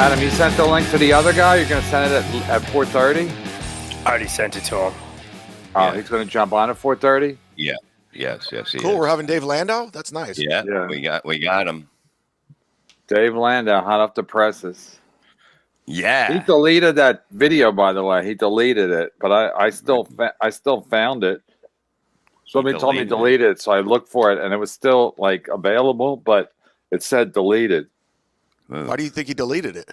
Adam, you sent the link to the other guy? You're going to send it at 4:30? I already sent it to him. Oh, Yeah. he's going to jump on at 4:30? Yeah. Yes. He Cool. is. We're having Dave Landau. That's nice. Yeah. We got him. Dave Landau, hot off the presses. He Yeah. deleted that video, by the way. He deleted it, but I still found it. Somebody told me to delete it, so I looked for it, and it was still like available, but it said deleted. Why do you think he deleted it?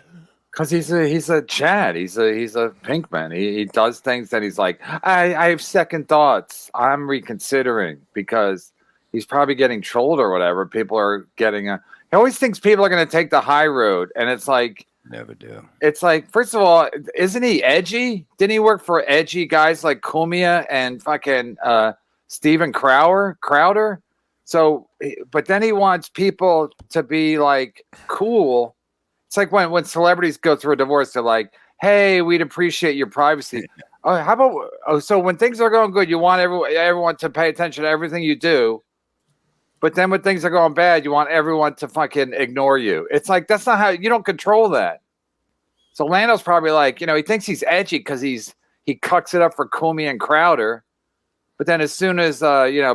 Because he's a Chad. He's a Pinkman. He does things that he's like, I have second thoughts. I'm reconsidering because he's probably getting trolled or whatever. People are getting he always thinks people are going to take the high road, and it's like Never do. it's like, first of all, isn't he edgy? Didn't he work for edgy guys like Cumia and fucking Steven Crowder? So, but then he wants people to be like cool. It's like when celebrities go through a divorce, they're like, "Hey, we'd appreciate your privacy." How about so when things are going good, you want everyone to pay attention to everything you do, but then when things are going bad, you want everyone to fucking ignore you. It's like that's not how you don't control that. So Lando's probably like, he thinks he's edgy because he cucks it up for Comey and Crowder. But then as soon as,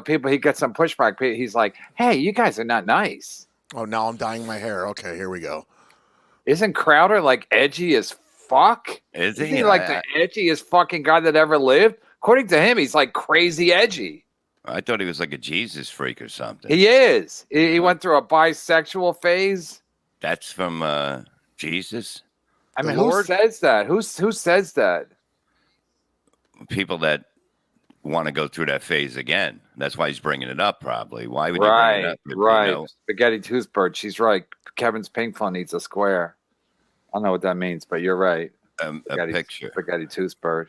people, he gets some pushback, he's like, hey, you guys are not nice. Oh, now I'm dyeing my hair. Okay, here we go. Isn't Crowder like edgy as fuck? Isn't he like the edgiest fucking guy that ever lived? According to him, he's like crazy edgy. I thought he was like a Jesus freak or something. He is. He went through a bisexual phase. That's from Jesus? I mean, who says that? Who says that? People that want to go through that phase again. That's why he's bringing it up, probably. Why would he bring it up? Right. Spaghetti Toothbird. She's right. Kevin's pink phone needs a square. I don't know what that means, but you're right. A picture. Spaghetti Toothbird.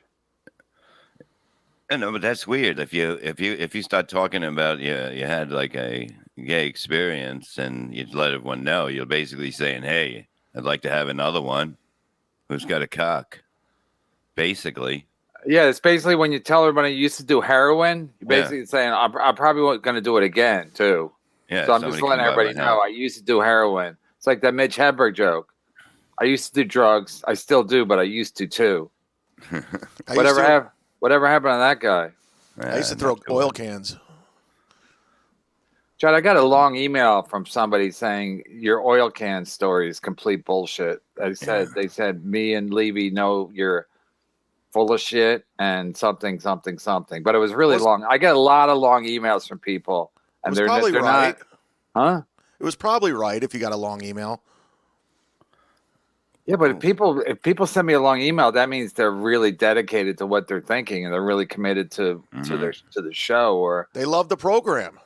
I know, but that's weird. If you start talking about you had like a gay experience and you'd let everyone know, you're basically saying, hey, I'd like to have another one. Who's got a cock? Basically. Yeah, it's basically when you tell everybody you used to do heroin, you're basically saying, I'm probably going to do it again, too. Yeah, so I'm just letting everybody know I used to do heroin. It's like that Mitch Hedberg joke. I used to do drugs. I still do, but I used to, too. Whatever happened to that guy? I used to throw oil cans. Chad, I got a long email from somebody saying your oil can story is complete bullshit. They said me and Levy know you're full of shit and something. But it was really long. I get a lot of long emails from people, and they're probably right. Huh? It was probably right if you got a long email. Yeah, but if people send me a long email, that means they're really dedicated to what they're thinking and they're really committed to the show, or they love the program.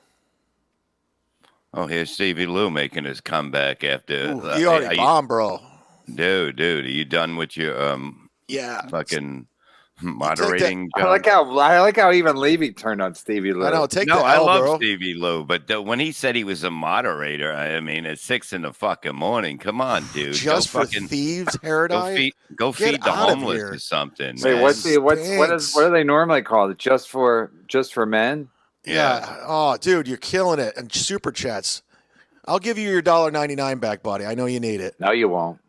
Oh, here's Stevie Lou making his comeback after. He already bombed, bro. Dude, are you done with your fucking moderating job? I like how even Levy turned on Stevie Lou. I know. I love Stevie Lou, but when he said he was a moderator, I mean, at 6 in the fucking morning. Come on, dude. Just for thieves' paradise. Go feed the homeless or something. Wait, what do they normally call it? Just for men? Yeah. Oh, dude, you're killing it. And super chats. I'll give you your $1.99 back, buddy. I know you need it. No, you won't.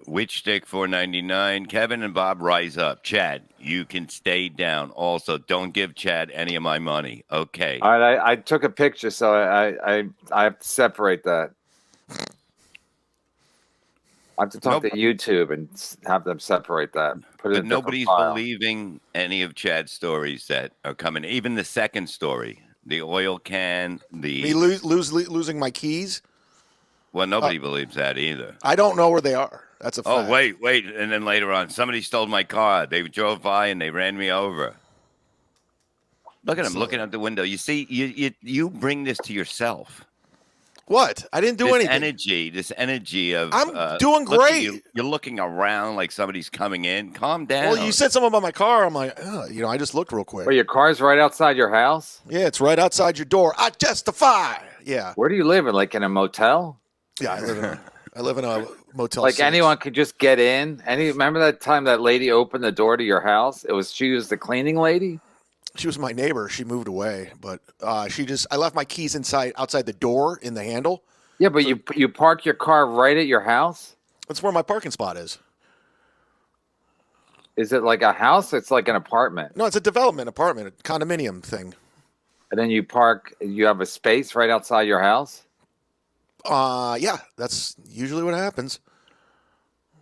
Witch Stick $4.99. Kevin and Bob, rise up. Chad, you can stay down. Also, don't give Chad any of my money. Okay. All right, I took a picture, so I have to separate that. I have to talk to YouTube and have them separate that. But nobody's believing any of Chad's stories that are coming. Even the second story, the oil can, me losing my keys. Well, nobody believes that either. I don't know where they are. That's a fact. Oh, wait. And then later on, somebody stole my car. They drove by and they ran me over. Look at him looking out the window. You see, you bring this to yourself. What? I didn't do anything. This energy of I'm doing great. You're looking around like somebody's coming in. Calm down. Well, you said something about my car. I'm like, I just looked real quick. Well, your car's right outside your house? Yeah, it's right outside your door. I justify. Yeah. Where do you live? Like in a motel? Yeah, I live in a motel. Like 6. anyone could just get in. Remember that time that lady opened the door to your house? She was the cleaning lady? She was my neighbor. She moved away, but I left my keys outside the door in the handle. Yeah, but you park your car right at your house? That's where my parking spot is. Is it like a house? It's like an apartment. No, it's a development apartment, a condominium thing. And then you park. You have a space right outside your house. Yeah, that's usually what happens.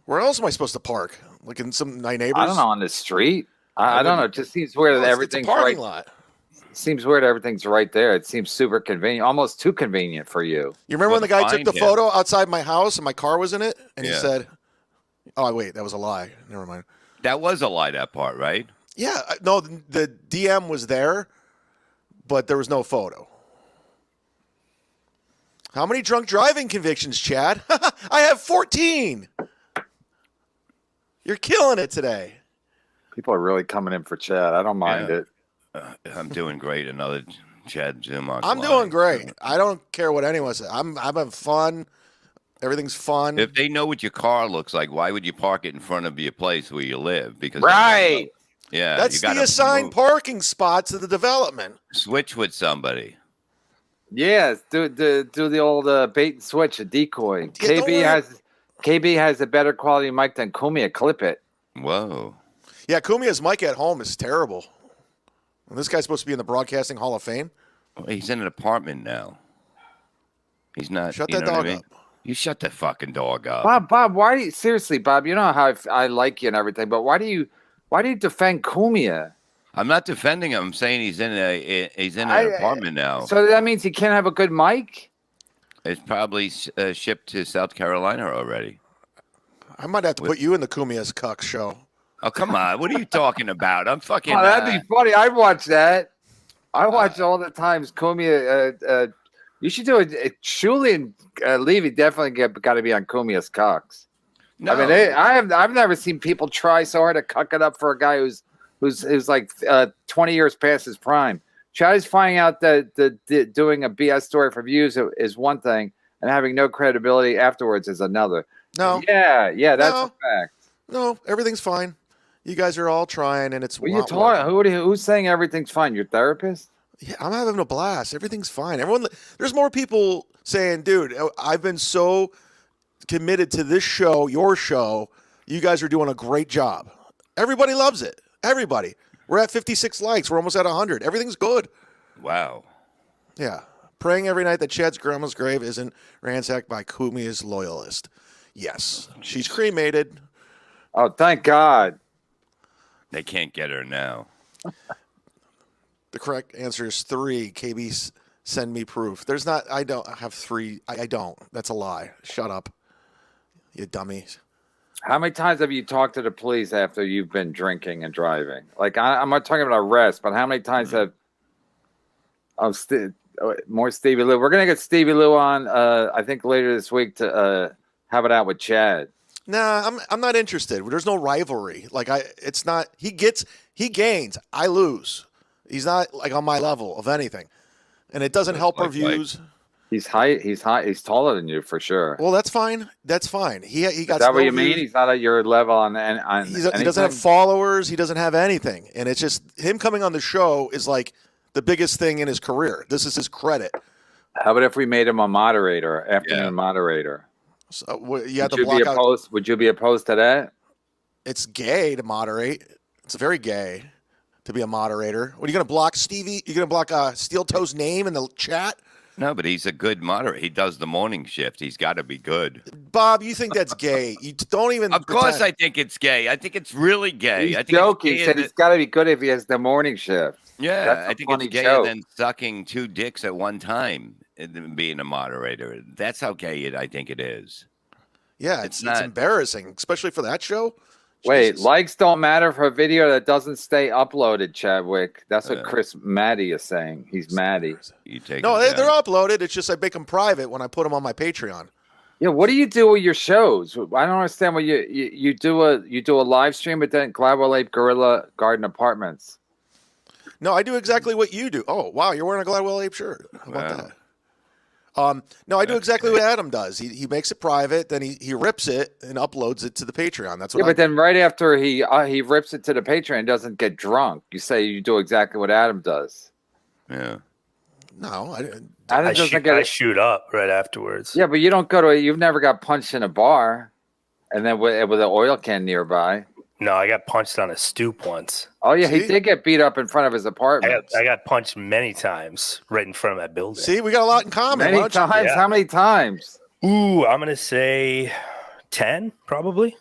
Where else am I supposed to park? Like in some my neighbors? I don't know, on the street. I don't know. It just seems weird that everything's it's a parking right. lot. Seems weird everything's right there. It seems super convenient, almost too convenient for you. You remember when the guy took find the him. photo outside my house and my car was in it? And he Yeah. said, oh, wait, that was a lie. Never mind. That was a lie, that part, right? Yeah, no, the DM was there, but there was no photo. How many drunk driving convictions, Chad? I have 14. You're killing it today. People are really coming in for Chad. I don't mind Yeah. it. I'm doing great. Another Chad Zumach. I'm doing great. I don't care what anyone says. I'm having fun. Everything's fun. If they know what your car looks like, why would you park it in front of your place where you live? Because Right. yeah, That's you gotta the assigned move. parking spots of the development. Switch with somebody. Yeah, do the old bait and switch, a decoy. Yeah, don't worry. KB has a better quality mic than Kumia. Clip it. Whoa. Yeah, Kumia's mic at home is terrible. And this guy's supposed to be in the Broadcasting Hall of Fame. Well, he's in an apartment now. He's not. Shut you that know what dog I mean? up. You shut that fucking dog up. Bob, why do you, seriously, Bob? You know how I like you and everything, but why do you defend Kumia? I'm not defending him. I'm saying he's in an apartment now. So that means he can't have a good mic. It's probably shipped to South Carolina already. I might have to put you in the Kumia's Cuck show. Oh, come on. What are you talking about? I'm fucking. Oh, that'd be funny. I'd watch that. I watch all the times. Kumia. You should do it. Shuli and Levy definitely got to be on Kumia's Cox. no, I mean, I've never seen people try so hard to cuck it up for a guy who's like 20 years past his prime. Chad's finding out that doing a BS story for views is one thing, and having no credibility afterwards is another. No. Yeah, that's No. a fact. No, everything's fine. You guys are all trying, and it's What are you not talking? working. Who's saying everything's fine? Your therapist? Yeah, I'm having a blast. Everything's fine. There's more people saying, dude, I've been so committed to this show, your show. You guys are doing a great job. Everybody loves it. Everybody. We're at 56 likes. We're almost at 100. Everything's good. wow. Yeah. Praying every night that Chad's grandma's grave isn't ransacked by Kumia's loyalist. Yes. She's cremated. Oh, thank God. They can't get her now. The correct answer is 3. KB, send me proof. There's not, I don't have 3. I don't. That's a lie. Shut up, you dummies. How many times have you talked to the police after you've been drinking and driving? Like, I'm not talking about arrest, but how many times have more Stevie Lou? We're gonna get Stevie Lou on, I think later this week to have it out with Chad. Nah, I'm not interested. There's no rivalry. Like it's not. He gains. I lose. He's not like on my level of anything, and it doesn't help our views. He's high. He's taller than you for sure. Well, that's fine. That's fine. He got. Is that what you mean? He's not at your level on he doesn't have followers. He doesn't have anything, and it's just him coming on the show is like the biggest thing in his career. This is his credit. How about if we made him a moderator, afternoon moderator? So you have Would to you block be out. opposed? Would you be opposed to that? It's gay to moderate. It's very gay to be a moderator. What are you going to block, Stevie? You're going to block Steel Toe's name in the chat? No, but he's a good moderator. He does the morning shift. He's got to be good. Bob, you think that's gay? You don't even. Of course, pretend. I think it's gay. I think it's really gay. He's I think joking. It's He gayer said he's got to be good if he has the morning shift. yeah, That's a I think funny it's gayer joke. than sucking 2 dicks at one time and being a moderator. That's how gay I think it is. Yeah, It's it's not- embarrassing, especially for that show. Wait, Jesus. likes don't matter for a video that doesn't stay uploaded, Chadwick. That's what Yeah. Chris Maddie is saying. He's Maddie. You take No, it they're down. uploaded. It's just I make them private when I put them on my Patreon. Yeah, what do you do with your shows? I don't understand what you do a live stream, but then Gladwell Ape Gorilla Garden Apartments. No, I do exactly what you do. Oh, wow, you're wearing a Gladwell Ape shirt. How about Wow. that? No, I do exactly what Adam does. He makes it private, then he rips it and uploads it to the Patreon. That's what Yeah, but then right after he rips it to the Patreon, and doesn't get drunk. You say you do exactly what Adam does. Yeah. No, I didn't. Adam I doesn't shoot, get I it. shoot up right afterwards. Yeah, but you don't go to. You've never got punched in a bar. And then with an oil can nearby. No, I got punched on a stoop once. Oh yeah, See? he did get beat up in front of his apartment. I got punched many times right in front of that building. See, we got a lot in common. Many Why don't you- times? Yeah. How many times? Ooh, I'm gonna say 10, probably.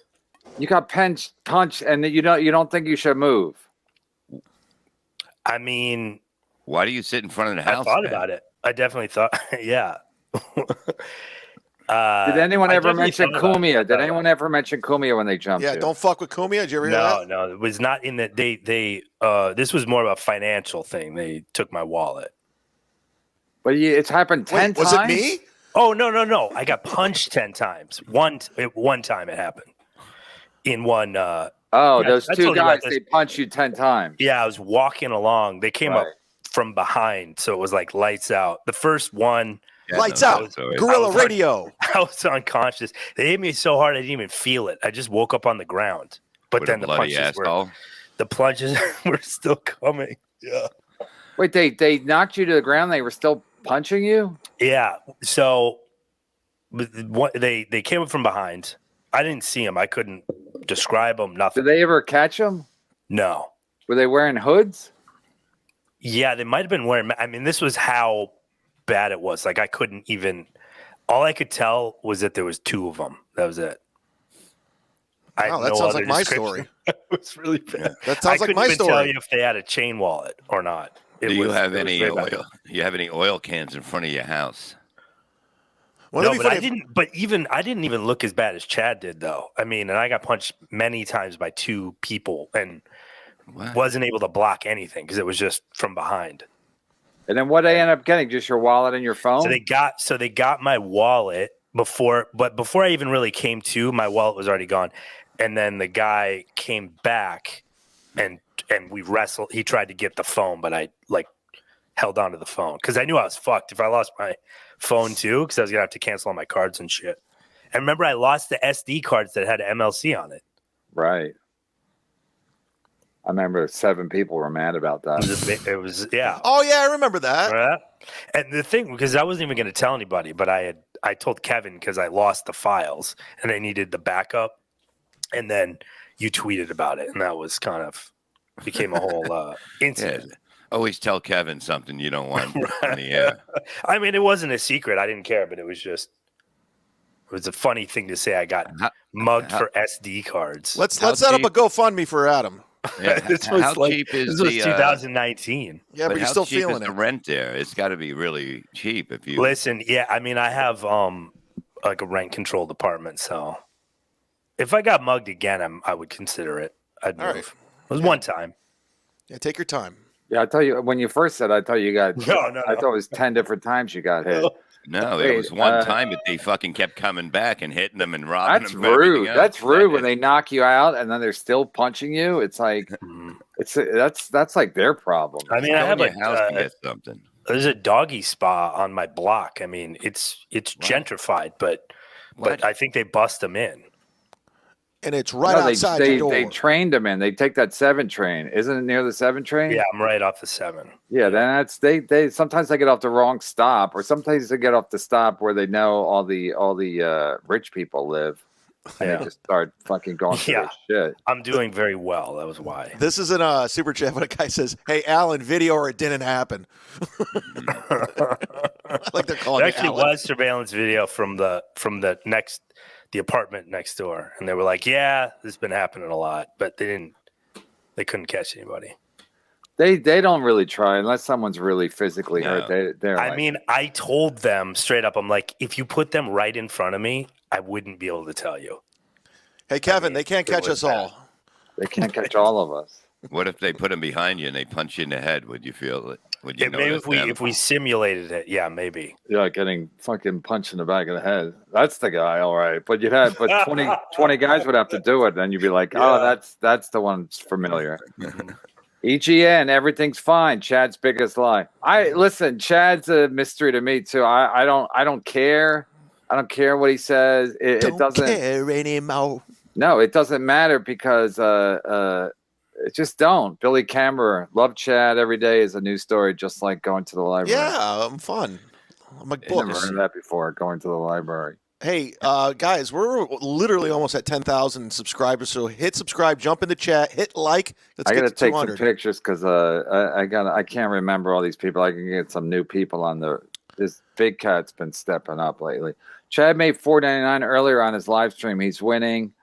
You got punched, and you don't think you should move. I mean, Why do you sit in front of the house? I thought man? about it. I definitely thought, yeah. Did anyone I ever definitely mention thought about it. Kumia? Did anyone ever mention Kumia when they jumped Yeah, you? don't fuck with Kumia. Did you ever hear that? No, it was not in that this was more of a financial thing. They took my wallet. But it's happened 10 Wait, was times. it me? Oh, no. I got punched 10 times. One time it happened. In one Oh, Yeah, those I two told you about guys, this. they punched you 10 times. yeah, I was walking along. They came up Right. from behind, so it was like lights out. The first one, Yeah, Lights no, out. sorry. Gorilla I was on- Radio. I was unconscious. They hit me so hard I didn't even feel it. I just woke up on the ground. But With a then the bloody punches were still coming. Yeah. Wait, they knocked you to the ground. They were still punching you? Yeah. So they came up from behind. I didn't see them. I couldn't describe them. Did Nothing. they ever catch them? No. Were they wearing hoods? Yeah, they might have been wearing. I mean, this was how bad it was. Like I couldn't even. All I could tell was that there was two of them. That was it. I Wow, had that no sounds other like my description. story. It was really bad. That I sounds like couldn't my even tell story. you if they had a chain wallet or not. Do you have it was any very bad. oil? You have any oil cans in front of your house? Well, No, that'd be but I funny if- didn't. But even I didn't even look as bad as Chad did, though. I mean, and I got punched many times by two people and What? wasn't able to block anything because it was just from behind. And then what they end up getting? Just your wallet and your phone? So they got my wallet before I even really came to, my wallet was already gone. And then the guy came back and we wrestled. He tried to get the phone, but I held on to the phone because I knew I was fucked if I lost my phone too, because I was gonna have to cancel all my cards and shit. And remember, I lost the SD cards that had MLC on it. Right. I remember 7 people were mad about that. It was yeah. Oh yeah, I remember that. Remember that? And the thing, because I wasn't even going to tell anybody, but I told Kevin because I lost the files and I needed the backup. And then you tweeted about it, and that was kind of became a whole Yeah. incident. Always tell Kevin something you don't want Right. on the air. I mean, it wasn't a secret. I didn't care, but it was a funny thing to say. I got How- mugged how- for SD cards. Let's How set up a cheap- GoFundMe for Adam. Yeah, This was how like- cheap is This was the 2019. Yeah, but you're how still cheap feeling is it. the rent there? It's got to be really cheap if you. Listen, yeah, I mean, I have like a rent controlled apartment, so if I got mugged again, I would consider it. I'd move. All right. It was one time. Yeah, take your time. Yeah, I tell you, when you first said, I thought you got. No. I thought it was 10 different times you got hit. No, Wait, it was one time, but they fucking kept coming back and hitting them and robbing That's them. of everything rude. else. That's rude when they knock you out and then they're still punching you. It's like that's like their problem. I mean, Go I in have your house to a get something. there's a doggy spa on my block. I mean, it's gentrified, but What? I think they bust them in. And it's right No, outside they your door. they trained them in. They take that 7 train. Isn't it near the 7 train? Yeah, I'm right off the 7. Yeah, then that's they sometimes they get off the wrong stop, or sometimes they get off the stop where they know all the rich people live, and Yeah. they just start fucking going through Yeah. their shit. I'm doing very well. That was why. This isn't a super chat, but a guy says, "Hey, Alan, video or it didn't happen." Like they're calling It me actually Alan. was surveillance video from the apartment next door, and they were like, "Yeah, this has been happening a lot," but they couldn't catch anybody. They don't really try unless someone's really physically hurt. They're I like, mean, I told them straight up, I'm like, if you put them right in front of me, I wouldn't be able to tell you. Hey, Kevin, they can't it catch was us all. they can't catch all of us. What if they put them behind you and they punch you in the head? Would you feel it? Would you Yeah, maybe notice if we simulated it, yeah, maybe. Yeah, getting fucking punched in the back of the head. That's the guy, all right. But 20 guys would have to do it. Then you'd be like, oh, that's the one that's familiar. EGN, everything's fine. Chad's biggest lie. Listen, Chad's a mystery to me too. I don't care. I don't care what he says. It doesn't care anymore. No, it doesn't matter because it just don't. Billy Camber, love Chad every day is a new story, just like going to the library. Yeah, I'm fun. I'm like I've never books. heard of that before, going to the library. Hey, guys, we're literally almost at 10,000 subscribers. So hit subscribe, jump in the chat, hit like. Let's I get gotta to take 200. some pictures because I can't remember all these people. I can get some new people on the. This big cat's been stepping up lately. Chad made $4.99 earlier on his live stream. He's winning.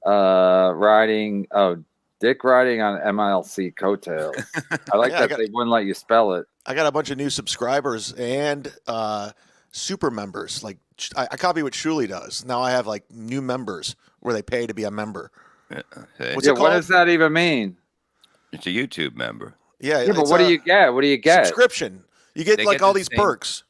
Riding. Oh, Dick riding on MLC coattails. I like that they wouldn't let you spell it. I got a bunch of new subscribers and super members. Like I copy what Shuli does. Now I have like new members where they pay to be a member. What's it called? What does that even mean? It's a YouTube member. Yeah, but what do you get? What do you get? Subscription. You get like all these perks.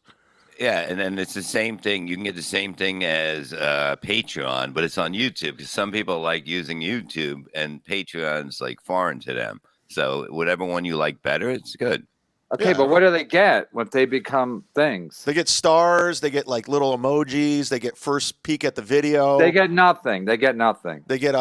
Yeah, and then it's the same thing. You can get the same thing as Patreon, but it's on YouTube because some people like using YouTube, and Patreon's like foreign to them. So whatever one you like better, it's good. Okay, but what do they get when they become things? They get stars. They get like little emojis. They get first peek at the video. They get nothing. They get nothing. They get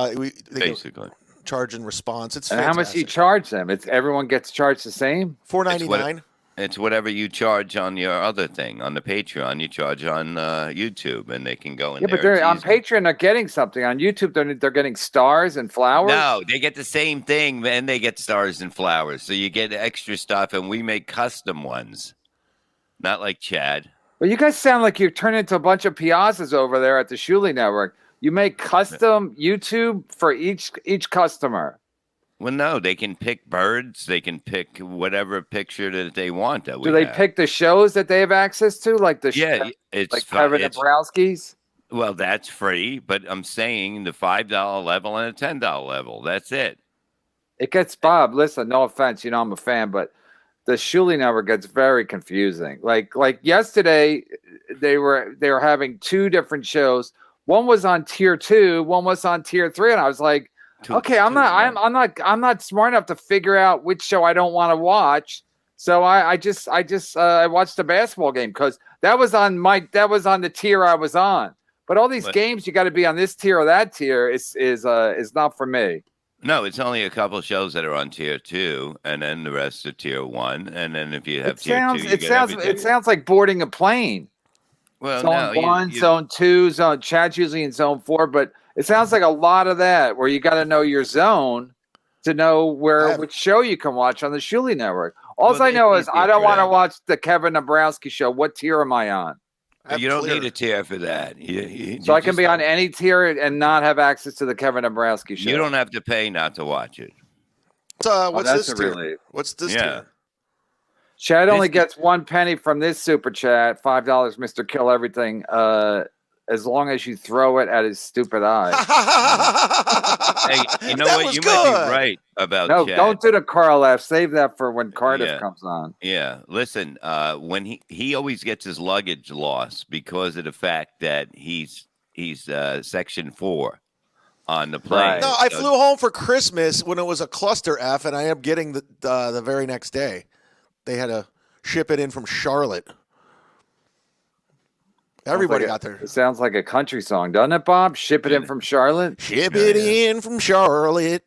basically charge and response. It's and fantastic. how much do you charge them? It's everyone gets charged the same. $4.99. It's whatever you charge on your other thing. On the Patreon, you charge on YouTube, and they can go in there. Yeah, but they're on Patreon. They're getting something. On YouTube, they're getting stars and flowers. No, they get the same thing, and they get stars and flowers. So you get extra stuff, and we make custom ones. Not like Chad. Well, you guys sound like you're turning into a bunch of piazzas over there at the Shuli Network. You make custom YouTube for each customer. Well, no, they can pick birds. They can pick whatever picture that they want. Do they pick the shows that they have access to, like the it's like Kevin Dabrowski's? Well, that's free, but I'm saying the $5 level and a $10 level. That's it. It gets Bob. Listen, no offense, I'm a fan, but the Shuli Network gets very confusing. Like yesterday, they were having two different shows. One was on tier 2, one was on tier 3, and I was like, okay, I'm not smart enough to figure out which show I don't want to watch. So I watched the basketball game because that was on the tier I was on. But all these games, you got to be on this tier or that tier is not for me. No, it's only a couple of shows that are on tier 2, and then the rest are tier 1. And then if you have tier 2, it sounds like boarding a plane. Well, zone 1, zone 2, zone. Chad's usually in zone 4, but it sounds like a lot of that where you got to know your zone to know which show you can watch on the Shuli Network. All I know is I don't want to watch the Kevin Dabrowski show. What tier am I on? You don't need a tier for that. So I can be on any tier and not have access to the Kevin Dabrowski show. You don't have to pay not to watch it. What's this tier? What's this tier? Chad only gets 1 penny from this super chat. $5, Mr. Kill Everything. As long as you throw it at his stupid eye. Hey, you know what? You might be right about No, Chad. don't do the Carl F. Save that for when Cardiff comes on. Yeah. Listen, when he always gets his luggage lost because of the fact that he's section 4 on the plane. Right. No, I flew home for Christmas when it was a cluster F, and I am getting the very next day. They had to ship it in from Charlotte. Everybody got there. It sounds like a country song, doesn't it, Bob? Ship it in from Charlotte. Ship it in from Charlotte.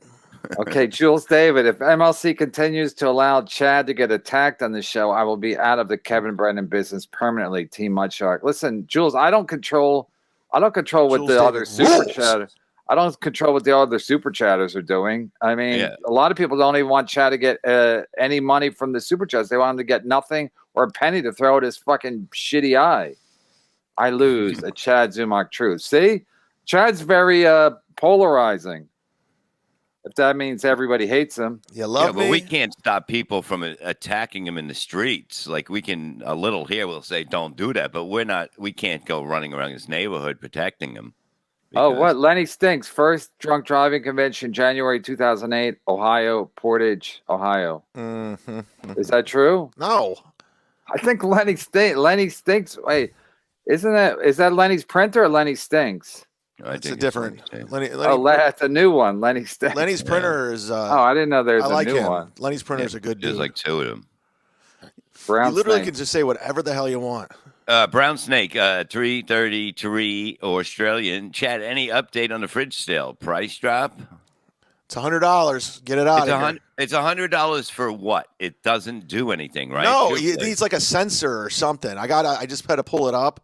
Okay, Jules David, if MLC continues to allow Chad to get attacked on the show, I will be out of the Kevin Brennan business permanently. Team Mudshark. Listen, Jules, I don't control what the other super chatters. I don't control what the other super chatters are doing. I mean, a lot of people don't even want Chad to get any money from the super chats. They want him to get nothing or a penny to throw at his fucking shitty eye. I lose a Chad Zumach truth. See, Chad's very polarizing. If that means everybody hates him. But we can't stop people from attacking him in the streets. Like we can, a little here will say, don't do that. But we can't go running around his neighborhood protecting him. Oh, what? Lenny Stinks. First drunk driving convention, January 2008, Ohio, Portage, Ohio. Mm-hmm. Is that true? No. I think Lenny Stinks. Wait. Is that Lenny's printer or Lenny Stinks? It's a different. Lenny, that's a new one. Lenny Stinks. Lenny's printer is. I didn't know there's a new one. Lenny's printer is a good dude. There's like 2 of them. Brown you literally Snake. can just say whatever the hell you want. Brown Snake, 333 Australian. Chad, any update on the fridge sale? Price drop? It's $100. Get it out of here. It's $100 for what? It doesn't do anything, right? No, it needs like a sensor or something. I just had to pull it up.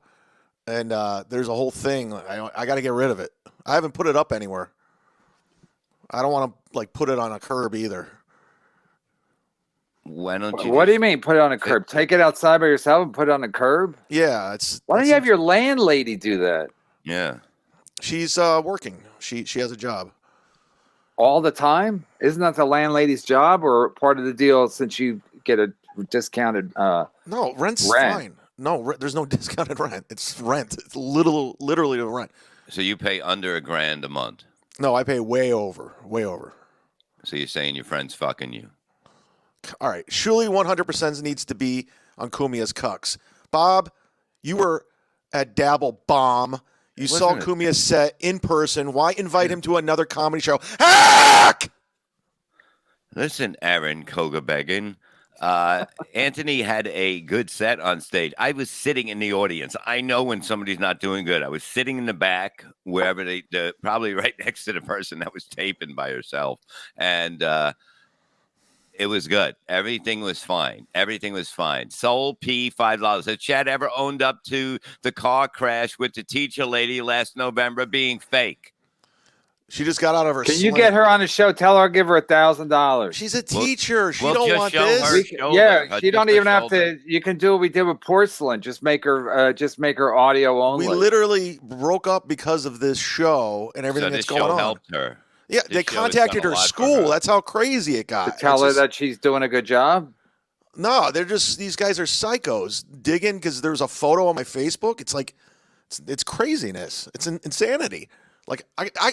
and there's a whole thing. I got to get rid of it. I haven't put it up anywhere. I don't want to like put it on a curb either. Why don't you? What do you mean put it on a curb? Take it outside by yourself and put it on a curb? Yeah, Why don't you have your landlady do that? Yeah. She's working. She has a job all the time. Isn't that the landlady's job or part of the deal? Since you get a discounted. No, rent's fine. No, there's no discounted rent. It's rent. It's literally the rent. So you pay under $1,000 a month. No, I pay way over. So you're saying your friend's fucking you? All right, surely 100% needs to be on Kumia's cucks. Bob, you were at Dabble Bomb. You saw Kumia's set in person. Why invite him to another comedy show? Hack! Listen, Aaron Kogabegan. Anthony had a good set on stage. I was sitting in the audience. I know when somebody's not doing good. I was sitting in the back, wherever probably right next to the person that was taping by herself. And it was good. Everything was fine. Soul P, $5. Has Chad ever owned up to the car crash with the teacher lady last November being fake? She just got out of her. Can you get her on the show? Tell her I'll give her $1,000. She's a teacher. She don't want this. She don't even have to. You can do what we did with porcelain. Just make her audio only. We literally broke up because of this show and everything that's going on. Helped her. Yeah, they contacted her school. That's how crazy it got. To tell her that she's doing a good job? No, these guys are psychos digging because there's a photo on my Facebook. It's like, it's craziness. It's insanity. Like,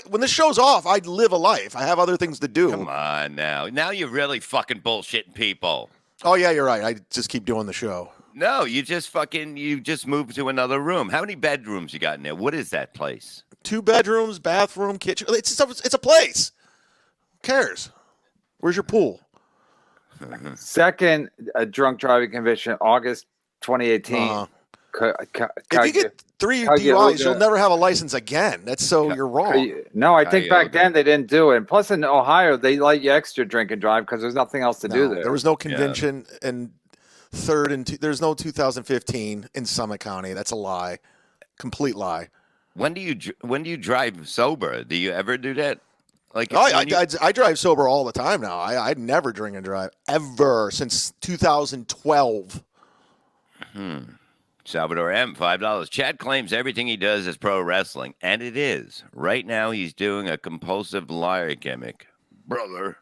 when this show's off, I live a life. I have other things to do. Come on now. Now you're really fucking bullshitting people. Oh, yeah, you're right. I just keep doing the show. No, you just moved to another room. How many bedrooms you got in there? What is that place? 2 bedrooms, bathroom, kitchen. It's a place. Who cares? Where's your pool? Second drunk driving conviction, August 2018. If you get 3 DUIs, you'll never have a license again. That's you're wrong. No, I think back then they didn't do it. And plus in Ohio, they let you extra drink and drive because there's nothing else to do there. There was no convention and there's no 2015 in Summit County. That's a lie. Complete lie. When do you drive sober? Do you ever do that? Like, I drive sober all the time now. I never drink and drive ever since 2012. Salvador M, $5. Chad claims everything he does is pro wrestling, and it is. Right now, he's doing a compulsive liar gimmick, brother.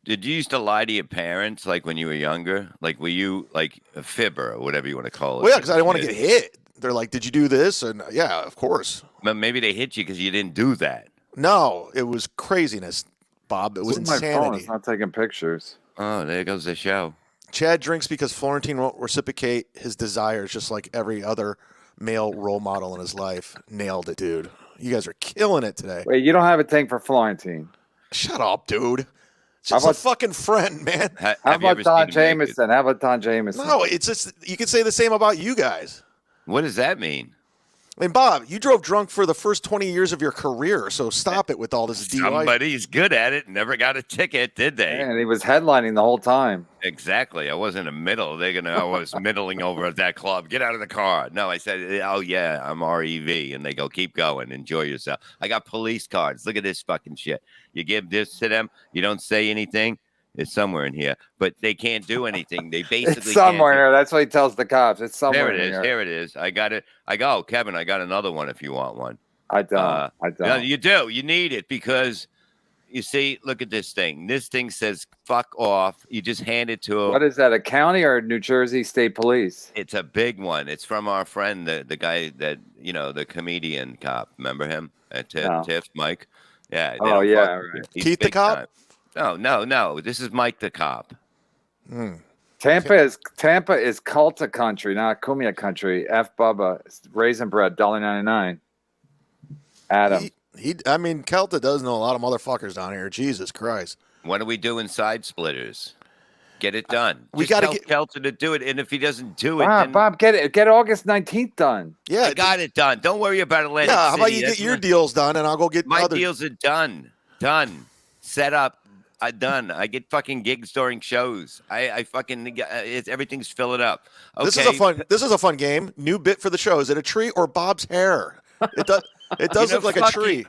Did you used to lie to your parents, like when you were younger? Like, were you like a fibber or whatever you want to call it? Well, yeah, because I didn't want to get hit. They're like, "Did you do this?" And yeah, of course. But maybe they hit you because you didn't do that. No, it was craziness, Bob. It was insanity. My phone is not taking pictures. Oh, there goes the show. Chad drinks because Florentine won't reciprocate his desires, just like every other male role model in his life. Nailed it, dude. You guys are killing it today. Wait, you don't have a thing for Florentine? Shut up, dude. Just a fucking friend, man. How about Don Jameson? No, it's just you can say the same about you guys. What does that mean? I mean, Bob, you drove drunk for the first 20 years of your career, so stop it with all this DUI. Somebody's good at it. Never got a ticket, did they? And he was headlining the whole time. Exactly. I was in the middle. I was middling over at that club. Get out of the car. No, I said, oh, yeah, I'm REV. And they go, keep going. Enjoy yourself. I got police cards. Look at this fucking shit. You give this to them. You don't say anything. It's somewhere in here, but they can't do anything. They basically it's somewhere in here. That's what he tells the cops. It's somewhere in here. Here. Here it is. I got it. I go, Kevin. I got another one if you want one. I don't. No, you do. You need it because you see. Look at this thing. This thing says "fuck off." You just hand it to him. What is that? A county or New Jersey State Police? It's a big one. It's from our friend, the guy that the comedian cop. Remember him at Tiff, Mike? Yeah. Oh yeah. Right. Keith the cop. Time. No. This is Mike the cop. Tampa is Culta country, not Kumia country. F Bubba, raisin bread, $1.99. Adam. I mean, Kelta does know a lot of motherfuckers down here. Jesus Christ. When are we doing side splitters? Get it done. We got to get Kelta to do it, and if he doesn't do it, Bob, get it. Get August 19th done. Yeah, I got it done. Don't worry about Atlantic City. Yeah, how about you get your deals done, and I'll go get my deals are done. Set up. Done. I get fucking gigs during shows. I fucking everything's filling up. Okay. This is a fun game. New bit for the show. Is it a tree or Bob's hair? It does look like a tree.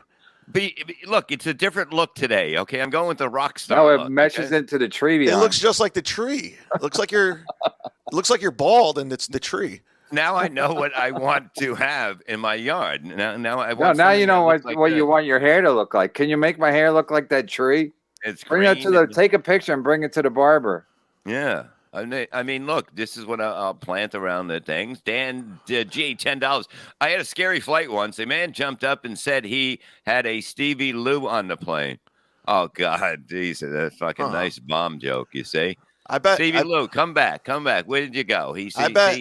Look, it's a different look today. Okay, I'm going with the rock star. No, it look, meshes into the tree. It behind. looks just like the tree. It looks like you're bald and it's the tree. Now I know what I want to have in my yard. Now I want. No, now you know what like you want your hair to look like. Can you make my hair look like that tree? It's bring it to take a picture and bring it to the barber. Yeah. I mean, look, this is what I'll plant around the things. Dan, gee, $10. I had a scary flight once. A man jumped up and said he had a Stevie Lou on the plane. Oh, God, geez, that's a fucking nice bomb joke, you see? I bet. Stevie Lou, come back. Where did you go? I bet.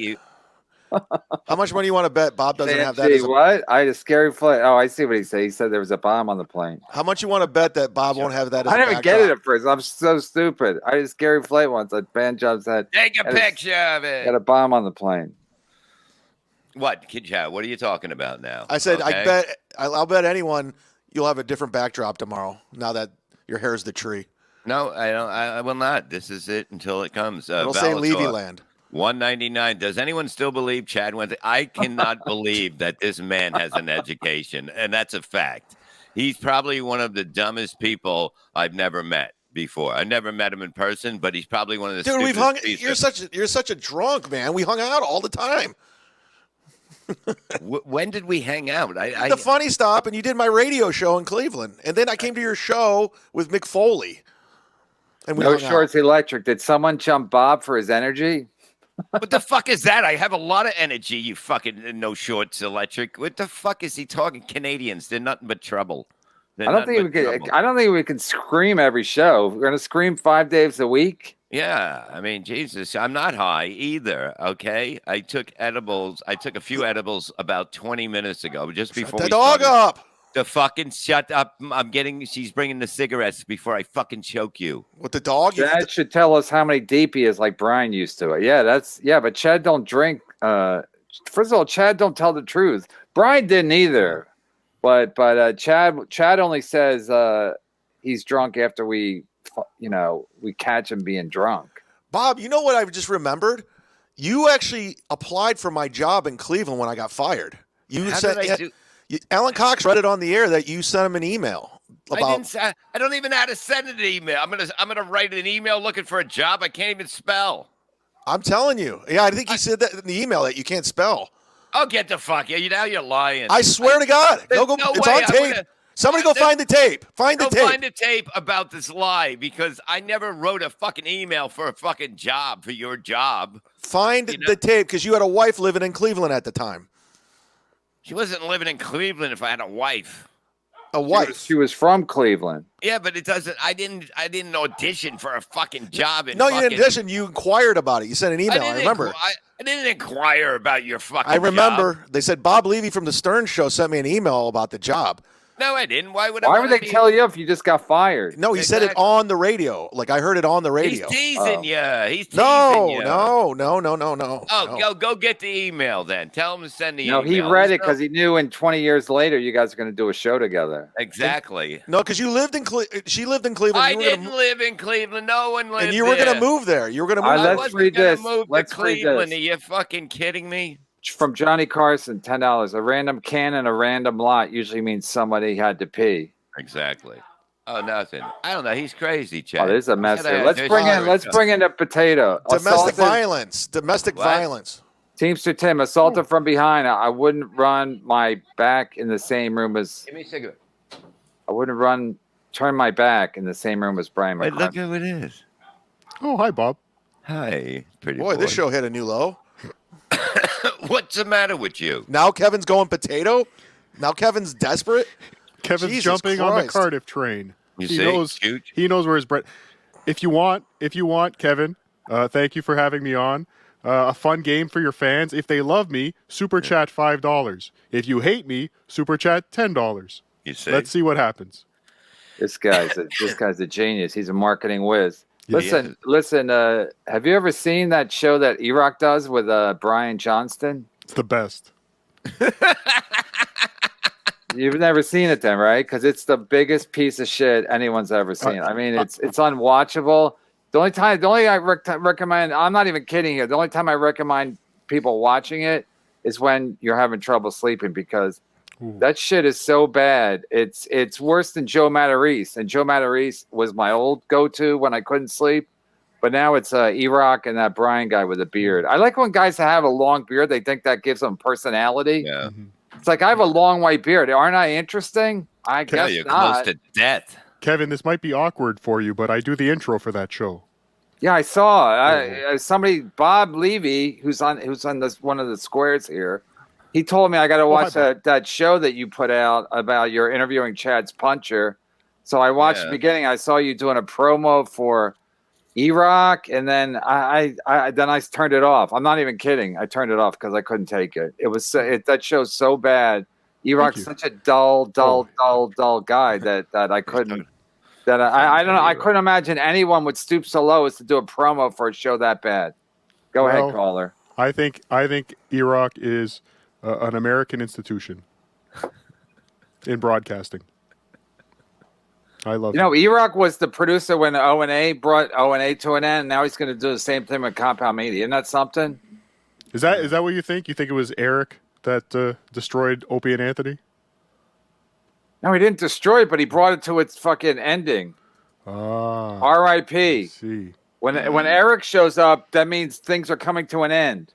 How much money you want to bet Bob doesn't have that? What? I had a scary flight. Oh, I see what he said. He said there was a bomb on the plane. How much you want to bet that Bob won't have that as I didn't even get it at first. I'm so stupid. I had a scary flight once. A band jumps had. Take a picture of it. Got a bomb on the plane. What, Kid Chat? What are you talking about now? I said, okay. I'll bet anyone you'll have a different backdrop tomorrow. Now that your hair is the tree. No, I don't. I will not. This is it until it comes. It'll say Levy-land. 199. Does anyone still believe Chad went? I cannot believe that this man has an education, and that's a fact. He's probably one of the dumbest people I've never met before. I never met him in person, but he's probably one of the. Dude, we've hung. You're such a drunk man. We hung out all the time. When did we hang out? The Funny Stop, and you did my radio show in Cleveland, and then I came to your show with Mick Foley. And we No Shorts Electric. Did someone jump Bob for his energy? What the fuck is that? I have a lot of energy, you fucking No Shorts Electric. What the fuck is he talking? Canadians, they're nothing but trouble. I don't think we can scream every show. We're gonna scream 5 days a week. Yeah, I mean, Jesus, I'm not high either. Okay, I took edibles. I took a few edibles about 20 minutes ago, just before. Shut the dog up. The fucking shut up. She's bringing the cigarettes before I fucking choke you. With the dog? Chad should tell us how many deep he is like Brian used to. But Chad don't drink. First of all, Chad don't tell the truth. Brian didn't either. But Chad only says he's drunk after we catch him being drunk. Bob, you know what I just remembered? You actually applied for my job in Cleveland when I got fired. Alan Cox read it on the air that you sent him an email about. I don't even know how to send an email. I'm gonna write an email looking for a job. I can't even spell. I'm telling you. Yeah, I think he said that in the email that you can't spell. Oh, get the fuck! Now you're lying. I swear to God. It's on tape. Somebody go find the tape. Find the tape about this lie, because I never wrote a fucking email for a fucking job, for your job. Find the tape, because you had a wife living in Cleveland at the time. She wasn't living in Cleveland if I had a wife. A wife. She was from Cleveland. Yeah, but it doesn't. I didn't audition for a fucking job. No, you didn't audition. You inquired about it. You sent an email. I remember. I didn't inquire about your fucking. I remember. Job. They said Bob Levy from the Stern Show sent me an email about the job. No, I didn't. Why would they tell you if you just got fired? No, he said it on the radio. Like, I heard it on the radio. He's teasing you. He's teasing you. No. Oh, go get the email then. Tell him to send the email. No, he read it because he knew in 20 years later you guys are going to do a show together. Exactly. No, because you lived in she lived in Cleveland. I didn't live in Cleveland. No one lived there. And you were going to move there. You were going to move there. Let's read this. Let's read this. Are you fucking kidding me? From Johnny Carson, $10. A random can and a random lot usually means somebody had to pee. Exactly. Oh, nothing. I don't know. He's crazy, Chad. Oh, there's a mess here. Let's bring in the potato. Domestic violence. Domestic violence. Teamster Tim, assaulted from behind. I wouldn't run my back in the same room as. Give me a cigarette. I wouldn't turn my back in the same room as Brian. Wait, look who it is. Oh, hi, Bob. Hi, pretty boy. This show hit a new low. What's the matter with you? Now Kevin's going potato? Now Kevin's desperate? Kevin's jumping on the Cardiff train. He knows where his bread. If you want, Kevin, thank you for having me on. A fun game for your fans. If they love me, super chat $5. If you hate me, super chat $10. You see? Let's see what happens. This guy's a genius. He's a marketing whiz. Listen. Have you ever seen that show that E-Rock does with Brian Johnston? It's the best. You've never seen it then, right? Because it's the biggest piece of shit anyone's ever seen. I mean, it's unwatchable. The only I recommend, I'm not even kidding here. The only time I recommend people watching it is when you're having trouble sleeping, because that shit is so bad. It's worse than Joe Matarese, and Joe Matarese was my old go-to when I couldn't sleep. But now it's E-Rock and that Brian guy with a beard. I like when guys have a long beard. They think that gives them personality. Yeah. It's like, I have a long white beard. Aren't I interesting? I guess you're not. close to death. Kevin, this might be awkward for you, but I do the intro for that show. Yeah, I saw somebody, Bob Levy, who's on this one of the squares here. He told me I got to watch that show that you put out about your interviewing Chad's Puncher. So I watched the beginning. I saw you doing a promo for E-Rock, and then I turned it off. I'm not even kidding. I turned it off because I couldn't take it. It was that show's so bad. E-Rock's such a dull guy that I couldn't. That I don't know. I couldn't imagine anyone would stoop so low as to do a promo for a show that bad. Go ahead, caller. I think E-Rock is an American institution in broadcasting. I love it. E-Rock was the producer when O&A brought O&A to an end. Now he's going to do the same thing with Compound Media. Isn't that something? Is that what you think? You think it was Eric that destroyed Opie and Anthony? No, he didn't destroy it, but he brought it to its fucking ending. R.I.P. See. When Eric shows up, that means things are coming to an end.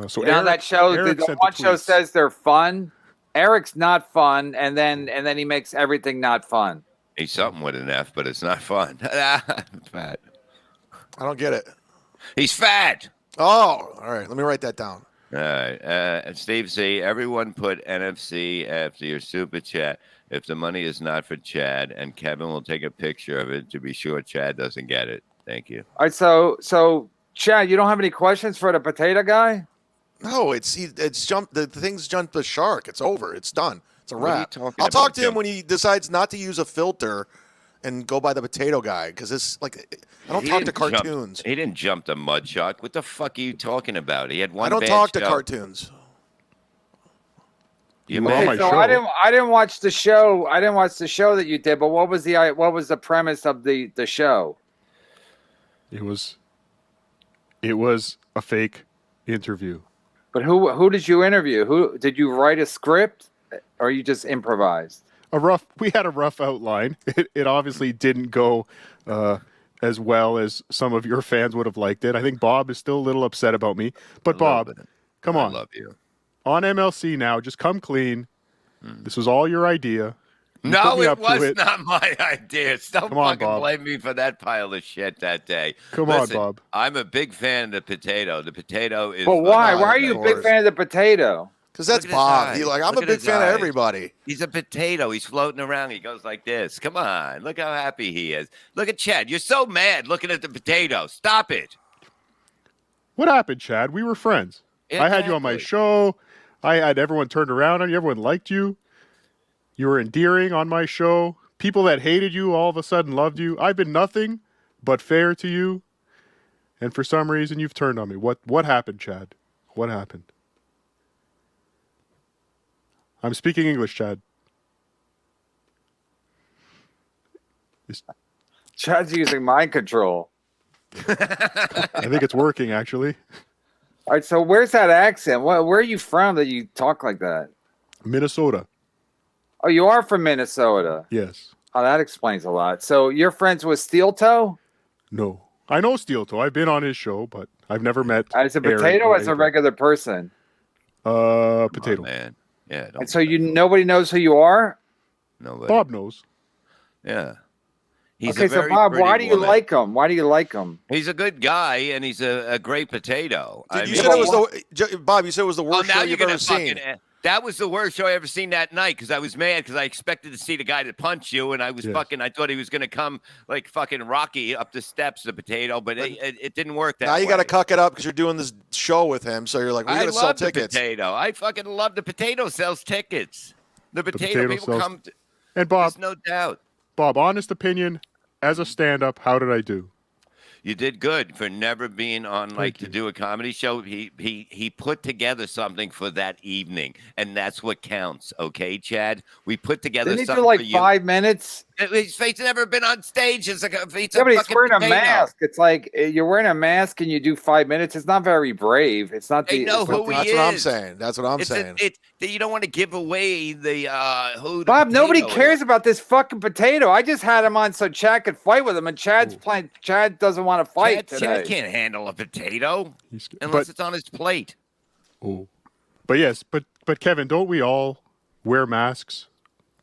So that show, the one show says they're fun. Eric's not fun, and then he makes everything not fun. He's something with an F, but it's not fun. Fat. I don't get it. He's fat. Oh, all right. Let me write that down. All right. Steve C., everyone put NFC after your super chat if the money is not for Chad, and Kevin will take a picture of it to be sure Chad doesn't get it. Thank you. All right, so Chad, you don't have any questions for the potato guy? No, it's jumped. The thing's jumped the shark. It's over. It's done. It's a wrap. I'll talk to him when he decides not to use a filter and go by the potato guy, because it's like I don't talk to cartoons. He didn't jump the mud shark. What the fuck are you talking about? He had one. I don't talk to cartoons. I didn't watch the show. I didn't watch the show that you did. But what was the premise of the show? It was a fake interview. But who did you interview? Who did you write a script, or you just improvised? We had a rough outline. It obviously didn't go as well as some of your fans would have liked it. I think Bob is still a little upset about me. But Bob, come on. I love you. On MLC now, just come clean. This was all your idea. No, it was not my idea. Don't fucking blame me for that pile of shit that day. Listen, on, Bob. I'm a big fan of the potato. The potato is. But why? Why are you a big fan of the potato? Because that's Bob. I'm a big fan of everybody. He's a potato. He's floating around. He goes like this. Come on. Look how happy he is. Look at Chad. You're so mad looking at the potato. Stop it. What happened, Chad? We were friends. Exactly. I had you on my show. I had everyone turned around on you. Everyone liked you. You were endearing on my show. People that hated you all of a sudden loved you. I've been nothing but fair to you. And for some reason, you've turned on me. What happened, Chad? What happened? I'm speaking English, Chad. Chad's using mind control. I think it's working, actually. All right, so where's that accent? Where are you from that you talk like that? Minnesota. Oh, you are from Minnesota? Yes. Oh, that explains a lot. So you're friends with Steel Toe? No. I know Steel Toe. I've been on his show, but I've never met as a potato or as a regular person? Potato. Oh, man. Yeah. And so nobody knows who you are? Nobody. Bob knows. Yeah. Okay, so Bob, why do you like him? Why do you like him? He's a good guy, and he's a great potato. Bob, you said it was the worst show you've ever seen. That was the worst show I ever seen that night, because I was mad because I expected to see the guy that punched you, and I was I thought he was going to come like fucking Rocky up the steps, the potato, but it didn't work that way. Now you got to cuck it up because you're doing this show with him, so you're like, we're going to sell tickets. Potato. I fucking love the potato sells tickets. The potato people come. And Bob, there's no doubt. Bob, honest opinion, as a stand-up, how did I do? You did good for never being on to do a comedy show. He put together something for that evening, and that's what counts. Okay, Chad. We put together Didn't he something do like for you. 5 minutes? His face never been on stage. It's like but he's wearing a mask. It's like you're wearing a mask and you do 5 minutes. It's not very brave. It's not. They know who he is. That's what I'm saying. That's what I'm saying. You don't want to give away the who. Bob, nobody cares about this fucking potato. I just had him on so Chad could fight with him, and Chad's playing. Chad doesn't want to fight today. Chad can't handle a potato unless it's on his plate. Oh, but yes, but Kevin, don't we all wear masks?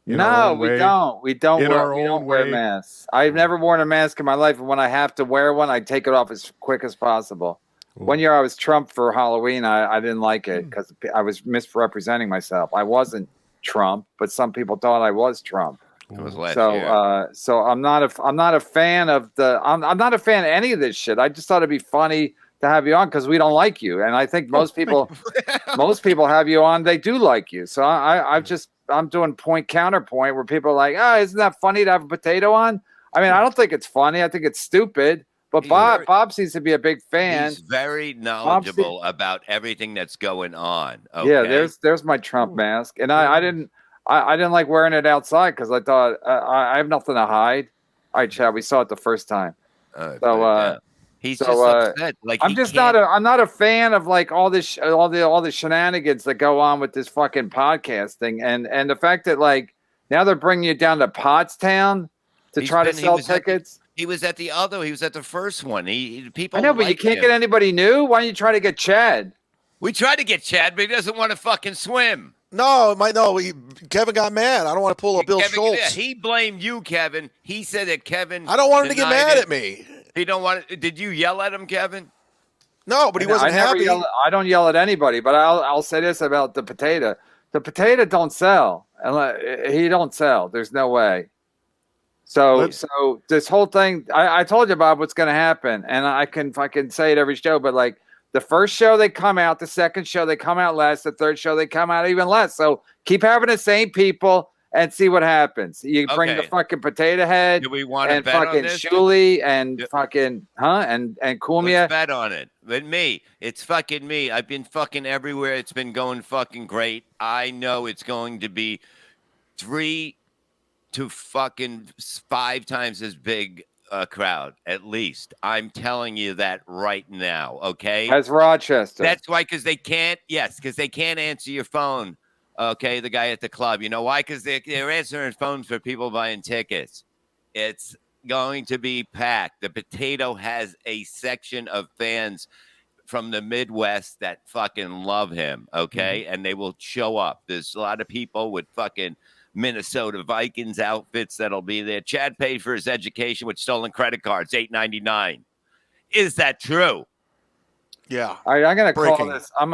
No, we don't. We don't wear masks. I've never worn a mask in my life, and when I have to wear one, I take it off as quick as possible. One year I was Trump for Halloween. I didn't like it because I was misrepresenting myself. I wasn't Trump, but some people thought I was Trump. It was last year. So I'm not a fan of I'm not a fan of any of this shit. I just thought it'd be funny to have you on because we don't like you, and I think most people have you on. They do like you. So I'm doing point counterpoint where people are like, oh, isn't that funny to have a potato on? I mean, I don't think it's funny. I think it's stupid. But Bob seems to be a big fan. He's very knowledgeable about everything that's going on. Okay? Yeah, there's my Trump mask, and I didn't like wearing it outside because I thought I have nothing to hide. All right, Chad, we saw it the first time. He's just upset. I'm not a fan of like all the shenanigans that go on with this fucking podcasting, and the fact that like now they're bringing you down to Pottstown to try to sell tickets. He was at the first one. People. I know, but you can't get anybody new. Why don't you try to get Chad? We tried to get Chad, but he doesn't want to fucking swim. No, Kevin got mad. I don't want to pull a Bill Schultz. Yeah, he blamed you, Kevin. He said that Kevin. I don't want him to get mad at me. He don't want it. Did you yell at him, Kevin? No, but he wasn't happy. I don't yell at anybody, but I'll say this about the potato. The potato don't sell. He don't sell. There's no way. So this whole thing, I told you, Bob, what's going to happen, and I can fucking say it every show, but like the first show they come out, the second show they come out less, the third show they come out even less. So keep having the same people and see what happens. You bring the fucking potato head. Do we want to bet fucking on this? Shuli and fucking and Kumia. Let's bet on it. But me, it's fucking me. I've been fucking everywhere. It's been going fucking great. I know it's going to be 3 to fucking 5 times as big a crowd, at least. I'm telling you that right now, okay? As Rochester. That's why, because they can't answer your phone, okay, the guy at the club. You know why? Because they're answering phones for people buying tickets. It's going to be packed. The potato has a section of fans from the Midwest that fucking love him, okay? And they will show up. There's a lot of people with fucking Minnesota Vikings outfits that'll be there. Chad paid for his education with stolen credit cards, $8.99. Is that true? Yeah. All right, I'm gonna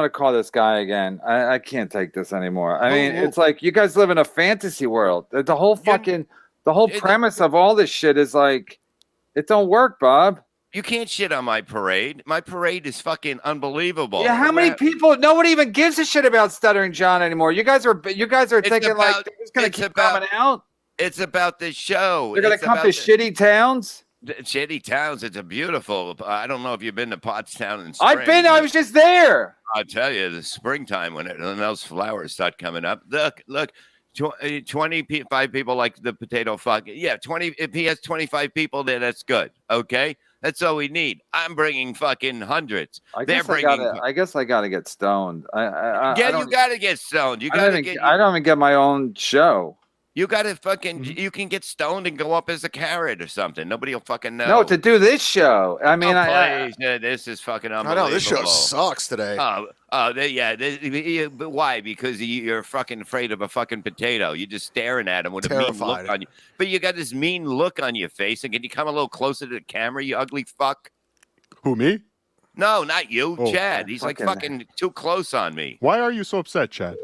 call this guy again. I can't take this anymore. I mean, it's like you guys live in a fantasy world. The whole premise of all this shit is like it don't work, Bob. You can't shit on my parade. My parade is fucking unbelievable. Yeah, how many people? Nobody even gives a shit about Stuttering John anymore. You guys are thinking like it's going to keep coming out. It's about the show. They're going to come to shitty towns. Shitty towns. It's a beautiful. I don't know if you've been to Pottstown in spring. I've been. I was just there. I'll tell you, the springtime when those flowers start coming up. Look. 25 people like the potato fuck. Yeah, 20. If he has 25 people there, that's good. Okay. That's all we need. I'm bringing fucking hundreds. I guess I gotta get stoned. You gotta get stoned. I don't even get my own show. You gotta fucking. You can get stoned and go up as a carrot or something. Nobody will fucking know. No, to do this show. I mean, this is fucking unbelievable. I know this show sucks today. But why? Because you're fucking afraid of a fucking potato. You're just staring at him with a mean look on you. But you got this mean look on your face. And can you come a little closer to the camera, you ugly fuck? Who, me? No, not you, Chad. He's like fucking too close on me. Why are you so upset, Chad?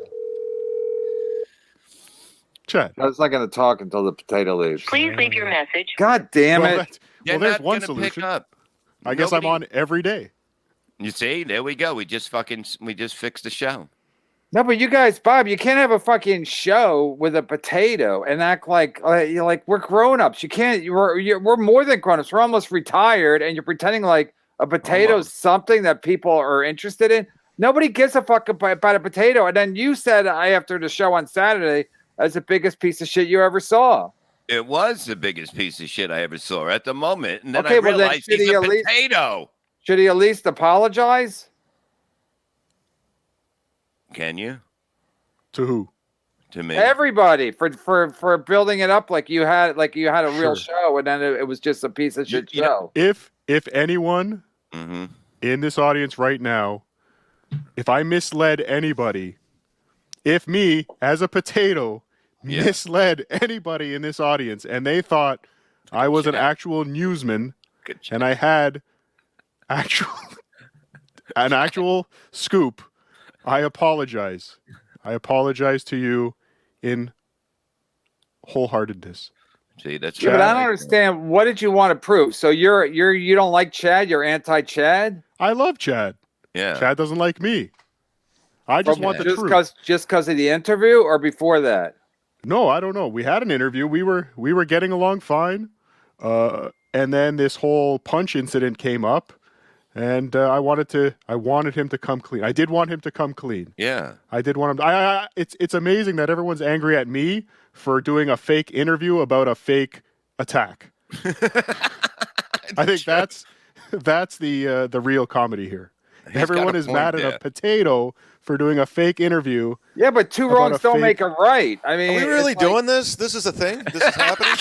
Chad. I was not going to talk until the potato leaves. Please leave your message. God damn it. There's one solution. I guess I'm on every day. You see, there we go. We just fixed the show. No, but you guys, Bob, you can't have a fucking show with a potato and act like you're like we're grown-ups. You can't. We're more than grown-ups. We're almost retired, and you're pretending like a potato is something that people are interested in. Nobody gives a fuck about a potato. And then you said after the show on Saturday, that's the biggest piece of shit you ever saw. It was the biggest piece of shit I ever saw at the moment, and then I realized he's a potato. Should he at least apologize? Can you? To who? To me. Everybody for building it up like you had a real show, and then it was just a piece of shit show. If anyone in this audience right now, if I misled anybody, if me as a potato misled anybody in this audience, and they thought I was an actual newsman and I had an actual scoop, I apologize. I apologize to you in wholeheartedness. See, that's but I don't understand. What did you want to prove? So you don't like Chad? You're anti-Chad? I love Chad. Yeah. Chad doesn't like me. I just want the truth. Just because of the interview, or before that? No, I don't know. We had an interview. We were getting along fine, and then this whole punch incident came up. And I wanted him to come clean. I did want him to come clean. Yeah, I did want him. It's amazing that everyone's angry at me for doing a fake interview about a fake attack. I think that's the real comedy here. Everyone is mad at a potato for doing a fake interview. Yeah, but two wrongs don't make a right. I mean, are we really doing this? This is a thing. This is happening.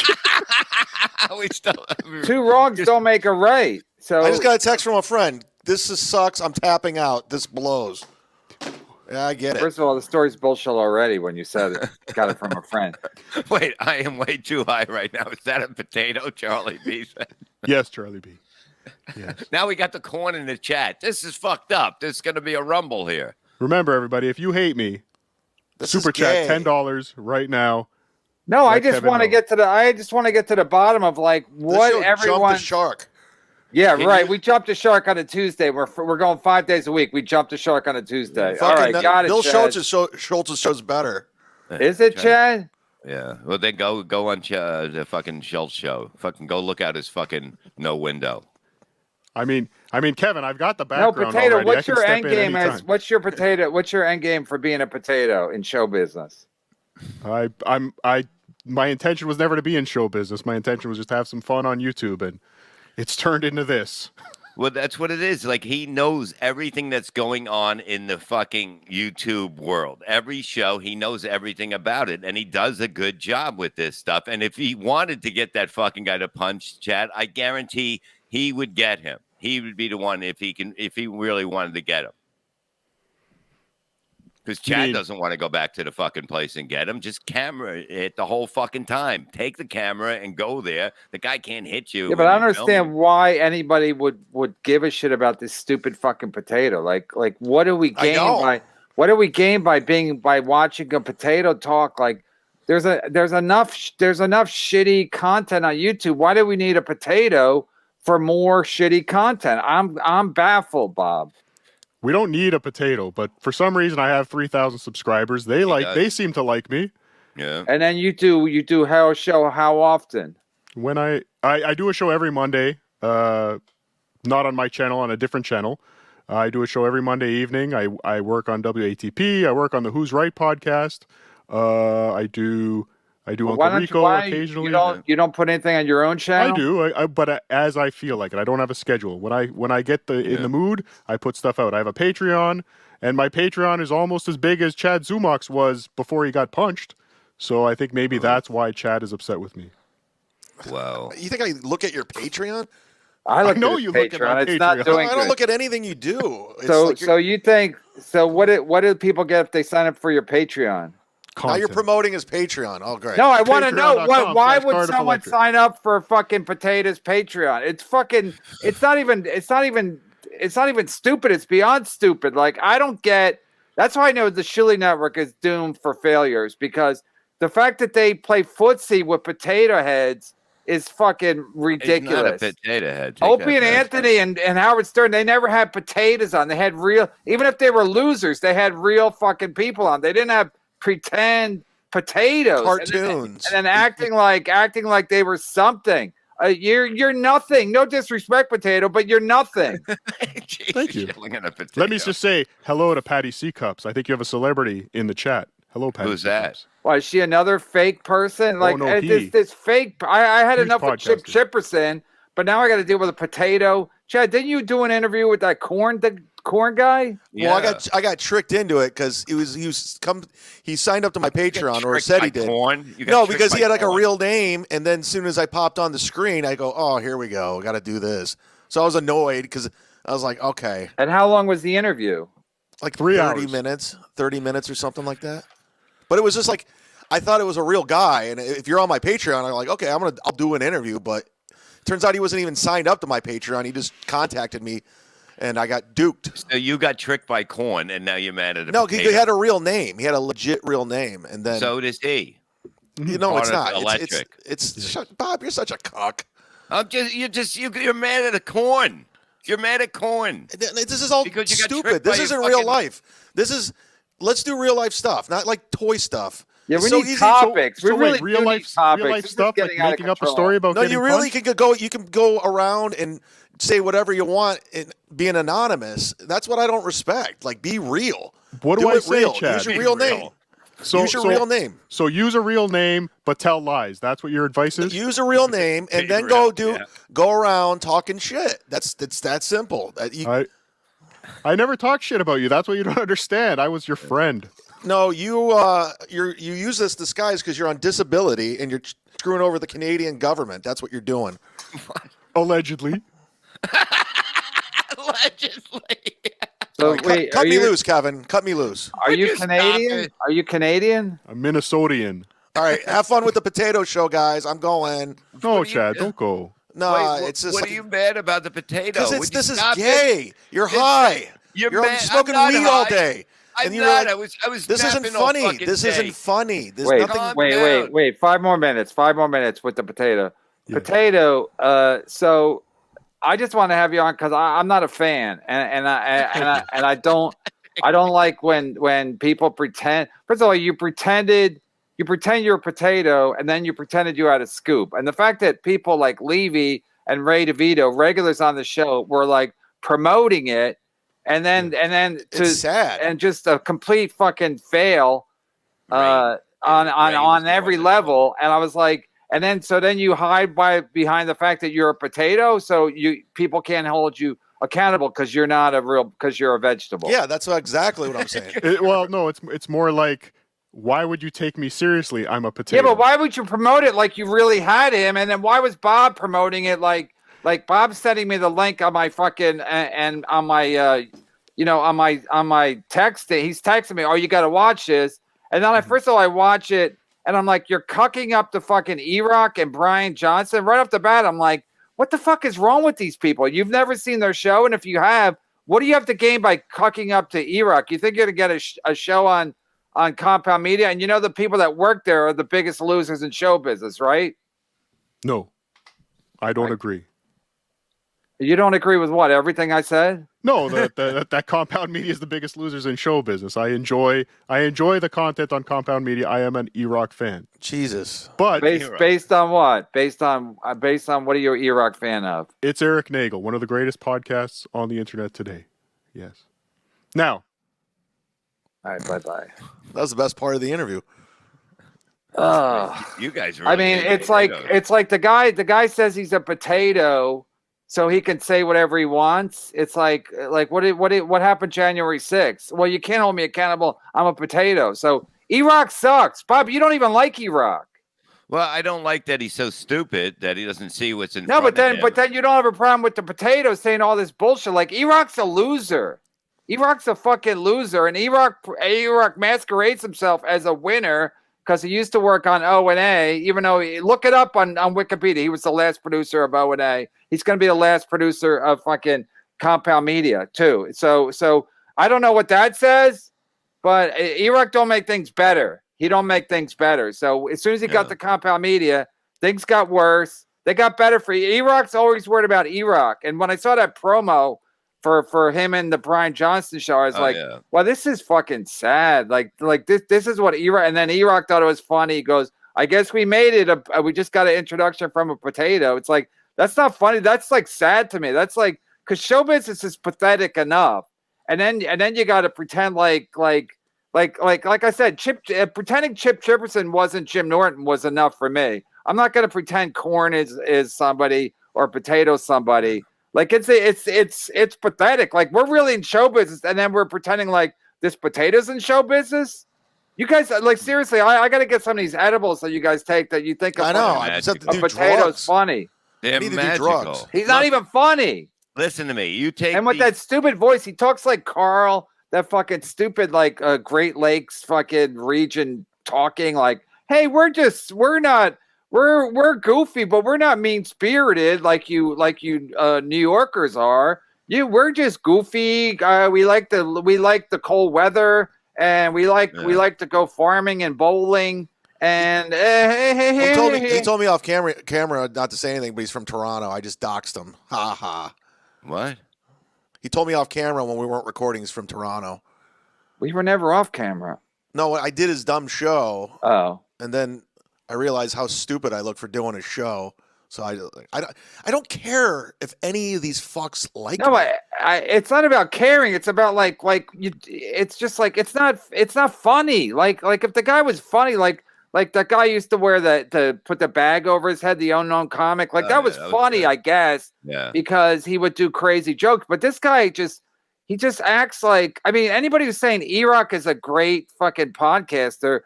Two wrongs don't make a right. So I just got a text from a friend. This sucks. I'm tapping out. This blows. Yeah, I get it. First of all, the story's bullshit already when you said it. Got it from a friend. Wait, I am way too high right now. Is that a potato, Charlie B said? Yes, Charlie B. Yes. Now we got the corn in the chat. This is fucked up. There's going to be a rumble here. Remember, everybody, if you hate me, super chat $10 right now. No, I just want to get to the bottom of like what everyone. Jumped the shark. Yeah, right. We jumped a shark on a Tuesday. We're going 5 days a week. We jumped a shark on a Tuesday. All right, got it. Bill Schultz's show's better. Is it, Chad? Yeah. Well, then go on the fucking Schultz show. Fucking go look out his fucking no window. I mean, Kevin, I've got the background. No, potato. Already. What's your end game? What's your potato? What's your end game for being a potato in show business? My intention was never to be in show business. My intention was just to have some fun on YouTube, and it's turned into this. Well, that's what it is. Like, he knows everything that's going on in the fucking YouTube world. Every show, he knows everything about it, and he does a good job with this stuff. And if he wanted to get that fucking guy to punch Chad, I guarantee he would get him. He would be the one if he really wanted to get him. Because Chad doesn't want to go back to the fucking place and get him. Just camera it the whole fucking time. Take the camera and go there. The guy can't hit you. Yeah, but I don't understand why anybody would give a shit about this stupid fucking potato. Like what do we gain by by watching a potato talk? Like there's enough shitty content on YouTube. Why do we need a potato for more shitty content? I'm baffled, Bob. We don't need a potato, but for some reason I have 3,000 subscribers. They seem to like me. Yeah. And then you do how show how often? When I do a show every Monday, not on my channel, on a different channel. I do a show every Monday evening. I work on WATP. I work on the Who's Right podcast. I do Uncle Rico occasionally. You don't put anything on your own channel? I do, but as I feel like it. I don't have a schedule. When I get in the mood, I put stuff out. I have a Patreon, and my Patreon is almost as big as Chad Zumach's was before he got punched. So I think maybe that's why Chad is upset with me. Wow. You think I look at your Patreon? I know you look at my Patreon. I don't look at anything you do. What do people get if they sign up for your Patreon? Content. Now you're promoting his Patreon. Oh, great. No, I want to know why would someone sign up for fucking Potatoes Patreon? It's not even stupid. It's beyond stupid. Like, I don't get. That's why I know the Shilly Network is doomed for failures, because the fact that they play footsie with potato heads is fucking ridiculous. He's not a potato head. Opie and Anthony and Howard Stern, they never had potatoes on. They had real, even if they were losers, they had real fucking people on. They didn't have pretend potatoes. Cartoons. And then acting like they were something. You're nothing. No disrespect, potato, but you're nothing. Thank you. Let me just say hello to Patty C. Cups. I think you have a celebrity in the chat. Hello, Patty. Who's that? Cups. Why, is she another fake person? Like no, this fake. I had Huge enough with Chip Chipperson, but now I got to deal with a potato. Chad, didn't you do an interview with that corn guy? Yeah. Well, I got tricked into it because he signed up to my Patreon, or said he did. No, because he had like a real name, and then as soon as I popped on the screen, I go, "Oh, here we go. Got to do this." So I was annoyed because I was like, "Okay." And how long was the interview? Like 3 hours. 30 minutes or something like that. But it was just like, I thought it was a real guy, and if you're on my Patreon, I'm like, okay, I'll do an interview. But it turns out he wasn't even signed up to my Patreon. He just contacted me, and I got duped. So you got tricked by corn, and now you're mad at him. No, he had a real name. He had a legit real name, and then so does he. You know, it's not electric. Bob, you're such a cock. You're mad at a corn. You're mad at corn. This is all stupid. This isn't real life. Let's do real life stuff, not like toy stuff. Yeah, we need topics. So wait, real life stuff, like making up a story about. No, you really can go. You can go around and say whatever you want and being anonymous. That's what I don't respect. Like, be real. What do I say, Chad? Use your real name. Use your real name. So use a real name, but tell lies. That's what your advice is? Use a real name and then go around talking shit. It's that simple. I never talk shit about you. That's what you don't understand. I was your friend. No, you use this disguise because you're on disability and you're screwing over the Canadian government. That's what you're doing. Allegedly. Allegedly. So wait, cut me loose, Kevin. Cut me loose. Are you Canadian? Are you Canadian? I'm Minnesotian. All right, have fun with the potato show, guys. I'm going. No, Chad, don't go. No, it's just. What are you mad about the potato? Because this is gay. You're high. You're smoking weed all day. I'm not. I was. This isn't funny. This isn't funny. There's nothing. Wait. 5 more minutes. 5 more minutes with the potato. Yeah. Potato. So I just want to have you on because I'm not a fan, and I don't like when people pretend. First of all, you pretend you're a potato, and then you pretended you had a scoop. And the fact that people like Levy and Ray DeVito, regulars on the show, were like promoting it, and then it's sad and just a complete fucking fail on every level. And I was like, and then you hide behind the fact that you're a potato, so people can't hold you accountable because you're a vegetable. Yeah, that's exactly what I'm saying. It's more like, why would you take me seriously? I'm a potato. Yeah, but why would you promote it like you really had him? And then why was Bob promoting it like Bob's sending me the link on my fucking and on my on my text? He's texting me, "Oh, you got to watch this." And then first of all, I watch it, and I'm like, "You're cucking up to fucking E-Rock and Brian Johnson." Right off the bat, I'm like, "What the fuck is wrong with these people? You've never seen their show, and if you have, what do you have to gain by cucking up to E-Rock? You think you're gonna get a show on Compound Media, and the people that work there are the biggest losers in show business, right?" No, I don't agree. You don't agree with what? Everything I said? No, that Compound Media is the biggest losers in show business. I enjoy the content on Compound Media. I am an E-Rock fan. Jesus. But based on what? Based on what are you an E-Rock fan of? It's Eric Nagel, one of the greatest podcasts on the internet today. Yes. Now. All right, bye-bye. That was the best part of the interview. You guys really it's like the guy says he's a potato so he can say whatever he wants. It's like what happened January 6th? Well, you can't hold me accountable. I'm a potato. So E-Rock sucks. Bob, you don't even like E-Rock. Well, I don't like that he's so stupid that he doesn't see what's in front of him. No, but then you don't have a problem with the potato saying all this bullshit. Like, E-Rock's a loser. E-Rock's a fucking loser, and E-Rock masquerades himself as a winner because he used to work on O&A, even though look it up on Wikipedia. He was the last producer of O&A. He's going to be the last producer of fucking Compound Media, too. So I don't know what that says, but E-Rock don't make things better. He don't make things better. So as soon as he got the Compound Media, things got worse. They got better for E-Rock's always worried about E-Rock. And when I saw that promo for him and the Brian Johnston show, I was well, this is fucking sad. Like this is what E-Rock, and then E-Rock thought it was funny. He goes, I guess we made it. We just got an introduction from a potato. It's like, that's not funny. That's like sad to me. That's like, because show business is pathetic enough. And then you got to pretend like I said, pretending Chip Chipperson wasn't Jim Norton was enough for me. I'm not going to pretend corn is somebody or potato somebody. Like it's pathetic. Like we're really in show business, and then we're pretending like this potato's in show business. You guys, like seriously, I got to get some of these edibles that you guys take that you think I know. A potato's funny. They're magical. He's not even funny. Listen to me. You take and with that stupid voice, he talks like Carl. That fucking stupid, like Great Lakes fucking region talking like, hey, we're goofy, but we're not mean spirited like you New Yorkers are. We're just goofy. We like the cold weather, and we like to go farming and bowling. And he told me off camera not to say anything, but he's from Toronto. I just doxed him. Ha ha. What? He told me off camera when we weren't recording. He's from Toronto. We were never off camera. No, I did his dumb show. Oh. And then I realized how stupid I look for doing a show. So I don't care if any of these fucks like no, me. It's not about caring. It's about it's just like it's not funny. Like if the guy was funny, like that guy used to wear to put the bag over his head, the unknown comic. Like that was funny, I guess. Yeah. Because he would do crazy jokes. But this guy just acts like, I mean, anybody who's saying E-Rock is a great fucking podcaster,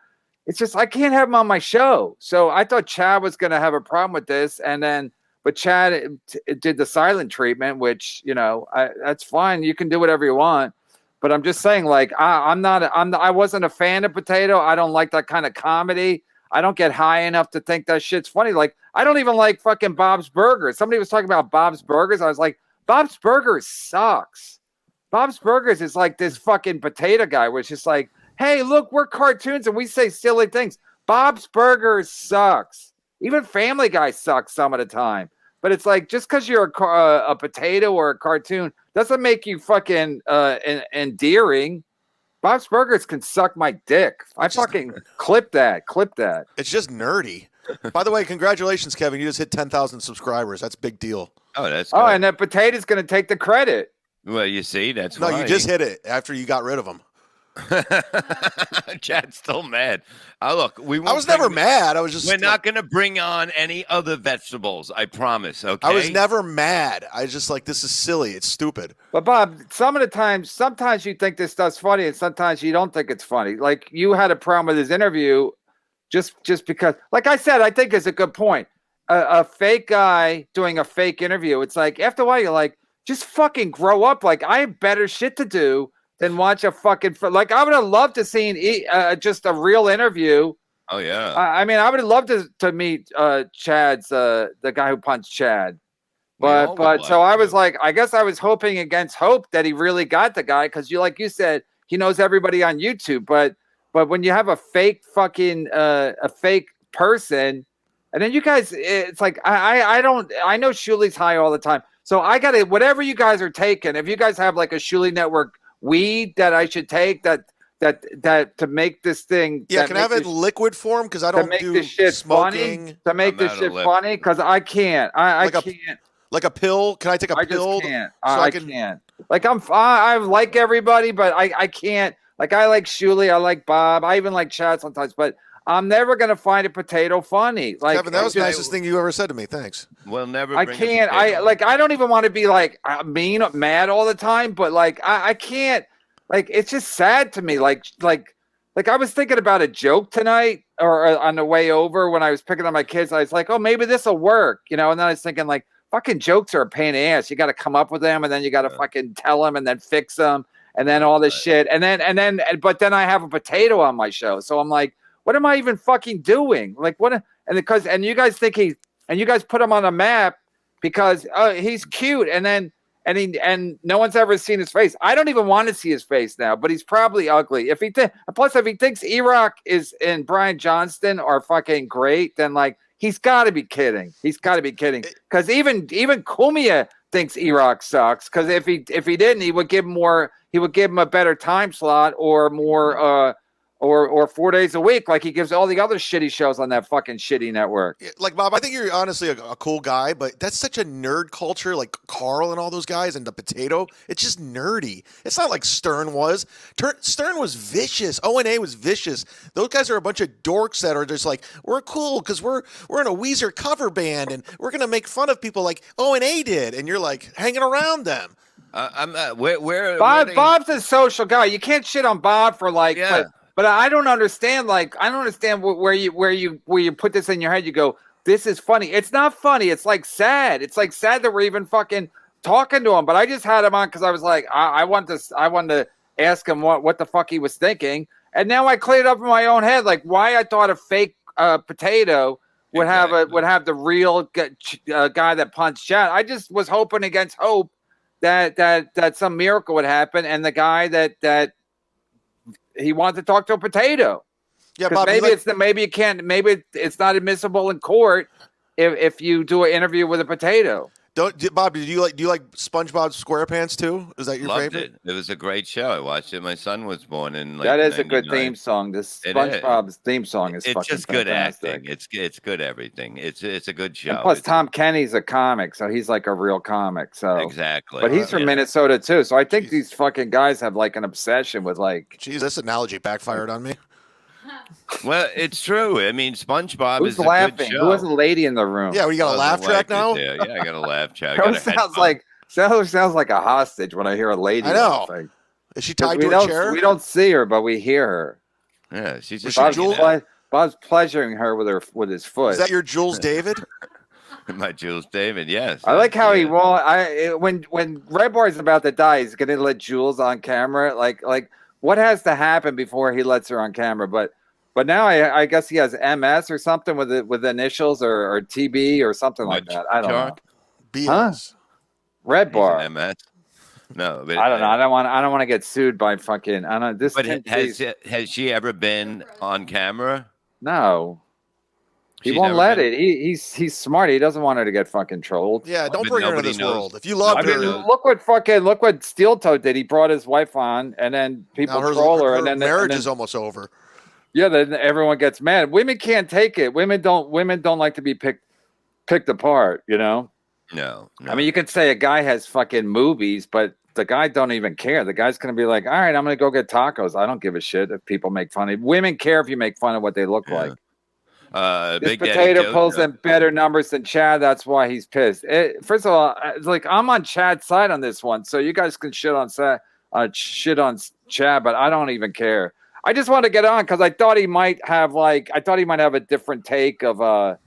it's just, I can't have him on my show. So I thought Chad was going to have a problem with this. But Chad did the silent treatment, which, that's fine. You can do whatever you want. But I'm just saying, like, I wasn't a fan of Potato. I don't like that kind of comedy. I don't get high enough to think that shit's funny. Like, I don't even like fucking Bob's Burgers. Somebody was talking about Bob's Burgers. I was like, Bob's Burgers sucks. Bob's Burgers is like this fucking potato guy, which is like, hey, look, we're cartoons and we say silly things. Bob's Burgers sucks. Even Family Guy sucks some of the time. But it's like, just because you're a potato or a cartoon doesn't make you fucking endearing. Bob's Burgers can suck my dick. I fucking clip that. It's just nerdy. By the way, congratulations, Kevin. You just hit 10,000 subscribers. That's a big deal. Oh, that's good. Oh, and that potato's going to take the credit. Well, you see, that's no, why. You just hit it after you got rid of him. Chad's still mad. Look, I was never mad. I was just. We're not going to bring on any other vegetables. I promise. Okay. I was never mad. I was just like, this is silly. It's stupid. But Bob, sometimes you think this stuff's funny, and sometimes you don't think it's funny. Like you had a problem with his interview, just because. Like I said, I think it's a good point. A fake guy doing a fake interview. It's like after a while, you're like, just fucking grow up. Like I have better shit to do than watch a fucking like. I would have loved to see just a real interview. Oh yeah. I mean, I would have loved to meet Chad's the guy who punched Chad. But so I was like, I guess I was hoping against hope that he really got the guy because like you said, he knows everybody on YouTube. But when you have a fake fucking a fake person, and then you guys, it's like I know Shuli's high all the time. So I got to, whatever you guys are taking, if you guys have like a Shuli Network weed that I should take that to make this thing. Yeah, can I have it in liquid form? Because I don't do this shit smoking. Funny, to make this shit funny, because I can't. I can't. Like a pill? Can I take a pill? I just can't. I can't. Like I like everybody, but I can't. Like I like Shuli, I like Bob, I even like Chad sometimes, but I'm never gonna find a potato funny. Like Kevin, that was the nicest thing you ever said to me. Thanks. We'll never. I can't. I don't even want to be like mean, mad all the time, but like I can't. Like it's just sad to me. Like I was thinking about a joke tonight or on the way over when I was picking up my kids. I was like, oh, maybe this will work, And then I was thinking like, fucking jokes are a pain in the ass. You got to come up with them, and then you got to fucking tell them, and then fix them, and then all this shit, but then I have a potato on my show, so I'm like, what am I even fucking doing? Like what? And you guys think you guys put him on a map because he's cute, and then and no one's ever seen his face. I don't even want to see his face now, but he's probably ugly. If he thinks E-Rock and Brian Johnston are fucking great, then like he's got to be kidding. He's got to be kidding. Because even Cumia thinks E-Rock sucks. Because if he didn't, he would give him a better time slot or more or 4 days a week, like he gives all the other shitty shows on that fucking shitty network. Like, Bob, I think you're honestly a cool guy, but that's such a nerd culture, like Carl and all those guys and the Potato. It's just nerdy. It's not like Stern was. Stern was vicious. O&A was vicious. Those guys are a bunch of dorks that are just like, we're cool because we're in a Weezer cover band and we're going to make fun of people like O&A did. And you're like hanging around them. Bob's a social guy. You can't shit on Bob for like... Yeah. But I don't understand. Like, I don't understand where you put this in your head. You go, this is funny. It's not funny. It's like sad. It's like sad that we're even fucking talking to him. But I just had him on because I was like, I wanted to ask him what the fuck he was thinking. And now I cleared up in my own head, like why I thought a fake Potato would have the real guy that punched Chad. I just was hoping against hope that some miracle would happen, and the guy that he wanted to talk to a Potato. Yeah, Bob, maybe it's not admissible in court if you do an interview with a Potato. Bob, do you like SpongeBob SquarePants too? Is that your favorite? It was a great show. I watched it. My son was born in like that is a good theme song. This SpongeBob's theme song is it's just good fantastic. acting. It's good everything. It's a good show. And plus, Tom Kenny's a comic, so he's like a real comic. So exactly. But he's from Minnesota too, so I think these fucking guys have like an obsession with like. Geez, this analogy backfired on me. Well, it's true. I mean, SpongeBob Who's is laughing? a good show. Who was a lady in the room? Yeah, we got a laugh track now. Yeah, I got a laugh track. Sounds like a hostage when I hear a lady. I know. Laughing. Is she tied to a chair? We don't see her, but we hear her. Yeah, she's just Bob's pleasuring her with his foot. Is that your Jules David? My Jules David, yes. I like how he won't. When Redbar is about to die, he's going to let Jules on camera. Like what has to happen before he lets her on camera? But now I guess he has MS or something with initials or TB or something like that. I don't know. BS. Redbar. MS. No, but I don't know. I don't want to get sued by fucking. I don't. This. But has she ever been on camera? No. He won't let it. He's smart. He doesn't want her to get fucking trolled. Yeah, don't bring her into this world. If you love her, look what Steel Toe did. He brought his wife on, and then people troll her, and then marriage is almost over. Yeah, then everyone gets mad. Women can't take it. Women don't like to be picked apart. You know. No. I mean, you could say a guy has fucking movies, but the guy don't even care. The guy's gonna be like, all right, I'm gonna go get tacos. I don't give a shit if people make fun of. Women care if you make fun of what they look like. This Potato pulls in better numbers than Chad. That's why he's pissed. First of all, it's like I'm on Chad's side on this one, so you guys can shit on Chad, but I don't even care. I just want to get on because I thought he might have a different take of I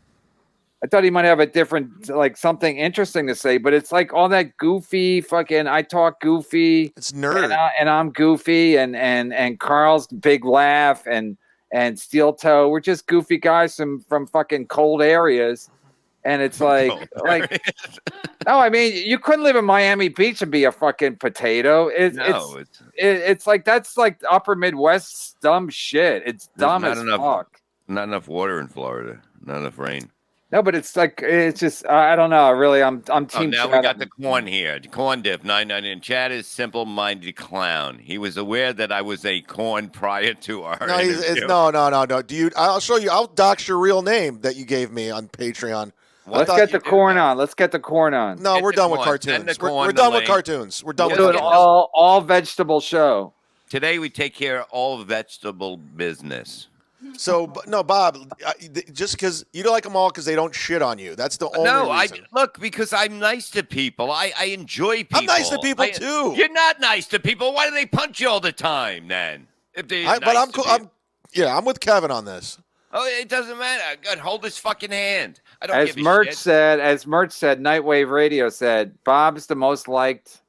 thought he might have a different something interesting to say, but it's like all that goofy fucking. I talk goofy. It's nerd, and I'm goofy, and Carl's big laugh and Steel Toe. We're just goofy guys from fucking cold areas. And it's like no, I mean, you couldn't live in Miami Beach and be a fucking potato. It's like, that's like upper Midwest dumb shit. It's dumb as fuck. Not enough water in Florida. Not enough rain. No, but it's just, I don't know. Really, I'm team now Chad. We got the corn here. The corn dip, 990. And Chad is simple-minded clown. He was aware that I was a corn prior to our interview. No. I'll show you. I'll dox your real name that you gave me on Patreon. Let's get the corn on. No, we're done with cartoons. We're done with cartoons. We're done with an all vegetable show. Today we take care of all vegetable business. So, no, Bob, just because you don't like them all because they don't shit on you. That's the only reason. Look, because I'm nice to people. I enjoy people. I'm nice to people, too. You're not nice to people. Why do they punch you all the time, then? I'm cool. I'm with Kevin on this. Oh, it doesn't matter. God, hold his fucking hand. I don't give a shit. As Merch said, Nightwave Radio said, Bob's the most liked,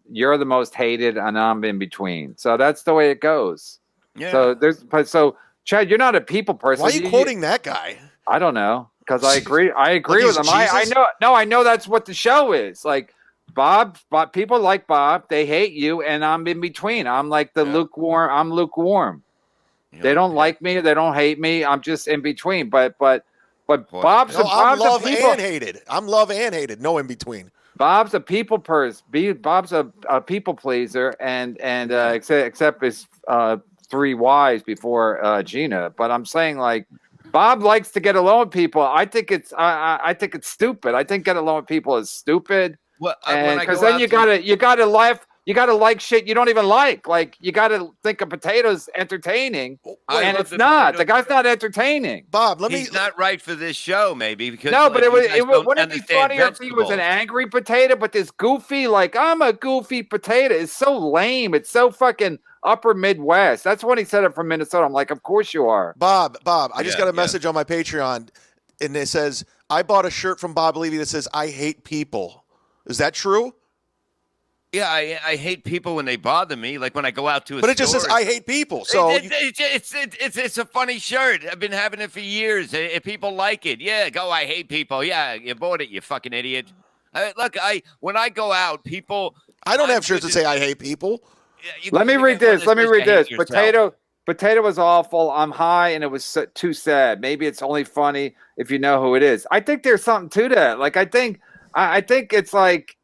you're the most hated, and I'm in between. So that's the way it goes. Yeah. So Chad, you're not a people person. Why are you quoting that guy? I don't know, because I agree with him. I know that's what the show is. Like, Bob, people like Bob. They hate you, and I'm in between. I'm like the lukewarm. I'm lukewarm. They don't like me. They don't hate me. I'm just in between. But Bob's I'm love people, and hated. I'm love and hated. No in between. Bob's a people person. Bob's a people pleaser, and except his 3 Ys before Gina. But I'm saying like Bob likes to get along with people. I think it's stupid. I think get along with people is stupid. Well, because then you gotta laugh. You gotta like shit you don't even like. Like you gotta think of potatoes entertaining, and it's not. The guy's not entertaining. Bob, he's not right for this show, maybe because no, but it wouldn't it be funnier if he was an angry potato? But this goofy, like I'm a goofy potato, is so lame. It's so fucking upper Midwest. That's when he said it from Minnesota. I'm like, of course you are, Bob. I just got a message on my Patreon, and it says I bought a shirt from Bob Levy that says I hate people. Is that true? Yeah, I hate people when they bother me. Like when I go out to a store. But it just says I hate people. So it's a funny shirt. I've been having it for years. If people like it, go. I hate people. Yeah, you bought it, you fucking idiot. Look, when I go out, people. I don't have shirts that say I hate people. Let me read this. Potato was awful. I'm high, and it was too sad. Maybe it's only funny if you know who it is. I think there's something to that. Like I think it's like.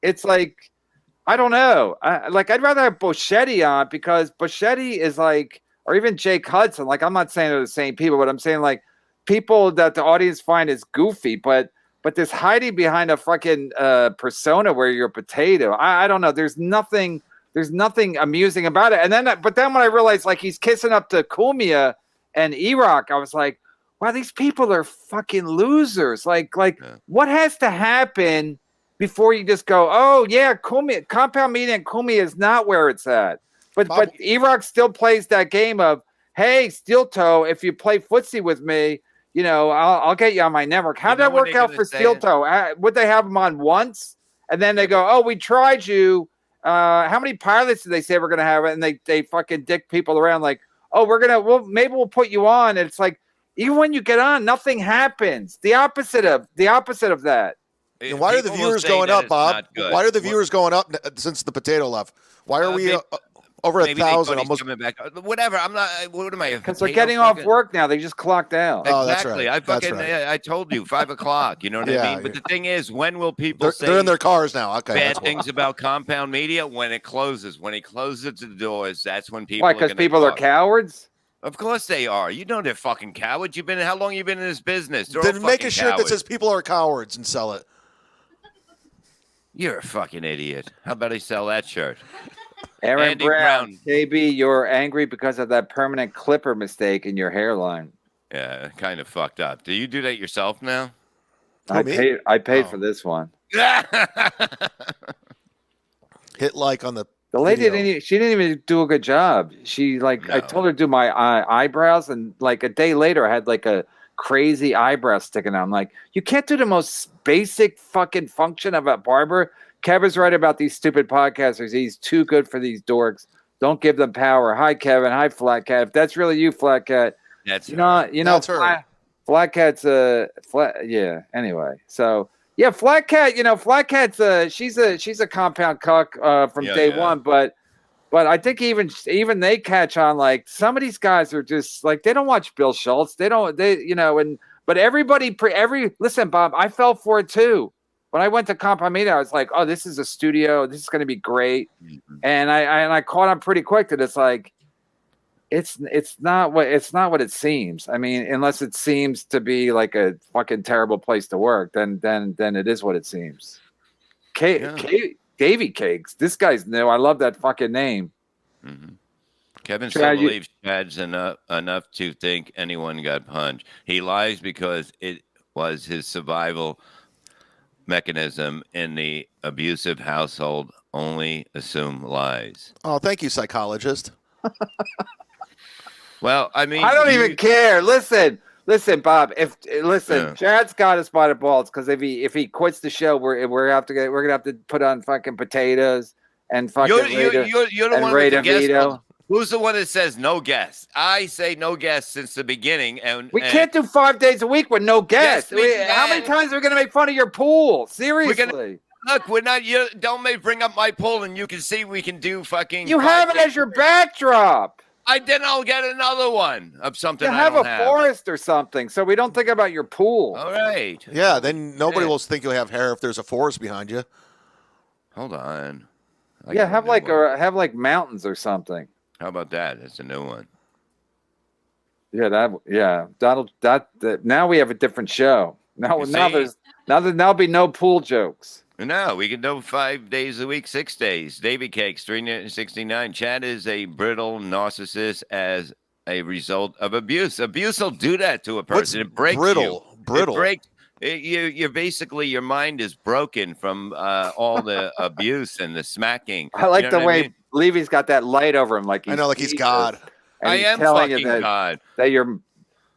I don't know. I'd rather have Boschetti on because Boschetti is like, or even Jake Hudson. Like, I'm not saying they're the same people, but I'm saying like people that the audience find is goofy. But this hiding behind a fucking persona where you're a potato. I don't know. There's nothing amusing about it. But then when I realized like he's kissing up to Kumia and E-Rock, I was like, wow, these people are fucking losers. What has to happen before you just go, oh yeah, Kumia, Compound Media and Kumia is not where it's at. But E-Rock still plays that game of, hey, Steel Toe, if you play footsie with me, I'll get you on my network. How'd that work out for Steel Toe? Would they have him on once? And then they go, oh, we tried you. How many pilots did they say we're gonna have? And they fucking dick people around like, oh, maybe we'll put you on. And it's like, even when you get on, nothing happens. The opposite of that. And why are the viewers going up, Bob? Why are the viewers going up since the potato left? Why are we over 1,000 almost? Coming back. Whatever. I'm not. What am I? Because they're getting off work now. They just clocked out. Oh, exactly. That's right. I told you 5 o'clock. You know what I mean? But the thing is, when will people say they're in their cars now? Okay. Bad things about Compound Media when it closes. When he closes the doors, that's when people. Why? Because people are cowards. Of course they are. You know they're fucking cowards. How long you been in this business? Then make a shirt that says people are cowards and sell it. You're a fucking idiot. How about I sell that shirt? Aaron Brown, KB, you're angry because of that permanent clipper mistake in your hairline. Yeah, kind of fucked up. Do you do that yourself now? I paid for this one. Hit like on the. The lady didn't even do a good job. I told her to do my eyebrows, and like a day later, I had like a crazy eyebrow sticking out. I'm like, you can't do the most basic fucking function of a barber. Kevin's right about these stupid podcasters. He's too good for these dorks. Don't give them power. Hi, Kevin. Hi, Flat Cat. If that's really you, Flat Cat. That's that's her. Flat Cat's yeah. Anyway, so yeah, Flat Cat. Flat Cat's she's a compound cuck from day one, but I think even they catch on. Like some of these guys are just like they don't watch Bill Schultz. But everybody listen, Bob. I fell for it too. When I went to Compound Media, I was like, oh, this is a studio. This is going to be great. Mm-hmm. And I caught on pretty quick that it's like it's not what it seems. I mean, unless it seems to be like a fucking terrible place to work, then it is what it seems. Davy Cakes. This guy's new. I love that fucking name. Mm-hmm. Kevin still believes Chad's enough to think anyone got punched. He lies because it was his survival mechanism in the abusive household. Only assume lies. Oh, thank you, psychologist. Well, I mean, I don't even care. Listen, Bob. Chad's got us by the balls because if he quits the show, we're gonna have to put on fucking potatoes and fucking. You're the one with the guest. Who's the one that says no guests? I say no guests since the beginning, and we can't do 5 days a week with no guests. How many times are we going to make fun of your pool? Seriously, Look, we're not. You don't bring up my poll, and you can see we can do fucking. You have it as your backdrop. Then I'll get another one of something. You have a forest or something, so we don't think about your pool. All right. Yeah, then nobody will think you'll have hair if there's a forest behind you. Hold on. Have like mountains or something. How about that? That's a new one. Yeah, now we have a different show. There'll be no pool jokes. No, we can do 5 days a week, 6 days. Davy Cakes, 369. Chad is a brittle narcissist as a result of abuse. Abuse will do that to a person. It breaks brittle? you. Brittle. It breaks. You're basically, your mind is broken from all the abuse and the smacking. I like the way Levy's got that light over him, like he's God. I am fucking God. That you're,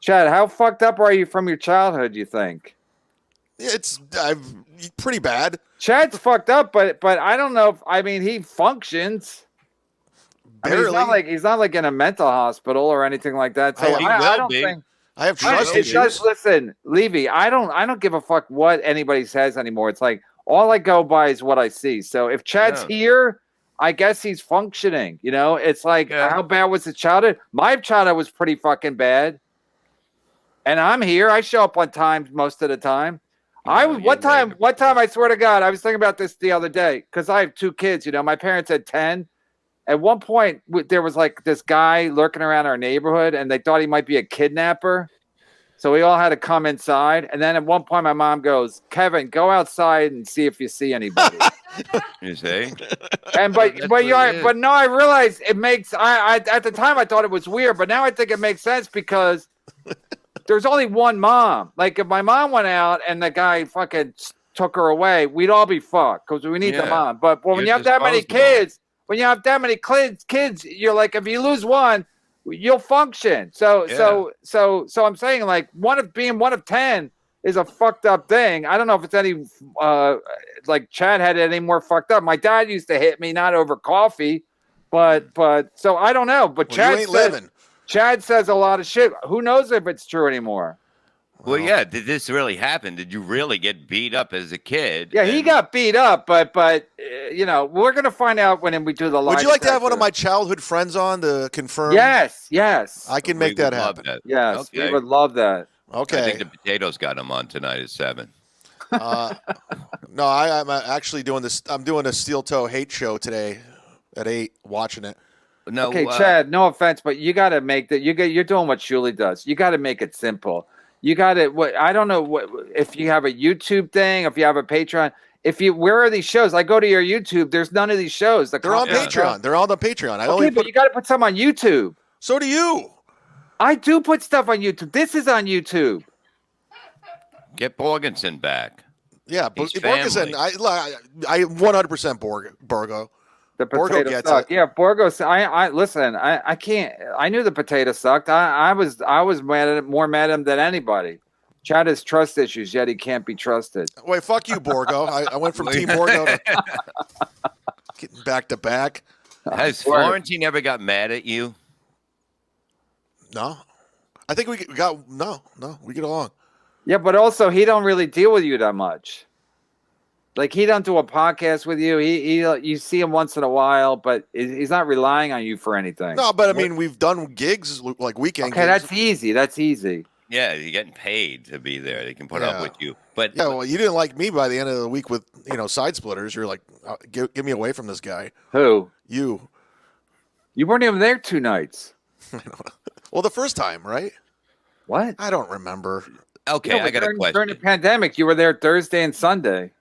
Chad. How fucked up are you from your childhood? You think? It's pretty bad. Chad's fucked up, but I don't know. He functions. Barely. He's not like in a mental hospital or anything like that. So I don't think. I have trust issues. Listen, Levy, I don't give a fuck what anybody says anymore. It's like all I go by is what I see. So if Chad's here, I guess he's functioning. It's like how bad was the childhood? My childhood was pretty fucking bad. And I'm here. I show up on time most of the time. One time I swear to God, I was thinking about this the other day because I have 2 kids. My parents had 10. At one point, there was like this guy lurking around our neighborhood, and they thought he might be a kidnapper. So we all had to come inside. And then at one point, my mom goes, "Kevin, go outside and see if you see anybody." You see? But no, I realized it makes. I at the time I thought it was weird, but now I think it makes sense because there's only one mom. Like if my mom went out and the guy fucking took her away, we'd all be fucked because we need the mom. But when you have that many kids. When you have that many kids, you're like, if you lose one, you'll function. So I'm saying like being one of 10 is a fucked up thing. I don't know if it's any like Chad had it any more fucked up. My dad used to hit me not over coffee, but so I don't know. But Chad says a lot of shit. Who knows if it's true anymore? Well, yeah. Did this really happen? Did you really get beat up as a kid? Yeah, he got beat up, but we're gonna find out when we do the live. Would you like to have one of my childhood friends on to confirm? Yes. I can make that happen. Yes, we would love that. Okay. I think the potatoes got him on tonight at 7. No, I'm actually doing this. I'm doing a Steel Toe Hate show today at 8. Watching it. No. Okay, Chad. No offense, but you got to make that. You're doing what Shuli does. You got to make it simple. You got it. I don't know if you have a YouTube thing, if you have a Patreon. Where are these shows? I go to your YouTube. There's none of these shows. They're on Patreon. They're on the Patreon. But you got to put some on YouTube. So do you. I do put stuff on YouTube. This is on YouTube. Get Borgensen back. Yeah, Borgensen. I 100% Borgo. The potato sucked. Yeah, Borgo. I listen. I can't. I knew the potato sucked. I was more mad at him than anybody. Chad has trust issues, yet he can't be trusted. Wait, fuck you, Borgo. I went from Team Borgo to getting back to back. Has Florentine ever got mad at you? No, I think we got no. We get along. Yeah, but also he don't really deal with you that much. Like he don't do a podcast with you. You see him once in a while, but he's not relying on you for anything. No, but I mean, we've done gigs like weekend. Okay, gigs. That's easy. Yeah, you're getting paid to be there. They can put up with you. But yeah, well, you didn't like me by the end of the week with side splitters. You're like, get me away from this guy. Who? You. You weren't even there 2 nights. Well, the first time, right? What? I don't remember. Okay, I got a question. During the pandemic, you were there Thursday and Sunday.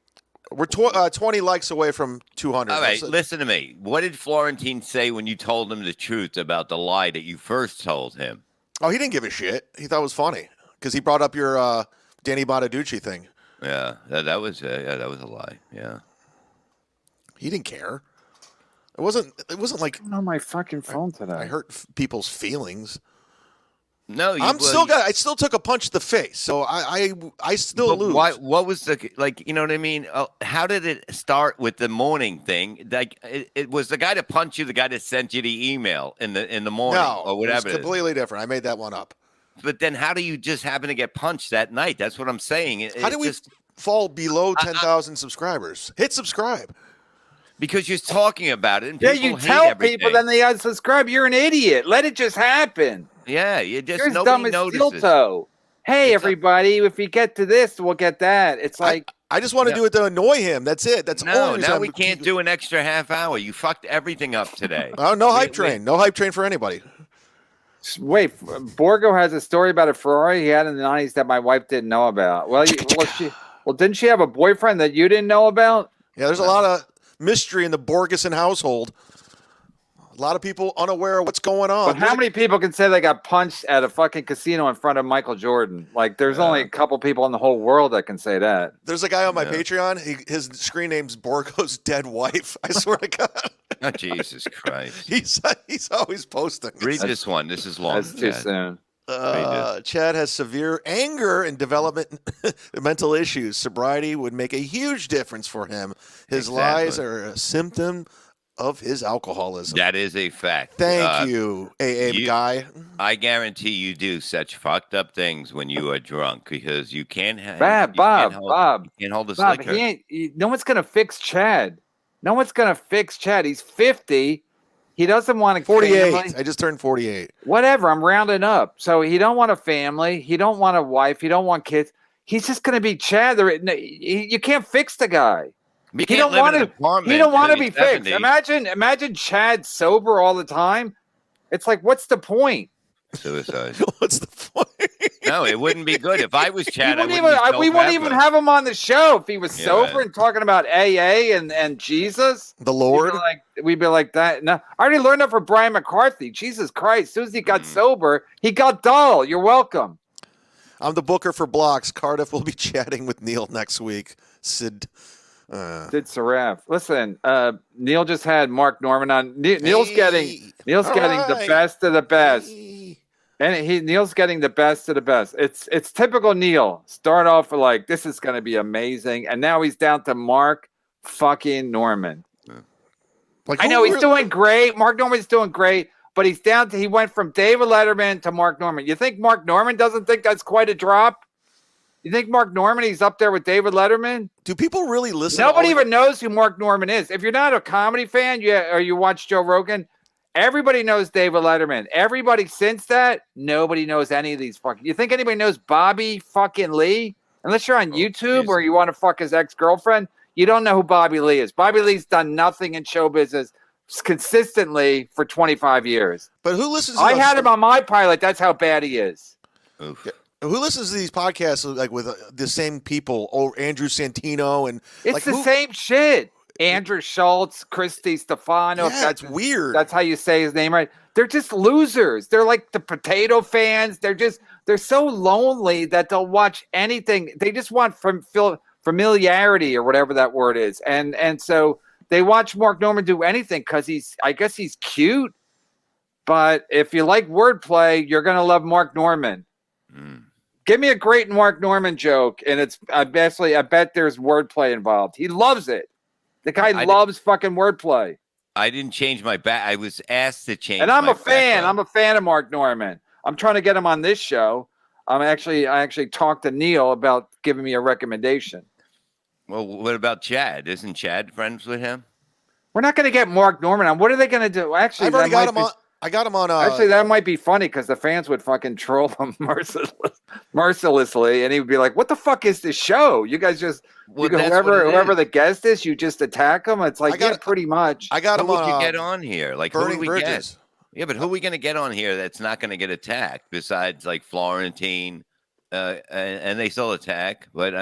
We're 20 likes away from 200. All right, listen to me. What did Florentine say when you told him the truth about the lie that you first told him? Oh, he didn't give a shit. He thought it was funny because he brought up your Danny Bonaducci thing. Yeah, that was a lie. Yeah, he didn't care. It wasn't like I'm on my fucking phone today. I hurt people's feelings. No, I still took a punch to the face, so I still lose. What was you know what I mean? How did it start with the morning thing? Like it was the guy to punch you, the guy that sent you the email in the morning or whatever. It was completely different. I made that one up. But then how do you just happen to get punched that night? That's what I'm saying. fall below 10,000 subscribers? Hit subscribe. Because you're talking about it, and yeah, you tell people, then they unsubscribe. You're an idiot. Let it just happen. Yeah, you just You're as nobody dumb as notices. steel toe. Hey, everybody, if we get to this, we'll get that. It's like I just want to do it to annoy him. That's it. That's no. only Now we can't do an extra half hour. You fucked everything up today. Oh, no hype train. No hype train for anybody. Wait, Borgo has a story about a Ferrari he had in the 90s that my wife didn't know about. Well, didn't she have a boyfriend that you didn't know about? Yeah, there's a lot of mystery in the Borgeson household. A lot of people unaware of what's going on. But how many people can say they got punched at a fucking casino in front of Michael Jordan? Like, there's only a couple people in the whole world that can say that. There's a guy on my Patreon. His screen name's Borgo's dead wife. I swear to God. Oh, Jesus Christ. He's always posting. Read this one. This is long. That's too soon. Chad has severe anger and development mental issues. Sobriety would make a huge difference for him. His lies are a symptom of his alcoholism. That is a fact. Thank you, AA guy. I guarantee you do such fucked up things when you are drunk because you can't have Bob, you can't hold this liquor. No one's gonna fix Chad. No one's gonna fix Chad. He's 50. He doesn't want a 48. Family. I just turned 48. Whatever. I'm rounding up. So he don't want a family. He don't want a wife. He don't want kids. He's just gonna be Chad. You can't fix the guy. He don't want to be fixed. Imagine Chad sober all the time. It's like, what's the point? Suicide. What's the point? No, it wouldn't be good. If I was Chad, we wouldn't even have him on the show if he was sober and talking about AA and Jesus. The Lord. We'd be like that. No, I already learned that from Brian McCarthy. Jesus Christ. As soon as he got sober, he got dull. You're welcome. I'm the booker for Blocks. Cardiff will be chatting with Neil next week. Sid Saraf. Listen, Neil just had Mark Norman on. Neil's getting the best of the best. And Neil's getting the best of the best. It's typical Neil. Start off with like, this is going to be amazing. And now he's down to Mark fucking Norman. I know he's doing great. Mark Norman's doing great. But he went from David Letterman to Mark Norman. You think Mark Norman doesn't think that's quite a drop? You think Mark Norman, he's up there with David Letterman? Do people really listen? Nobody even knows who Mark Norman is. If you're not a comedy fan, or you watch Joe Rogan, everybody knows David Letterman. Everybody since that, nobody knows any of these fucking. You think anybody knows Bobby fucking Lee? Unless you're on YouTube or you want to fuck his ex-girlfriend, you don't know who Bobby Lee is. Bobby Lee's done nothing in show business consistently for 25 years. But who listens to I had him on my pilot. That's how bad he is. Oof. Who listens to these podcasts like with the same people? Oh, Andrew Santino and it's the same shit. Andrew Schultz, Christy Stefano. Yeah, that's weird. That's how you say his name, right? They're just losers. They're like the potato fans. They're so lonely that they'll watch anything. They just want familiarity or whatever that word is, and so they watch Mark Norman do anything because I guess he's cute. But if you like wordplay, you're gonna love Mark Norman. Give me a great Mark Norman joke, and I bet there's wordplay involved. He loves it. The guy loves fucking wordplay. I didn't change my back. I was asked to change. And I'm a fan. I'm a fan of Mark Norman. I'm trying to get him on this show. I actually talked to Neil about giving me a recommendation. Well, what about Chad? Isn't Chad friends with him? We're not going to get Mark Norman on. What are they going to do? Actually, I've already got him on. I got him on. Actually, that might be funny because the fans would fucking troll him mercilessly, and he would be like, "What the fuck is this show? You guys just whoever the guest is, you just attack them." It's like, pretty much. I got him on. Who would you get on here? Like, Burning who do we Bridges. Get? Yeah, but who are we going to get on here that's not going to get attacked besides like Florentine? And they still attack, but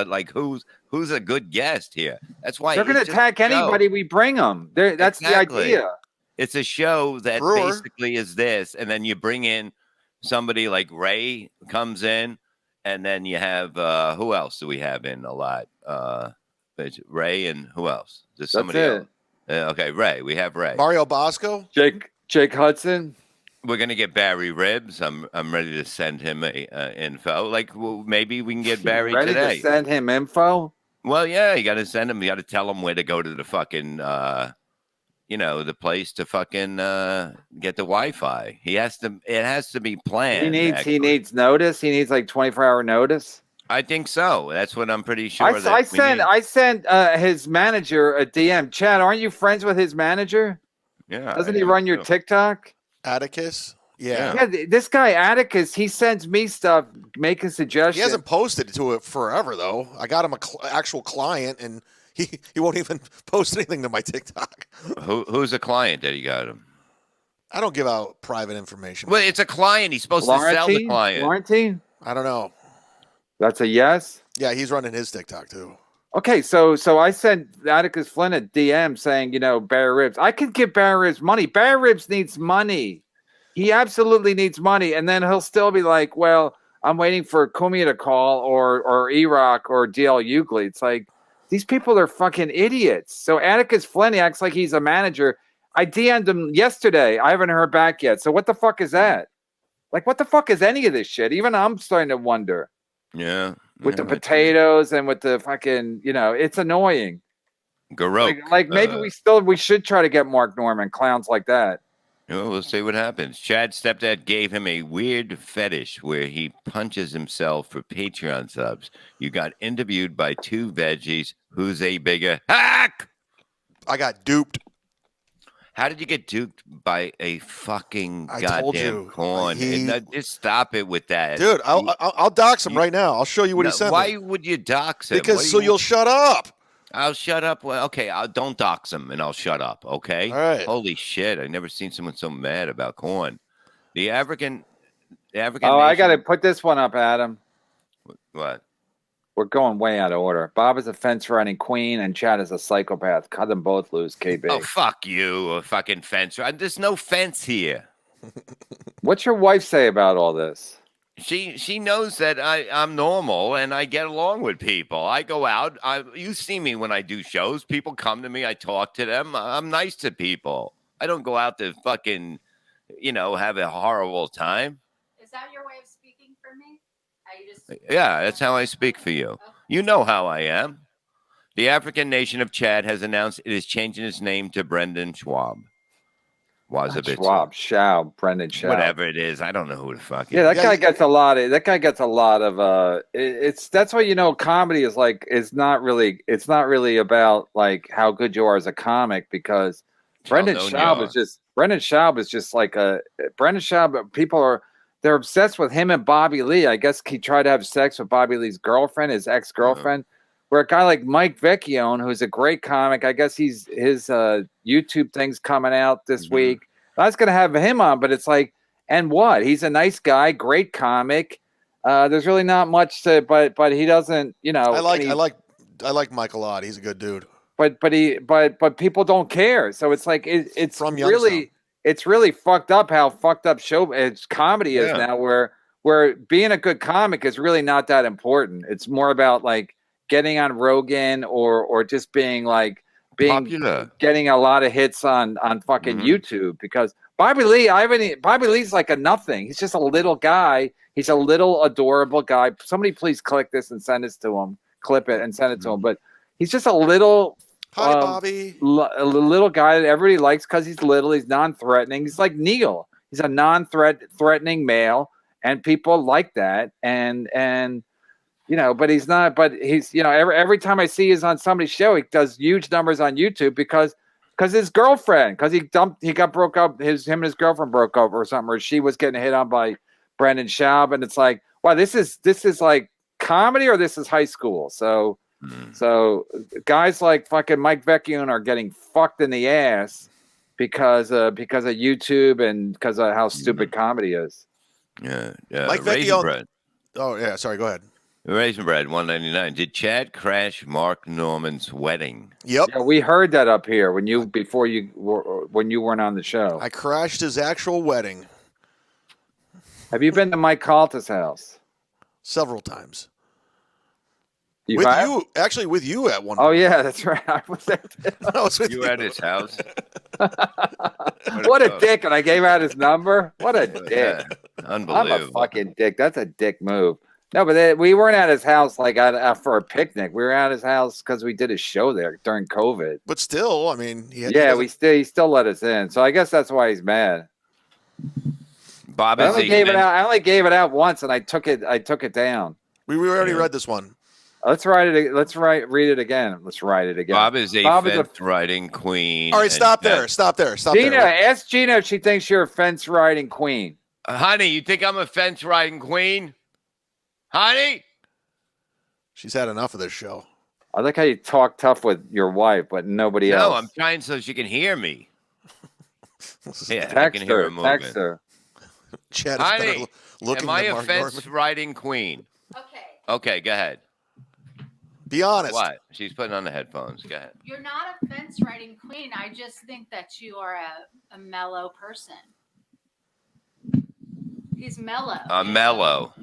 like who's a good guest here? That's why they're going to attack anybody we bring them. That's exactly the idea. It's a show that basically is this, and then you bring in somebody like Ray comes in, and then you have who else do we have in a lot? Ray and who else? There's somebody else. Okay, Ray. We have Ray. Mario Bosco. Jake Hudson. We're gonna get Barry Ribs. I'm ready to send him info. Like, maybe we can get Barry ready today. To send him info. Well, yeah, you got to send him. You got to tell him where to go to the fucking, the place to fucking get the Wi-Fi. It has to be planned. He needs notice. He needs like 24-hour notice. I think so. That's what I'm pretty sure. I sent his manager a DM. Chad, aren't you friends with his manager? Yeah. Doesn't he run your TikTok? Atticus? Yeah. Yeah, this guy Atticus, he sends me stuff, making suggestions. He hasn't posted to it forever though. I got him an actual client, and he won't even post anything to my TikTok. Who's the client that he got him? I don't give out private information. Well, it's a client. He's supposed to sell the client. Florentine? I don't know. That's a yes? Yeah, he's running his TikTok too. Okay, so I sent Atticus Flynn a DM saying, Bear Ribs. I could give Bear Ribs money. Bear Ribs needs money. He absolutely needs money. And then he'll still be like, well, I'm waiting for Kumia to call or E-Rock or DL Hughley. It's like, these people are fucking idiots. So Atticus Flynn acts like he's a manager. I DM'd him yesterday. I haven't heard back yet. So what the fuck is that? Like, what the fuck is any of this shit? Even I'm starting to wonder. Yeah. With the potatoes and with the fucking, it's annoying. Garrote. Like maybe we should try to get Mark Norman, clowns like that. Well, we'll see what happens. Chad's stepdad gave him a weird fetish where he punches himself for Patreon subs. You got interviewed by two veggies. Who's a bigger hack? I got duped. How did you get duped by a fucking I goddamn corn? Just stop it with that, dude. I'll dox him right now. I'll show you what he said. Why would you dox him? Because you'll shut up. I'll shut up. Well, okay, don't dox him, and I'll shut up. Okay. All right. Holy shit! I've never seen someone so mad about corn. The African. Oh, I got to put this one up, Adam. What? We're going way out of order. Bob is a fence-running queen, and Chad is a psychopath. Cut them both loose, KB. Oh, fuck you, a fucking fence. There's no fence here. What's your wife say about all this? She knows that I'm normal and I get along with people. I go out. You see me when I do shows. People come to me. I talk to them. I'm nice to people. I don't go out to fucking, have a horrible time. Is that your way of speaking for me? Yeah, that's how I speak for you. You know how I am. The African nation of Chad has announced it is changing its name to Brendan Schwab. Brendan Schaub. Whatever it is, I don't know who the fuck. Yeah, that guy gets a lot of. That guy gets a lot of. That's why comedy is like. It's not really about like how good you are as a comic, because Brendan Schaub is just like a Brendan Schaub. They're obsessed with him and Bobby Lee. I guess he tried to have sex with Bobby Lee's girlfriend, his ex-girlfriend. Where a guy like Mike Vecchione, who's a great comic, I guess his YouTube thing's coming out this week. I was going to have him on, but it's like, and what? He's a nice guy, great comic. There's really not much to, but he doesn't, I like Mike a lot. He's a good dude. But people don't care. So it's like it's from really. It's really fucked up how fucked up comedy is now, where being a good comic is really not that important. It's more about like getting on Rogan or just being popular, getting a lot of hits on fucking YouTube. Because Bobby Lee's like a nothing. He's just a little guy. He's a little adorable guy. Somebody please click this and send this to him. Clip it and send it to him. But he's just a little. Hi, Bobby. A little guy that everybody likes because he's little. He's non-threatening. He's like Neil. He's a non-threatening male, and people like that. And but he's not. But he's every time I see he's on somebody's show, he does huge numbers on YouTube because his girlfriend, because he got broke up. Him and his girlfriend broke up or something, or she was getting hit on by Brendan Schaub, and it's like, wow, this is like comedy or this is high school. So guys like fucking Mike Vecchione are getting fucked in the ass because of YouTube and because of how stupid comedy is. Yeah. Mike Vecchione. Oh yeah, sorry. Go ahead. Raisin Bread, $1.99. Did Chad crash Mark Norman's wedding? Yep. Yeah, we heard that up here when you weren't on the show. I crashed his actual wedding. Have you been to Mike Calta's house? Several times. You with you at one point. Oh yeah, that's right. I was there. I was with you at his house. What a dick! And I gave out his number. What a dick! Yeah. Unbelievable. I'm a fucking dick. That's a dick move. No, but we weren't at his house like for a picnic. We were at his house because we did a show there during COVID. But still, I mean, he still let us in. So I guess that's why he's mad. Bob, I only gave it out once, and I took it down. We already read this one. Let's read it again. Let's write it again. Bob is a fence riding queen. All right, stop there. Gina, ask Gina if she thinks you're a fence riding queen. Honey, you think I'm a fence riding queen? Honey? She's had enough of this show. I like how you talk tough with your wife, but nobody else. No, I'm trying so she can hear me. Yeah, text I can hear her moving. Text her. Chad Honey, looking am I a fence riding queen? Okay. Okay, go ahead. Be honest. What? She's putting on the headphones. Go ahead. You're not a fence riding queen. I just think that you are a mellow person. He's mellow. Mellow.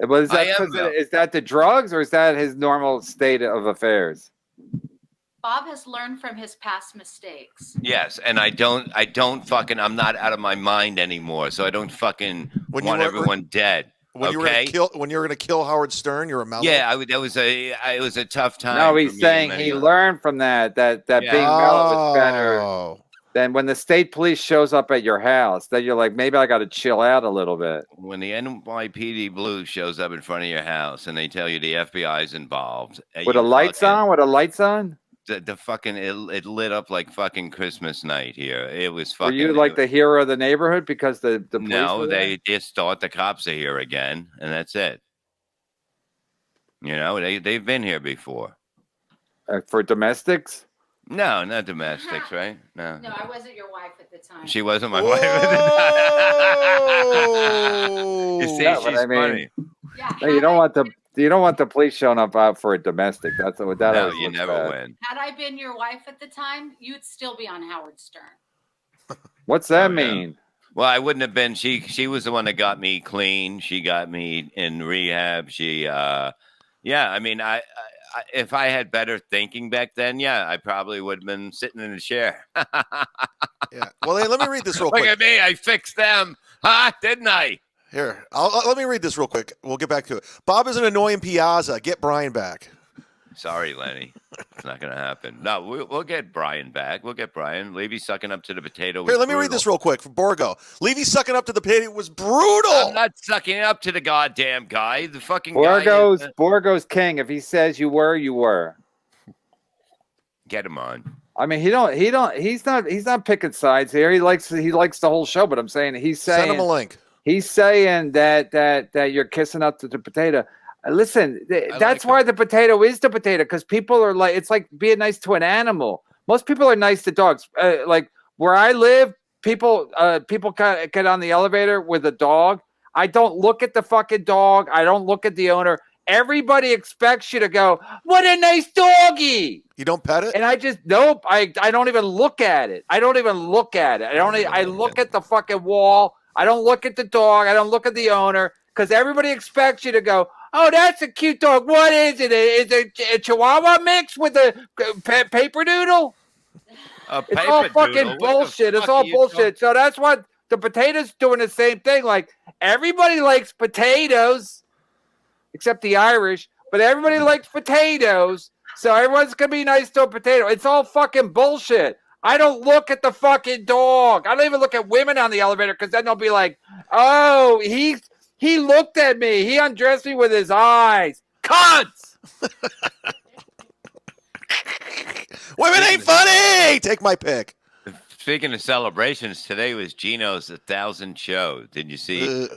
Is that the drugs or is that his normal state of affairs? Bob has learned from his past mistakes. Yes, and I'm not out of my mind anymore, so I don't fucking want everyone dead. When you were gonna kill Howard Stern, you're a mellow. Yeah, it was a tough time. No, he's saying he learned from that being mellow is better than when the state police shows up at your house. That you're like, maybe I got to chill out a little bit. When the NYPD Blue shows up in front of your house and they tell you the FBI's involved, with the lights on, the fucking it lit up like fucking Christmas night here. It was fucking. Were you like the hero of the neighborhood because the police? No, they just thought the cops are here again, and that's it. You know, they've been here before. For domestics? No, not domestics, right? No. No, I wasn't your wife at the time. She wasn't my wife at the time. You see, she's funny. Yeah, you don't want the police showing up out for a domestic. That's what that. No, you never win. Had I been your wife at the time, you'd still be on Howard Stern. What's that mean? Well, I wouldn't have been. She was the one that got me clean. She got me in rehab. I mean, I if I had better thinking back then, I probably would have been sitting in a chair. Yeah. Well, hey, let me read this real quick. Look at me. I fixed them. Didn't I? Here, let me read this real quick. We'll get back to it. Bob is an annoying Piazza. Get Brian back. Sorry, Lenny. It's not going to happen. No, we'll get Brian back. We'll get Brian. Levy sucking up to the potato. Here, let me read this real quick from Borgo. Levy sucking up to the potato was brutal. I'm not sucking up to the goddamn guy. The fucking Borgo's king. If he says you were, you were. Get him on. I mean, he's not picking sides here. He likes the whole show, but I'm saying send him a link. He's saying that you're kissing up to the potato. Listen, that's why the potato is the potato, because people are like, it's like being nice to an animal. Most people are nice to dogs. Like where I live, people get on the elevator with a dog. I don't look at the fucking dog. I don't look at the owner. Everybody expects you to go, what a nice doggy. You don't pet it? And I just, nope. I don't even look at it. I look at the fucking wall. I don't look at the dog. I don't look at the owner, because everybody expects you to go, oh, that's a cute dog. What is it? Is it a Chihuahua mix with a paper doodle? It's all fucking bullshit. It's all bullshit. So that's what the potato's doing the same thing. Like, everybody likes potatoes, except the Irish, but everybody likes potatoes. So everyone's going to be nice to a potato. It's all fucking bullshit. I don't look at the fucking dog. I don't even look at women on the elevator, because then they'll be like, oh, he looked at me. He undressed me with his eyes. Cunts! Women ain't funny! Take my pick. Speaking of celebrations, today was Gino's 1,000th show. Did you see it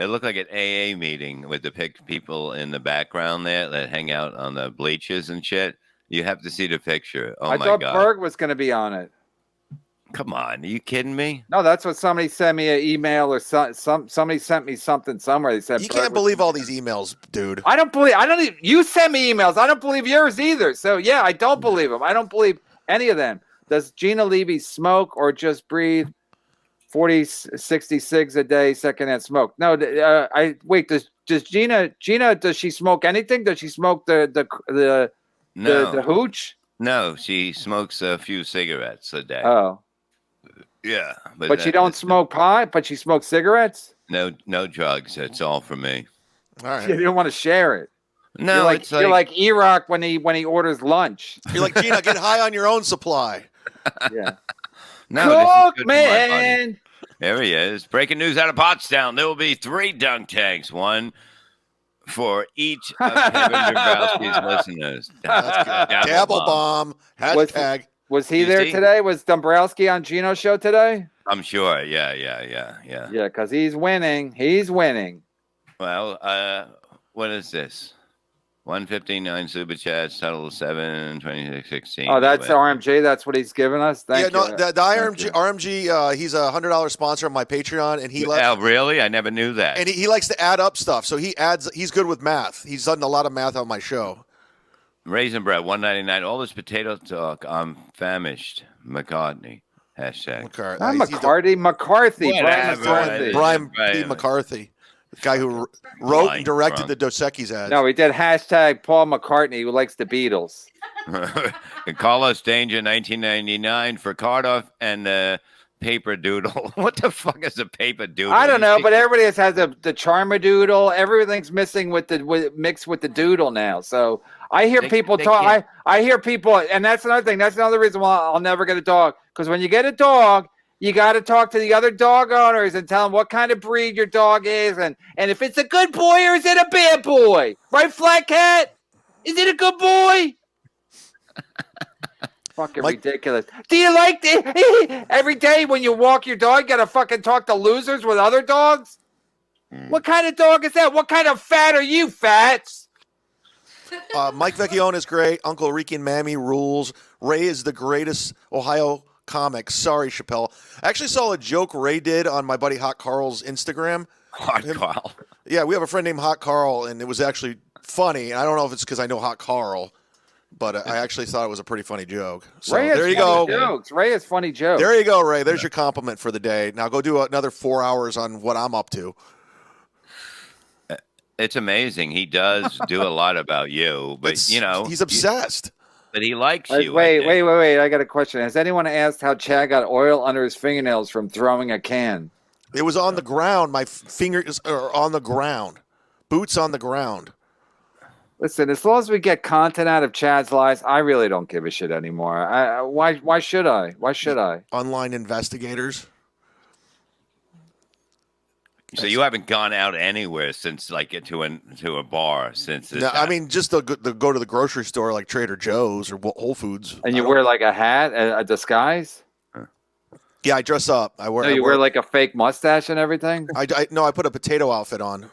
looked like an AA meeting with the people in the background there that hang out on the bleachers and shit. You have to see the picture. Oh, my God. I thought Berg was going to be on it. Come on. Are you kidding me? No, that's what somebody sent me an email, or somebody sent me something somewhere. They said, you can't believe all these emails, dude. You send me emails. I don't believe yours either. So, yeah, I don't believe them. I don't believe any of them. Does Gina Levy smoke or just breathe 40, 60 cigs a day, secondhand smoke? No, does Gina, does she smoke anything? Does she smoke the hooch? No, she smokes a few cigarettes a day. Oh. Yeah. But she don't smoke pot, but she smokes cigarettes? No drugs. It's all for me. All right. You don't want to share it. No, you're like Iraq when he orders lunch. You're like, Gina, get high on your own supply. Yeah. No, Cook, man. There he is. Breaking news out of Pottstown. There will be 3 dunk tanks. One for each of Kevin Dombrowski's listeners. That's good. Dabble bomb. Hashtag. Was he there today? Was Dombrowski on Gino's show today? I'm sure. Yeah. Yeah, because he's winning. He's winning. Well, what is this? 159 super chats, total 7, 2616. Oh, that's RMG. That's what he's giving us. Thank you. The RMG. He's a $100 sponsor of my Patreon, and he. Oh, really? I never knew that. And he likes to add up stuff, so he adds. He's good with math. He's done a lot of math on my show. Raisin bread, 199. All this potato talk. I'm famished. McCartney. Hashtag. McCarthy. McCarthy. Brian P. McCarthy. The guy who wrote and directed the Dos Equis ads. No, he did hashtag Paul McCartney, who likes the Beatles. Carlos Danger, 1999 for Cardiff and paper doodle. What the fuck is a paper doodle? I don't know, but everybody has the Charmadoodle. Everything's mixed with the doodle now. So I hear people talk. I hear people, and that's another thing. That's another reason why I'll never get a dog. Because when you get a dog, you got to talk to the other dog owners and tell them what kind of breed your dog is, and if it's a good boy or is it a bad boy, right, Flat Cat? Is it a good boy? Fucking ridiculous. Do you like every day when you walk your dog, you got to fucking talk to losers with other dogs? What kind of dog is that? What kind of fat are you, Fats? Mike Vecchione is great. Uncle Ricky and Mammy rules. Ray is the greatest Ohio comic. Sorry, Chappelle. I actually saw a joke Ray did on my buddy Hot Carl's Instagram. Hot Carl. Yeah, we have a friend named Hot Carl, and it was actually funny. I don't know if it's because I know Hot Carl, but I actually thought it was a pretty funny joke. So Ray there you go. Jokes. Ray has funny jokes. There you go, Ray. There's your compliment for the day. Now go do another 4 hours on what I'm up to. It's amazing. He does do a lot about you, but he's obsessed. But he likes you. Wait. I got a question. Has anyone asked how Chad got oil under his fingernails from throwing a can? It was on the ground. My fingers are on the ground. Boots on the ground. Listen, as long as we get content out of Chad's lies, I really don't give a shit anymore. Why should I? Why should I? Online investigators. So you haven't gone out anywhere since, like, to a bar since. No, I mean, just to go to the grocery store like Trader Joe's or Whole Foods. And you wear like a hat, a disguise. Yeah, I dress up. I wear. No, you wear like a fake mustache and everything. I put a potato outfit on.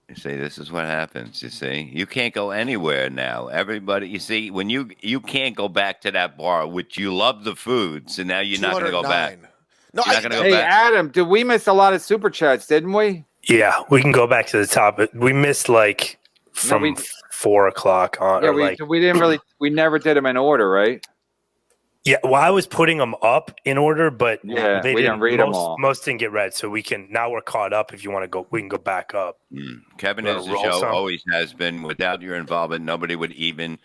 You see, this is what happens. You see, you can't go anywhere now. Everybody, you see, when you can't go back to that bar, which you love the food, so now you're not going to go back. No, you're not going to go hey, back. Adam, did we miss a lot of super chats? Didn't we? Yeah, we can go back to the top. We missed like from 4 o'clock on. Yeah, we didn't really. We never did them in order, right? Yeah, well, I was putting them up in order, but we didn't read them all. Most didn't get read, so we can now we're caught up. If you want to go, we can go back up. Kevin is the show always has been. Without your involvement, nobody would even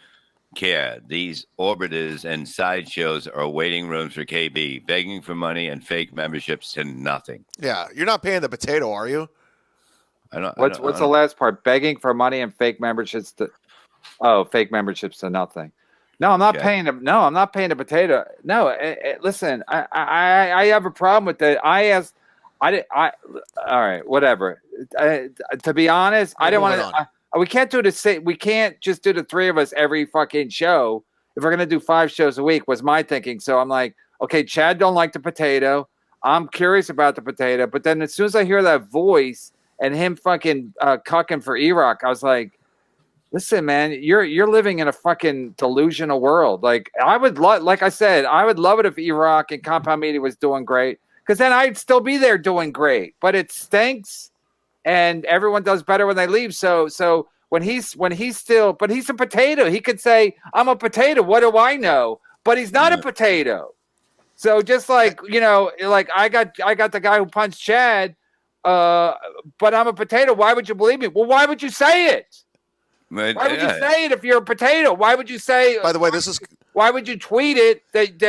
care. These orbiters and sideshows are waiting rooms for KB, begging for money and fake memberships to nothing. Yeah, you're not paying the potato, are you? What's the last part? Begging for money and fake memberships to nothing. No, I'm not paying them. No, I'm not paying the potato. No, listen, I have a problem with that. All right, whatever. To be honest, I don't want to. We can't do the. We can't just do the three of us every fucking show. If we're gonna do 5 shows a week, was my thinking. So I'm like, okay, Chad don't like the potato. I'm curious about the potato, but then as soon as I hear that voice and him fucking cucking for Iraq, I was like, listen, man, you're living in a fucking delusional world. Like I would like I said, I would love it if Iraq and Compound Media was doing great, because then I'd still be there doing great. But it stinks, and everyone does better when they leave. So when he's a potato. He could say, "I'm a potato. What do I know?" But he's not a potato. So just like like I got the guy who punched Chad, but I'm a potato. Why would you believe me? Well, why would you say it? Why would you say it if you're a potato? Why would you say? By the way, Why would you tweet it that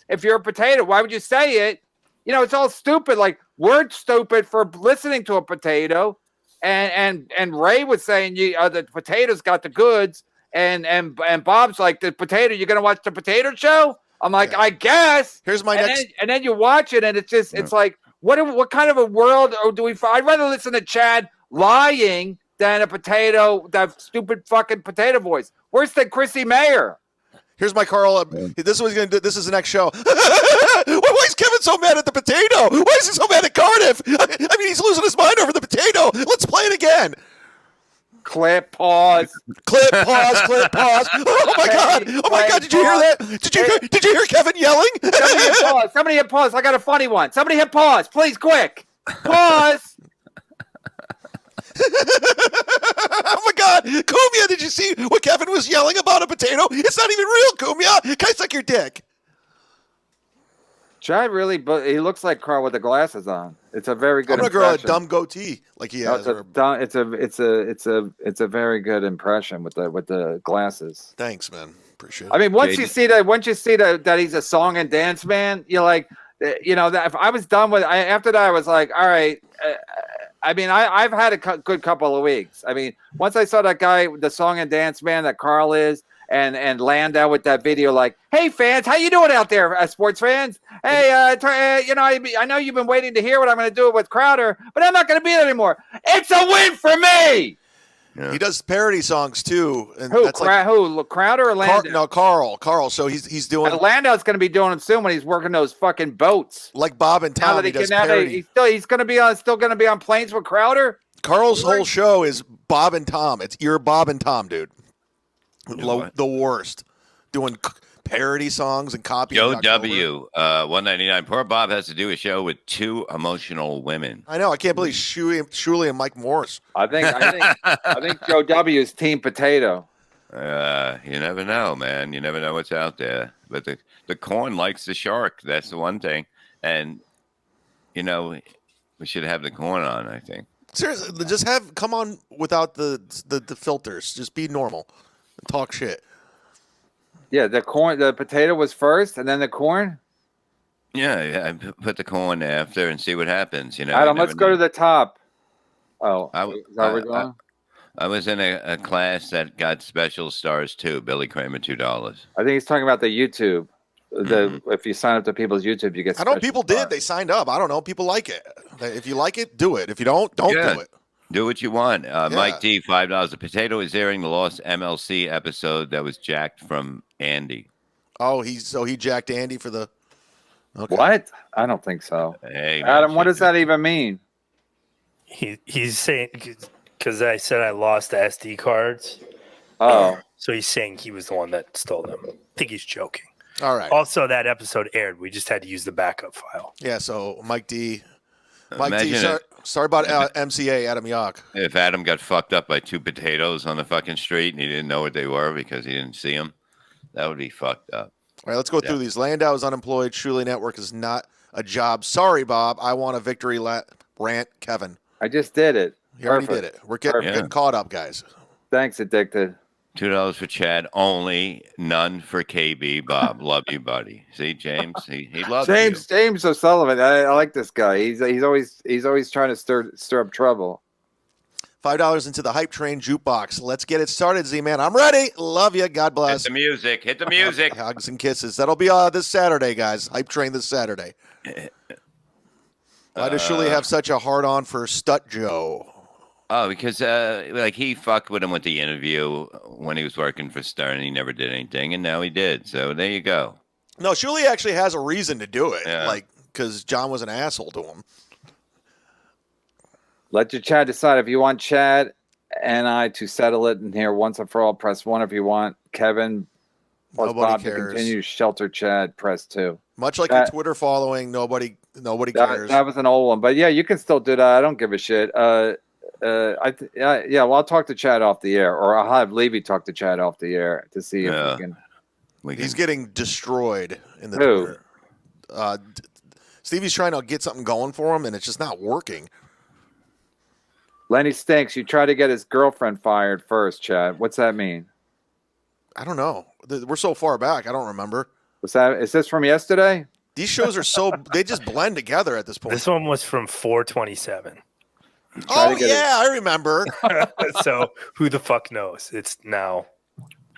if you're a potato? Why would you say it? It's all stupid. Like we're stupid for listening to a potato, and Ray was saying the potato's got the goods, and Bob's like, the potato. You're gonna watch the potato show? I'm like, I guess. Here's my next. And then you watch it, and it's just it's like, What kind of a world do we find? I'd rather listen to Chad lying than that stupid fucking potato voice. Worse than Chrissy Mayer. Here's my Carl. This is what he's going to do. This is the next show. Why is Kevin so mad at the potato? Why is he so mad at Cardiff? I mean, he's losing his mind over the potato. Let's play it again. Clip, pause. Clip, pause, clip, pause. Oh, my God. Oh, my God. Did you hear that? Did you hear Kevin yelling? Somebody hit pause. I got a funny one. Somebody hit pause. Please, quick. Pause. Oh, my God. Cumia, did you see what Kevin was yelling about a potato? It's not even real, Cumia. Can I suck your dick? Chad really, but he looks like Carl with the glasses on. It's a very good. I'm gonna grow a dumb goatee like he has. It's a very good impression with the glasses. Thanks, man. Appreciate it. I mean, once you see that he's a song and dance man, you're like, that if I was done with after that, I was like, all right. I mean, I've had a good couple of weeks. I mean, once I saw that guy, the song and dance man that Carl is. And Landau with that video like, hey, fans, how you doing out there, sports fans? Hey, I know you've been waiting to hear what I'm going to do with Crowder, but I'm not going to be there anymore. It's a win for me. Yeah. He does parody songs, too. And who, Crowder or Landau? Carl. So he's doing... Landau's going to be doing them soon when he's working those fucking boats. Like Bob and Tom, he does parody. He's going to be on planes with Crowder? Carl's whole show is Bob and Tom. You're Bob and Tom, dude. The worst. Doing parody songs and copying. Joe W. 199. Poor Bob has to do a show with two emotional women. I know. I can't believe Shuli and Mike Morris. I think Joe W. is Team Potato. You never know, man. You never know what's out there. But the corn likes the shark. That's the one thing. And we should have the corn on, I think. Seriously, just come on without the filters. Just be normal. Talk shit. Yeah, the potato was first, and then the corn. Yeah, I put the corn after and see what happens. Adam, let's go to the top. Oh, I was in a class that got special stars too. Billy Kramer, $2. I think he's talking about the YouTube. If you sign up to people's YouTube, you get. I know people did. They signed up. I don't know. People like it. If you like it, do it. If you don't do it. Do what you want. Mike D, $5. The potato is airing the lost MLC episode that was jacked from Andy. Oh, he jacked Andy for the. Okay. What? I don't think so. Hey, Adam, what does that even mean? He's saying because I said I lost the SD cards. Oh, so he's saying he was the one that stole them. I think he's joking. All right. Also, that episode aired. We just had to use the backup file. Yeah. So Mike D. Sorry about MCA, Adam Yock. If Adam got fucked up by two potatoes on the fucking street and he didn't know what they were because he didn't see them, that would be fucked up. All right, let's go through these. Landau is unemployed. Shuli Network is not a job. Sorry, Bob. I want a victory rant, Kevin. I just did it. You already did it. We're getting caught up, guys. Thanks, Addicted. $2 for Chad only, none for KB. Bob, love you, buddy. See, James, he loves you. James O'Sullivan. I like this guy. He's always trying to stir up trouble. $5 into the hype train jukebox. Let's get it started, Z-Man. I'm ready. Love you. God bless. Hit the music. Hugs and kisses. That'll be this Saturday, guys. Hype train this Saturday. Why does Shuli have such a hard-on for Stut Joe? Oh, because he fucked with him with the interview when he was working for Stern. He never did anything, and now he did. So there you go. No, Shuli actually has a reason to do it, because John was an asshole to him. Let your Chad decide. If you want Chad and I to settle it in here once and for all, press 1. If you want Kevin plus Bob to continue shelter Chad, press 2. Much like your Twitter following, nobody cares. That was an old one, but yeah, you can still do that. I don't give a shit. Well, I'll talk to Chad off the air, or I'll have Levy talk to Chad off the air to see if we can. He's getting destroyed in the Twitter. Stevie's trying to get something going for him, and it's just not working. Lenny Stinks. You try to get his girlfriend fired first, Chad. What's that mean? I don't know. We're so far back. I don't remember. What's that? Is this from yesterday? These shows are they just blend together at this point. This one was from 4/27. Oh, yeah, I remember. So who the fuck knows? It's now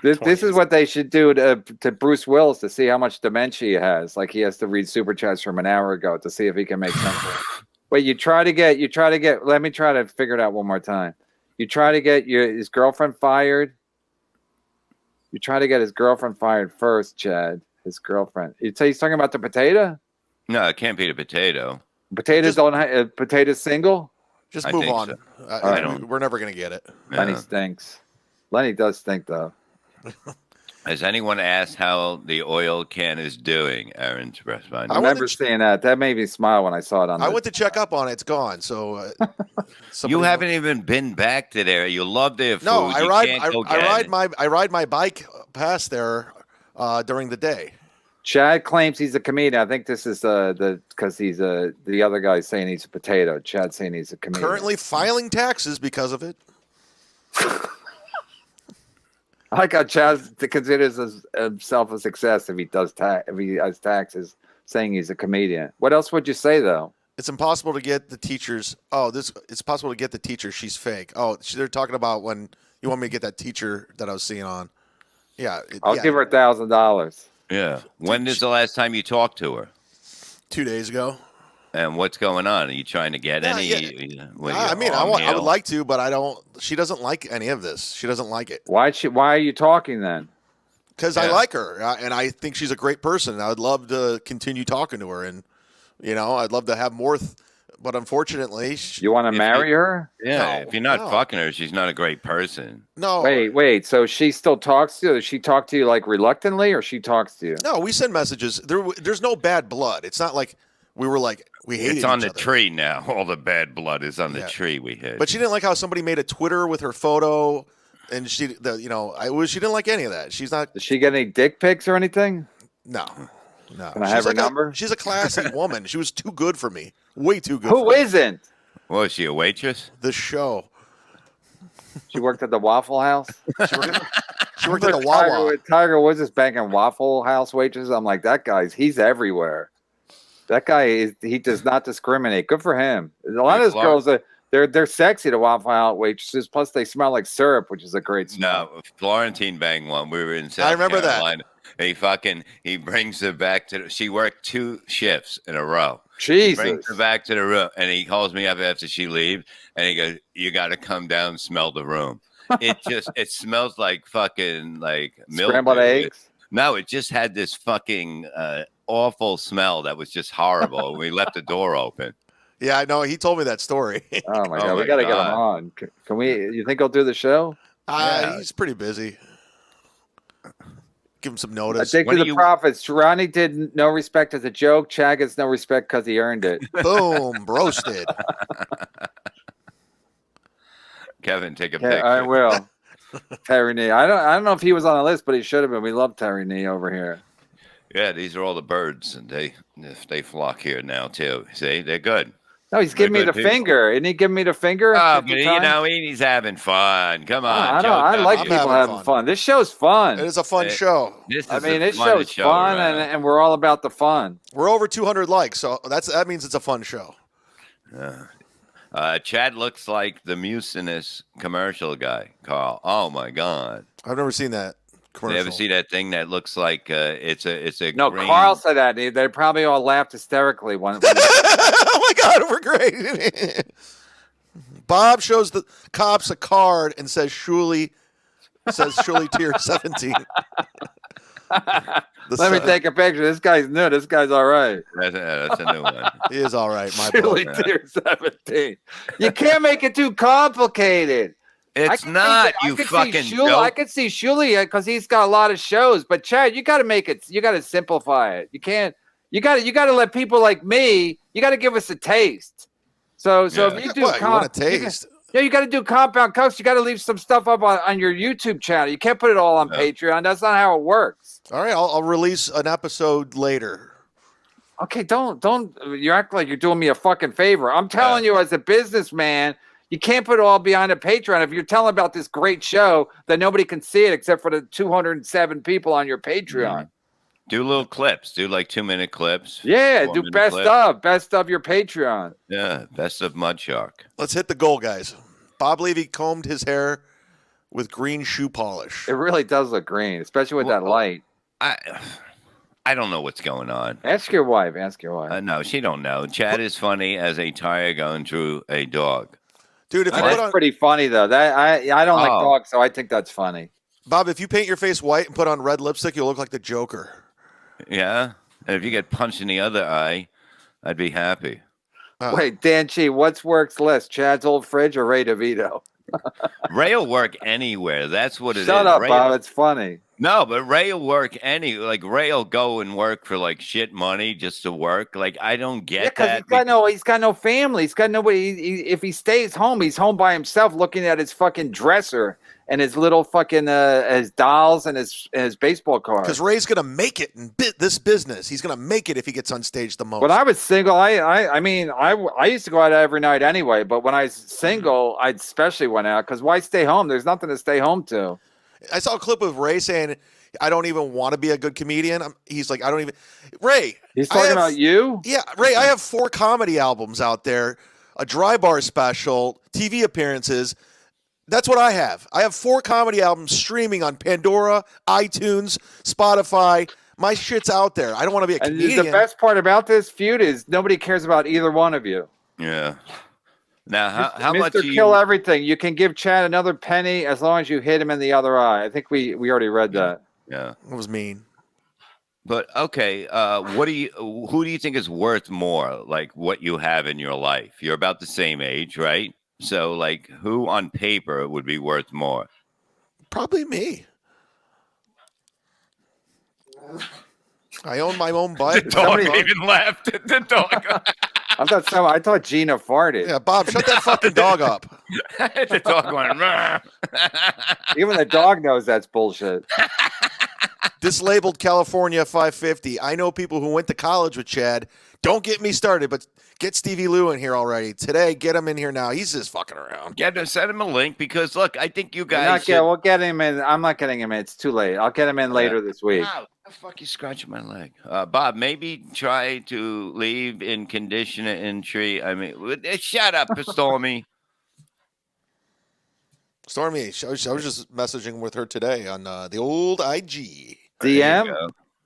This is what they should do to Bruce Willis to see how much dementia he has. Like he has to read super chats from an hour ago to see if he can make sense of it. Wait, you try to get. Let me try to figure it out one more time. You try to get his girlfriend fired. You try to get his girlfriend fired first, Chad. His girlfriend. You say he's talking about the potato? No, it can't be the potato. Potato's single? Just move on. So. We're never going to get it. Yeah. Lenny stinks. Lenny does stink, though. Has anyone asked how the oil can is doing, Aaron's responding? I remember seeing that. That made me smile when I saw it on I went to check up on it. It's gone. So you haven't even been back to there. You love their food. No, I ride my bike past there during the day. Chad claims he's a comedian. I think this is because he's the other guy saying he's a potato. Chad saying he's a comedian. Currently filing taxes because of it. I like how Chad considers himself a success if he has taxes, saying he's a comedian. What else would you say though? It's impossible to get the teachers. It's possible to get the teacher. She's fake. They're talking about when you want me to get that teacher that I was seeing on. Yeah, I'll give her $1,000. Yeah. When is the last time you talked to her? 2 days ago. And what's going on? Are you trying to get any? Yeah. I would like to, but I don't. She doesn't like any of this. She doesn't like it. Why are you talking then? Because I like her, and I think she's a great person. I would love to continue talking to her, and I'd love to have more. But unfortunately, you want to marry her? Yeah. If you're not fucking her, she's not a great person. No. Wait. So she still talks to you? Does she talk to you like reluctantly, or she talks to you? No, we send messages. There's no bad blood. It's not like we were like we hated. It's on each the other. Tree now. All the bad blood is on the tree we hit. But she didn't like how somebody made a Twitter with her photo, and she didn't like any of that. She's not. Does she get any dick pics or anything? No. Can I have her number? She's a classy woman. She was too good for me. Way too good. Who isn't? Well, is she a waitress? The show. She worked at the Waffle House. She worked at the Wawa. Tiger Woods is banking Waffle House waitresses. I'm like, he's everywhere. That guy he does not discriminate. Good for him. A lot of those girls they're sexy to Waffle House waitresses. Plus they smell like syrup, which is a great smell. No, Florentine banged one. We were in South Carolina. He brings her back she worked 2 shifts in a row. Jesus. He brings her back to the room, and he calls me up after she leaves, and he goes, "You got to come down and smell the room." It smells like fucking like milk. Scrambled eggs? No, it just had this fucking awful smell that was just horrible. We left the door open. Yeah, I know. He told me that story. Oh my god, we got to get him on. Can we? You think he'll do the show? He's pretty busy. Give him some notice. Addicted to the Profits. Ronnie did no respect as a joke. Chad gets no respect because he earned it. Boom, roasted. Kevin, take a picture. I will. Terry Nee. I don't know if he was on the list, but he should have been. We love Terry Nee over here. Yeah, these are all the birds, and they flock here now too. See, they're good. No, he's giving me the finger. Isn't he giving me the finger? Oh, but he's having fun. Come on. I like people having fun. This show's fun. It is a fun show. This show's fun, and we're all about the fun. We're over 200 likes, so that means it's a fun show. Chad looks like the mucinous commercial guy, Carl. Oh my God, I've never seen that commercial. You ever see that thing that looks like it's a no? green... Carl said that. They probably all laughed hysterically when oh my God, we're great. Bob shows the cops a card and says Shuli tier 17. Let me take a picture. This guy's new. This guy's all right. That's a new one. He is all right. My Shuli tier 17. You can't make it too complicated. It's not, you fucking dope. I could see Shuli because he's got a lot of shows. But Chad, you got to make it. You got to simplify it. You can't. You got to let people like me. You got to give us a taste. So if you do, you want a taste? You got to do compound cups. You got to leave some stuff up on your YouTube channel. You can't put it all on Patreon. That's not how it works. All right, I'll release an episode later. Okay, don't. You act like you're doing me a fucking favor. I'm telling you, as a businessman, you can't put it all behind a Patreon. If you're telling about this great show that nobody can see it except for the 207 people on your Patreon. Do little clips. Do like 2-minute clips. Yeah, do best of your Patreon. Yeah, best of Mud Shark. Let's hit the goal, guys. Bob Levy combed his hair with green shoe polish. It really does look green, especially with that light. I don't know what's going on. Ask your wife. No, she don't know. Chad is funny as a tire going through a dog. Dude, if that's pretty funny though. That I don't like dogs, so I think that's funny. Bob, if you paint your face white and put on red lipstick, you'll look like the Joker. Yeah, and if you get punched in the other eye, I'd be happy. Wait, Dan G, what's works less, Chad's old fridge or Ray DeVito? Ray will work anywhere. That's what it is. Shut up, Ray Bob. It's funny. No, but Ray will work Ray will go and work for like shit money just to work. Like I don't get that. He's got no family. He's got nobody. If he stays home, he's home by himself, looking at his fucking dresser and his little fucking his dolls and his baseball cards. Because Ray's gonna make it in this business. He's gonna make it if he gets on stage the most. When I was single, I mean I used to go out every night anyway. But when I was single, I especially went out because why stay home? There's nothing to stay home to. I saw a clip of Ray saying, I don't even want to be a good comedian. He's like, I don't even. Ray. He's talking about you? Yeah, Ray, I have 4 comedy albums out there, a dry bar special, TV appearances. That's what I have. I have 4 comedy albums streaming on Pandora, iTunes, Spotify. My shit's out there. I don't want to be a comedian. And the best part about this feud is nobody cares about either one of you. Yeah. Now, how Mr. much do you kill everything? You can give Chad another penny as long as you hit him in the other eye. I think we already read that. Yeah, it was mean. But okay, who do you think is worth more? Like what you have in your life? You're about the same age, right? So, like, who on paper would be worth more? Probably me. I own my own bike. The dog even laughed at the dog. I thought Gina farted. Yeah, Bob, shut that fucking dog up. The dog went. Even the dog knows that's bullshit. Dislabeled California 550. I know people who went to college with Chad. Don't get me started, but get Stevie Lou in here already. Today, get him in here now. He's just fucking around. Send him a link because, look, I think you guys we'll get him in. I'm not getting him in. It's too late. I'll get him in later this week. Wow, the fuck you scratching my leg? Bob, maybe try to leave in condition entry. I mean, shut up, Stormy. Stormy, I was just messaging with her today on the old IG. DM?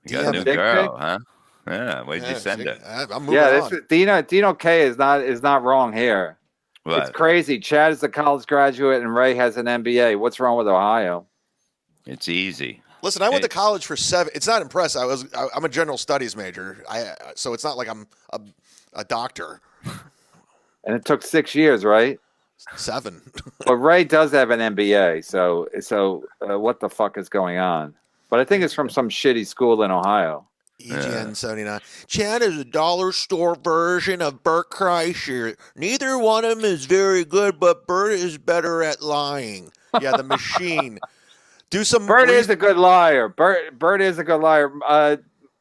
You got a new girl, huh? Yeah, where'd you send her? I'm moving on. Dino K is not wrong here. What? It's crazy. Chad is a college graduate and Ray has an MBA. What's wrong with Ohio? It's easy. Listen, I went to college for 7. It's not impressive. I'm a general studies major. So it's not like I'm a doctor. And it took 6 years, right? 7. But Ray does have an MBA. So what the fuck is going on? But I think it's from some shitty school in Ohio. EGN 79. Chad is a dollar store version of Bert Kreischer. Neither one of them is very good, but Bert is better at lying. Yeah, the machine. Bert is a good liar. Bert is a good liar.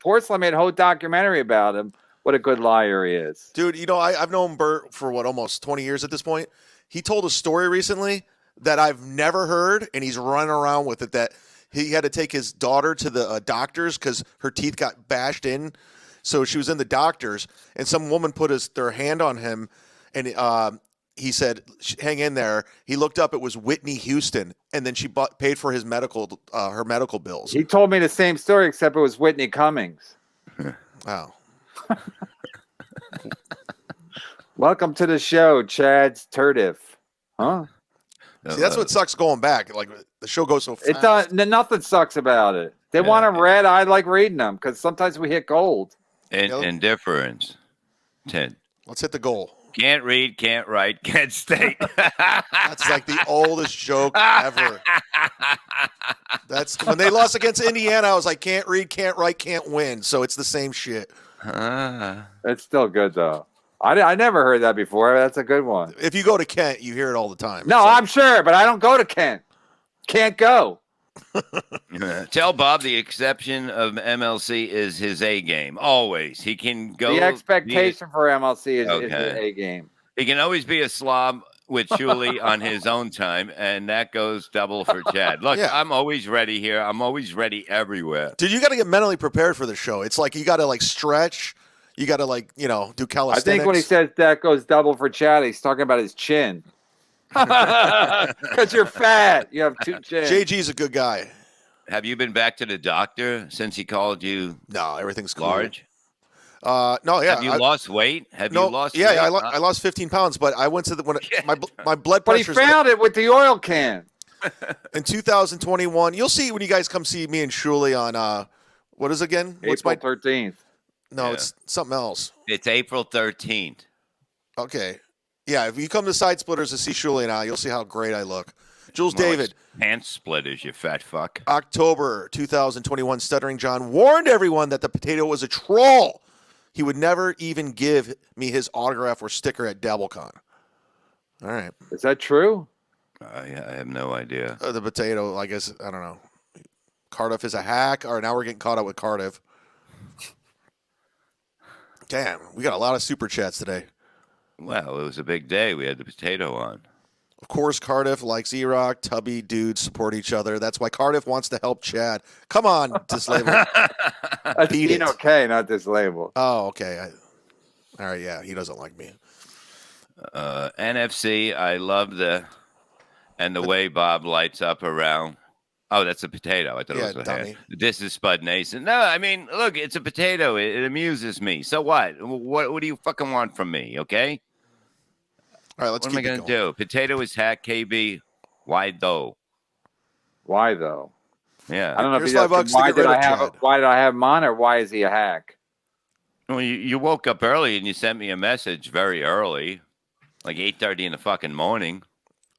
Porcelain made a whole documentary about him. What a good liar he is. Dude, I've known Bert for almost 20 years at this point. He told a story recently that I've never heard, and he's running around with it, that he had to take his daughter to the doctors because her teeth got bashed in. So she was in the doctors, and some woman put their hand on him, and he said, hang in there. He looked up. It was Whitney Houston, and then she paid for his her medical bills. He told me the same story, except it was Whitney Cummings. Wow. Welcome to the show, Chad's Turdiff. Huh? See, that's what sucks going back. Like, the show goes so fast. Nothing sucks about it. They want them read. I like reading them because sometimes we hit gold. Indifference. 10. Let's hit the goal. Can't read, can't write, can't state. That's like the oldest joke ever. That's when they lost against Indiana. I was like, can't read, can't write, can't win. So it's the same shit. It's still good though. I never heard that before. That's a good one. If you go to Kent, you hear it all the time. No, I'm sure, but I don't go to Kent. Can't go. Tell Bob the exception of MLC is his A game. Always. He can go. The expectation for MLC is his A game. He can always be a slob with Shuli on his own time, and that goes double for Chad. Look, I'm always ready here. I'm always ready everywhere. Dude, you got to get mentally prepared for the show. It's like you got to stretch. You got to do calisthenics. I think when he says that goes double for Chad, he's talking about his chin. Because you're fat. You have 2 chins. JG's a good guy. Have you been back to the doctor since he called you? No, everything's cool. Large. No, yeah. Have you lost weight? Have no, you lost? Yeah, weight? I lost 15 pounds, but I went to my blood pressure. But he found it with the oil can. In 2021, you'll see when you guys come see me and Shuli on what is it again? April 13th. No, it's something else. It's April 13th. Okay. Yeah, if you come to Side Splitters to see Shuli and I, you'll see how great I look. Jules David. Pants splitters, you fat fuck. October 2021, Stuttering John warned everyone that the potato was a troll. He would never even give me his autograph or sticker at Debunking. All right. Is that true? I have no idea. The potato, I guess, I don't know. Cardiff is a hack, or now we're getting caught up with Cardiff. Damn, we got a lot of super chats today. Well, it was a big day. We had the potato on. Of course, Cardiff likes E-Rock. Tubby dudes support each other. That's why Cardiff wants to help Chad. Come on, Dislabel. That's Dino K, not Dislabel. Oh, okay. All right, yeah, he doesn't like me. NFC, I love the way Bob lights up around. Oh, that's a potato. I thought it was a dummy. hair. This is Spud Nason. No, I mean, look, it's a potato. It amuses me. So what? What do you fucking want from me, okay? All right, let's What am I going to do? Potato is hack, KB. Why though? Why though? Yeah. I don't know Here's if $5 to get rid of Chad. Why did I have him on, or why is he a hack? Well, you woke up early and you sent me a message very early, like 8:30 in the fucking morning.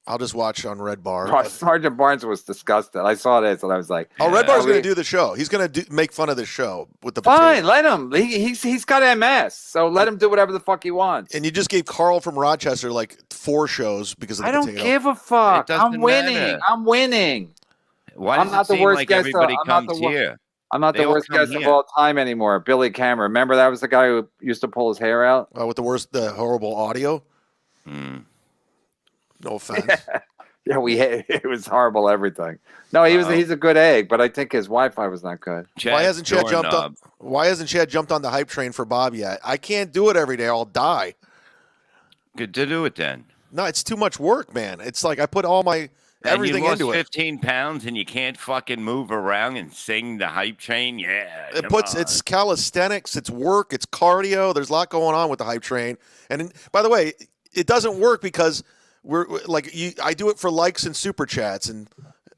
I'll just watch on Redbar. Sergeant Barnes was disgusted. I saw this and I was like, "Oh, Redbar's going to do the show. He's going to make fun of the show with the potato. Fine, let him. He's got MS, so let him do whatever the fuck he wants." And you just gave Carl from Rochester like 4 shows because of the potato. I don't give a fuck. I'm winning. Matter. I'm winning. Why does it seem like everybody comes here? I'm not the worst guest of all time anymore. Billy Cameron. Remember that was the guy who used to pull his hair out? With the horrible audio? No offense. Yeah, it was horrible everything. No, he's a good egg, but I think his Wi-Fi was not good. Why hasn't Chad jumped on the hype train for Bob yet? I can't do it every day. I'll die. Good to do it then. No, it's too much work, man. It's like I put all my everything and you into lost 15 pounds and you can't fucking move around and sing the hype train. Yeah, it's calisthenics, it's work, it's cardio. There's a lot going on with the hype train. And by the way, it doesn't work because I do it for likes and super chats, and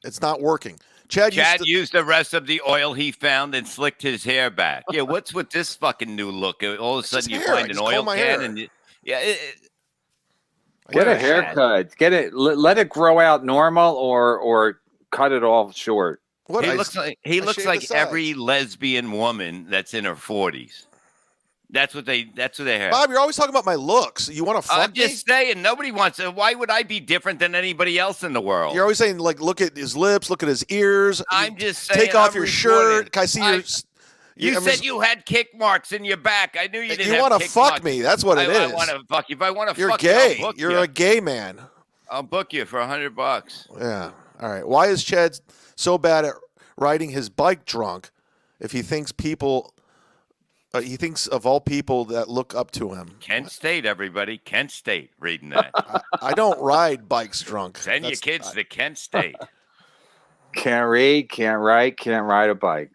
it's not working. Chad used the rest of the oil he found and slicked his hair back. Yeah, what's with this fucking new look? All of a sudden you find an oil can and get a haircut. Get it. Let it grow out normal, or cut it all short. He looks like every lesbian woman that's in her 40s. That's what they have. Bob, you're always talking about my looks. You want to fuck me? I'm just saying, nobody wants to. Why would I be different than anybody else in the world? You're always saying, like, look at his lips, look at his ears. I'm just saying. Take off your shirt. Can I see your... You said you had kick marks in your back. I knew you didn't. You want to fuck me? That's what it is. I want to fuck you. If I want to fuck you, you're gay. You're a gay man. I'll book you for $100. Yeah. All right. Why is Chad so bad at riding his bike drunk? If he thinks he thinks of all people that look up to him. Kent State, everybody. Kent State. Reading that. I don't ride bikes drunk. Send your kids to Kent State. Can't read, can't write, can't ride a bike.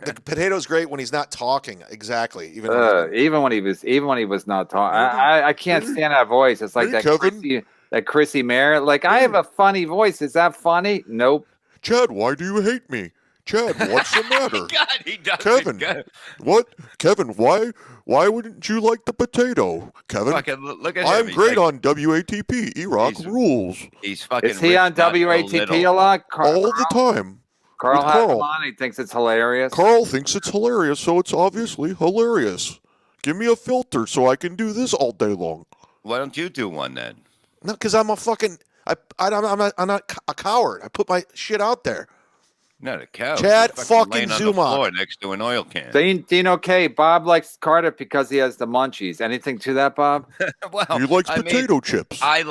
The potato's great when he's not talking. Exactly. Even when he was not talking. I can't stand that voice. It's like that Chrissy Mayer. Like, I have a funny voice. Is that funny? Nope. Chad, why do you hate me? Chad, what's the matter? God, he does. Kevin, what? Kevin, why wouldn't you like the potato? Kevin, look at I'm him. great on WATP. E-Rock rules. He's fucking. Is he on WATP a lot? All the time. Carl has him on. He thinks it's hilarious. Carl thinks it's hilarious, so it's obviously hilarious. Give me a filter so I can do this all day long. Why don't you do one then? No, because I'm a fucking. I'm not a coward. I put my shit out there. Not a cow. Chad fucking Zuma. Next to an oil can. Dino K. Bob likes Cardiff because he has the munchies. Anything to that, Bob? Well, he likes potato chips. I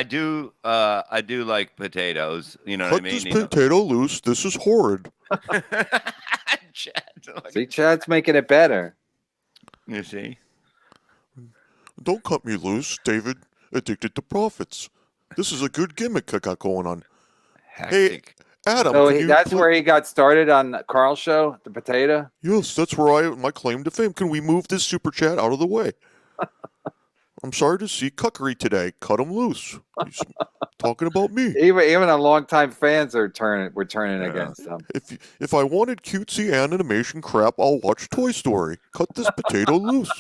do like potatoes. You know what I mean? Cut this potato loose. This is horrid. See, Chad's making it better. You see? Don't cut me loose, David. Addicted to profits. This is a good gimmick I got going on. Hectic. Hey, Adam. So that's where he got started on Carl's show, the potato? Yes, that's where my claim to fame. Can we move this super chat out of the way? I'm sorry to see Cuckery today. Cut him loose. He's talking about me. Even the longtime fans were turning against him. If I wanted cutesy animation crap, I'll watch Toy Story. Cut this potato loose.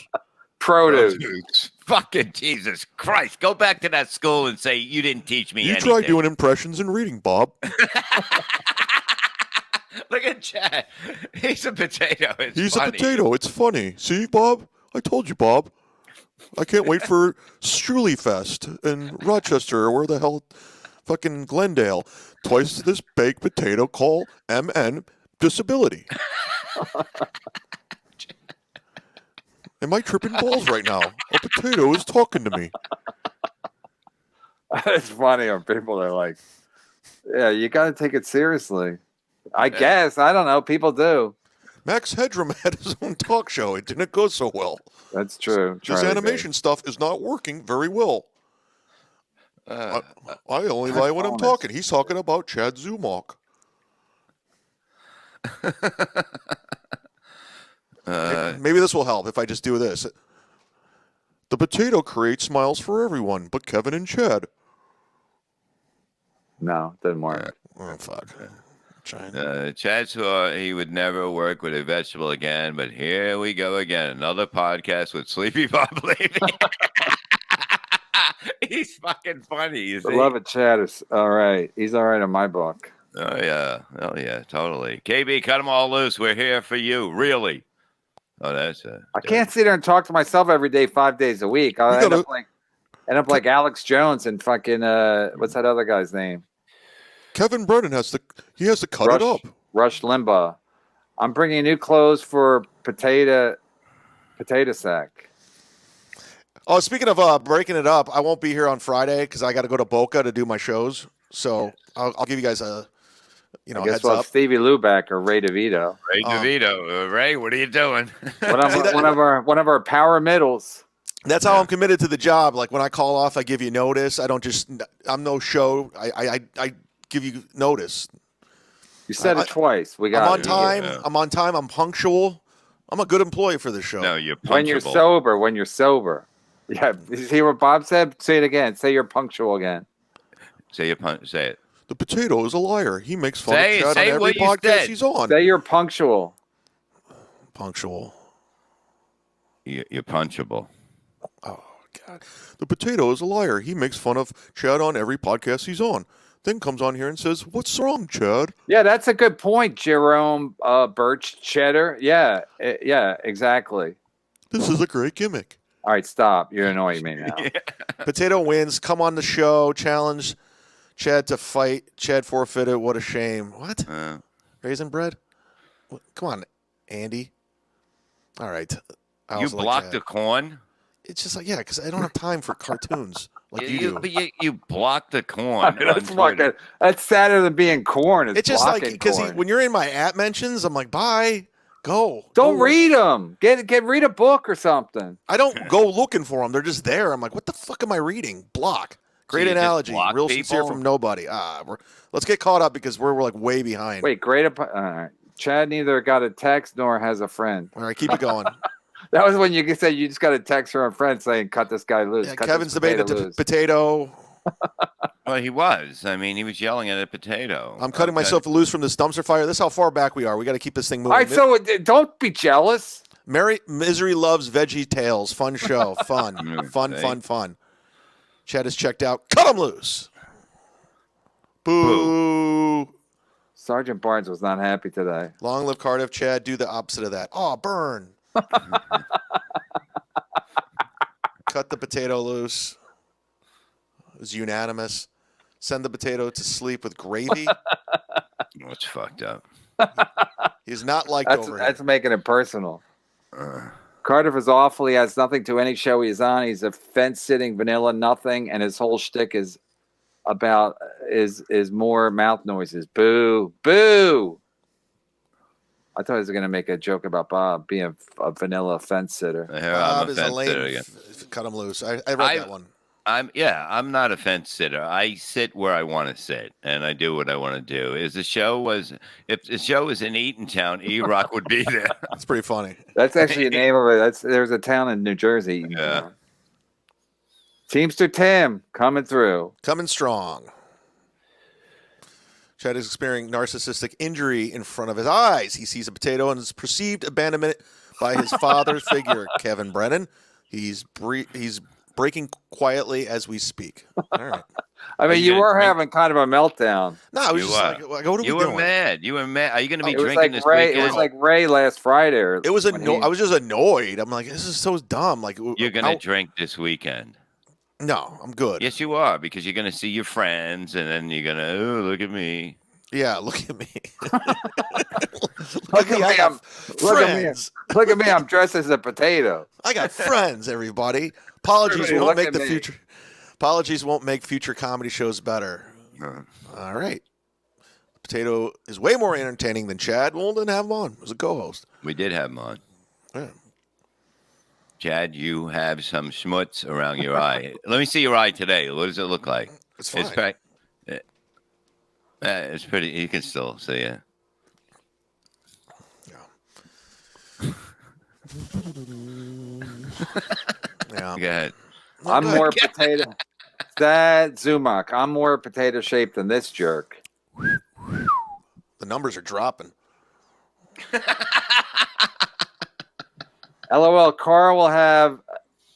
Produce. Fucking Jesus Christ. Go back to that school and say you didn't teach me anything. You try doing impressions and reading, Bob. Look at Chad. He's a potato. He's a potato. It's funny. See, Bob? I told you, Bob. I can't wait for Struley Fest in Rochester, or where the hell, fucking Glendale. Twice this baked potato, call MN disability. Am I tripping balls right now? A potato is talking to me. It's funny when people are like, yeah, you got to take it seriously. I guess. I don't know. People do. Max Headroom had his own talk show. It didn't go so well. That's true. His animation stuff is not working very well. I only lie when I'm talking. He's talking about Chad Zumach. Maybe this will help if I just do this. The potato creates smiles for everyone, but Kevin and Chad. No, didn't work. Oh, fuck. Chad swore he would never work with a vegetable again, but here we go again. Another podcast with Sleepy Bob Levy. He's fucking funny. You see? Beloved Chad is all right. He's all right in my book. Oh, yeah. Oh, yeah, totally. KB, cut them all loose. We're here for you. Really. Oh, that's I can't sit there and talk to myself every day, 5 days a week. I'll end up like Alex Jones and fucking, what's that other guy's name? Kevin Brennan has to cut it up. Rush Limbaugh. I'm bringing new clothes for potato sack. Oh, speaking of breaking it up, I won't be here on Friday because I got to go to Boca to do my shows. So I'll give you guys a heads we'll up. have Stevie Lou back or Ray DeVito. Ray DeVito. Ray, what are you doing? one of our power middles. That's how I'm committed to the job. Like when I call off, I give you notice. I'm no show. I give you notice. You said it twice. I'm on time. Yeah. I'm on time. I'm punctual. I'm a good employee for this show. No, you're punctual. When you're sober. Yeah. You see what Bob said? Say it again. Say you're punctual again. Say it. The potato is a liar. He makes fun of Chad on every podcast said. He's on. Say you're punctual. Punctual. You're punchable. Oh, God. The potato is a liar. He makes fun of Chad on every podcast he's on. Then comes on here and says, "What's wrong, Chad?" Yeah, that's a good point, Jerome Birch Cheddar. Yeah, exactly. This is a great gimmick. All right, stop. You're annoying me now. Yeah. Potato wins. Come on the show. Challenge Chad to fight. Chad forfeited. What a shame. What? Raisin bread? Come on, Andy. All right. You blocked the corn? It's just like, yeah, because I don't have time for cartoons like you do. But you blocked the corn. That's sadder than being corn. It's just like, because when you're in my app mentions, I'm like, bye, go. Don't read them. Read a book or something. I don't go looking for them. They're just there. I'm like, what the fuck am I reading? Block. Great analogy. Real people? Sincere from nobody. Let's get caught up because we're like way behind. Wait, Chad neither got a text nor has a friend. All right, keep it going. That was when you said you just got a text from a friend saying, "Cut this guy loose." Yeah, Kevin's debated potato. Well, he was. I mean, he was yelling at a potato. I'm cutting myself loose from this dumpster fire. This is how far back we are. We got to keep this thing moving. All right, so don't be jealous. Misery loves Veggie Tales. Fun show. Fun. Chad is checked out. Cut him loose. Boo. Sergeant Barnes was not happy today. Long live Cardiff. Chad, do the opposite of that. Oh, burn. Cut the potato loose. It was unanimous. Send the potato to sleep with gravy. It's fucked up. He's not liked over here. That's making it personal. Cardiff is awful. He has nothing to any show he's on. He's a fence-sitting vanilla nothing, and his whole shtick is more mouth noises. Boo. Boo. I thought he was going to make a joke about Bob being a vanilla fence sitter. Bob is a lame. Cut him loose. I read that one. I'm not a fence sitter. I sit where I want to sit, and I do what I want to do. If the show was in Eatontown, E-Rock would be there. That's pretty funny. That's actually the name of it. There's a town in New Jersey. Yeah. Teamster Tim coming through. Coming strong. Chad is experiencing narcissistic injury in front of his eyes. He sees a potato and is perceived abandonment by his father's figure, Kevin Brennan. He's breaking quietly as we speak. All right. I mean, you were having kind of a meltdown. No, I was just like, what are we doing? You were mad. You were mad. Are you going to be It was drinking like this Ray. weekend? It was like Ray last Friday. It was I was just annoyed. I'm like, this is so dumb. Like, you're going to drink this weekend. No, I'm good. Yes, you are, because you're going to see your friends, and then you're going to, look at me. Yeah, look at me. Look at me. Look at me. I'm dressed as a potato. I got friends, everybody. Apologies won't make the future. Apologies won't make future comedy shows better. All right. Potato is way more entertaining than Chad. Well, didn't have him on as a co-host. We did have him on. Yeah. Chad, you have some schmutz around your eye. Let me see your eye today. What does it look like? It's fine. It's pretty. You can still see it. Yeah. Go ahead. I'm more potato. That Zumak. I'm more potato shaped than this jerk. The numbers are dropping. LOL. Carl will have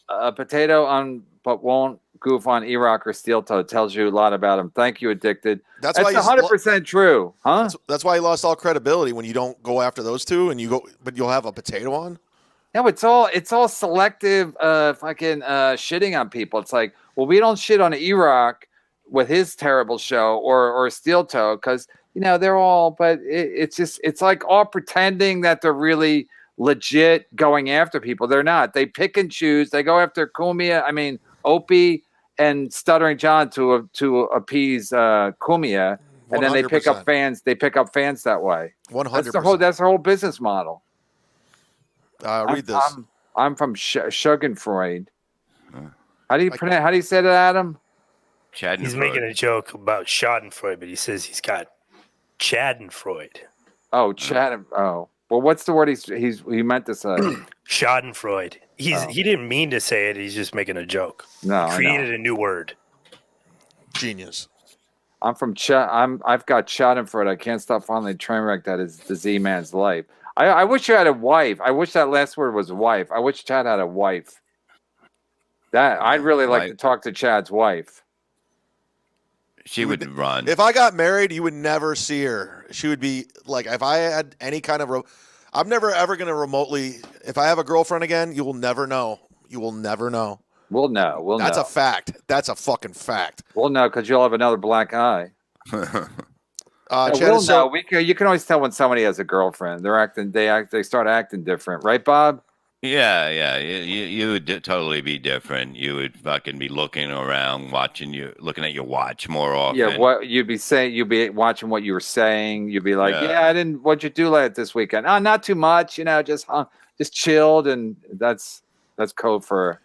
a potato on, but won't goof on E-Rock or Steel Toe. Tells you a lot about him. Thank you, Addicted. That's why 100% true, huh? That's why he lost all credibility when you don't go after those two, and but you'll have a potato on. No, it's all selective fucking shitting on people. It's like, well, we don't shit on E-Rock with his terrible show or Steel Toe because they're all, but it's like all pretending that they're really legit going after people. They're not. They pick and choose. They go after Opie and Stuttering John to appease Kumia, and then they pick up fans. They pick up fans that way. 100%. That's their whole business model. Read this. I'm from Schadenfreude. How do you pronounce? How do you say that, Adam? He's making a joke about Schadenfreude, but he says he's got Schadenfreude. Oh, Oh, well, what's the word he meant to say? Schadenfreude. He didn't mean to say it. He's just making a joke. No, he created a new word. Genius. I'm from I've got Schadenfreude. I can't stop fondling train wreck that is the Z-Man's life. I wish you had a wife. I wish that last word was wife. I wish Chad had a wife. I'd really like to talk to Chad's wife. She would run. If I got married, you would never see her. She would be like, if I had any kind of, I'm never ever going to remotely, if I have a girlfriend again, you will never know. You will never know. We'll know. That's a fact. That's a fucking fact. We'll know because you'll have another black eye. We'll know. You can always tell when somebody has a girlfriend. They start acting different, right, Bob? Yeah. You would totally be different. You would fucking be looking around, looking at your watch more often. Yeah, what you'd be saying, you'd be watching what you were saying. You'd be like, what'd you do this weekend? Oh, not too much, just chilled, and that's code for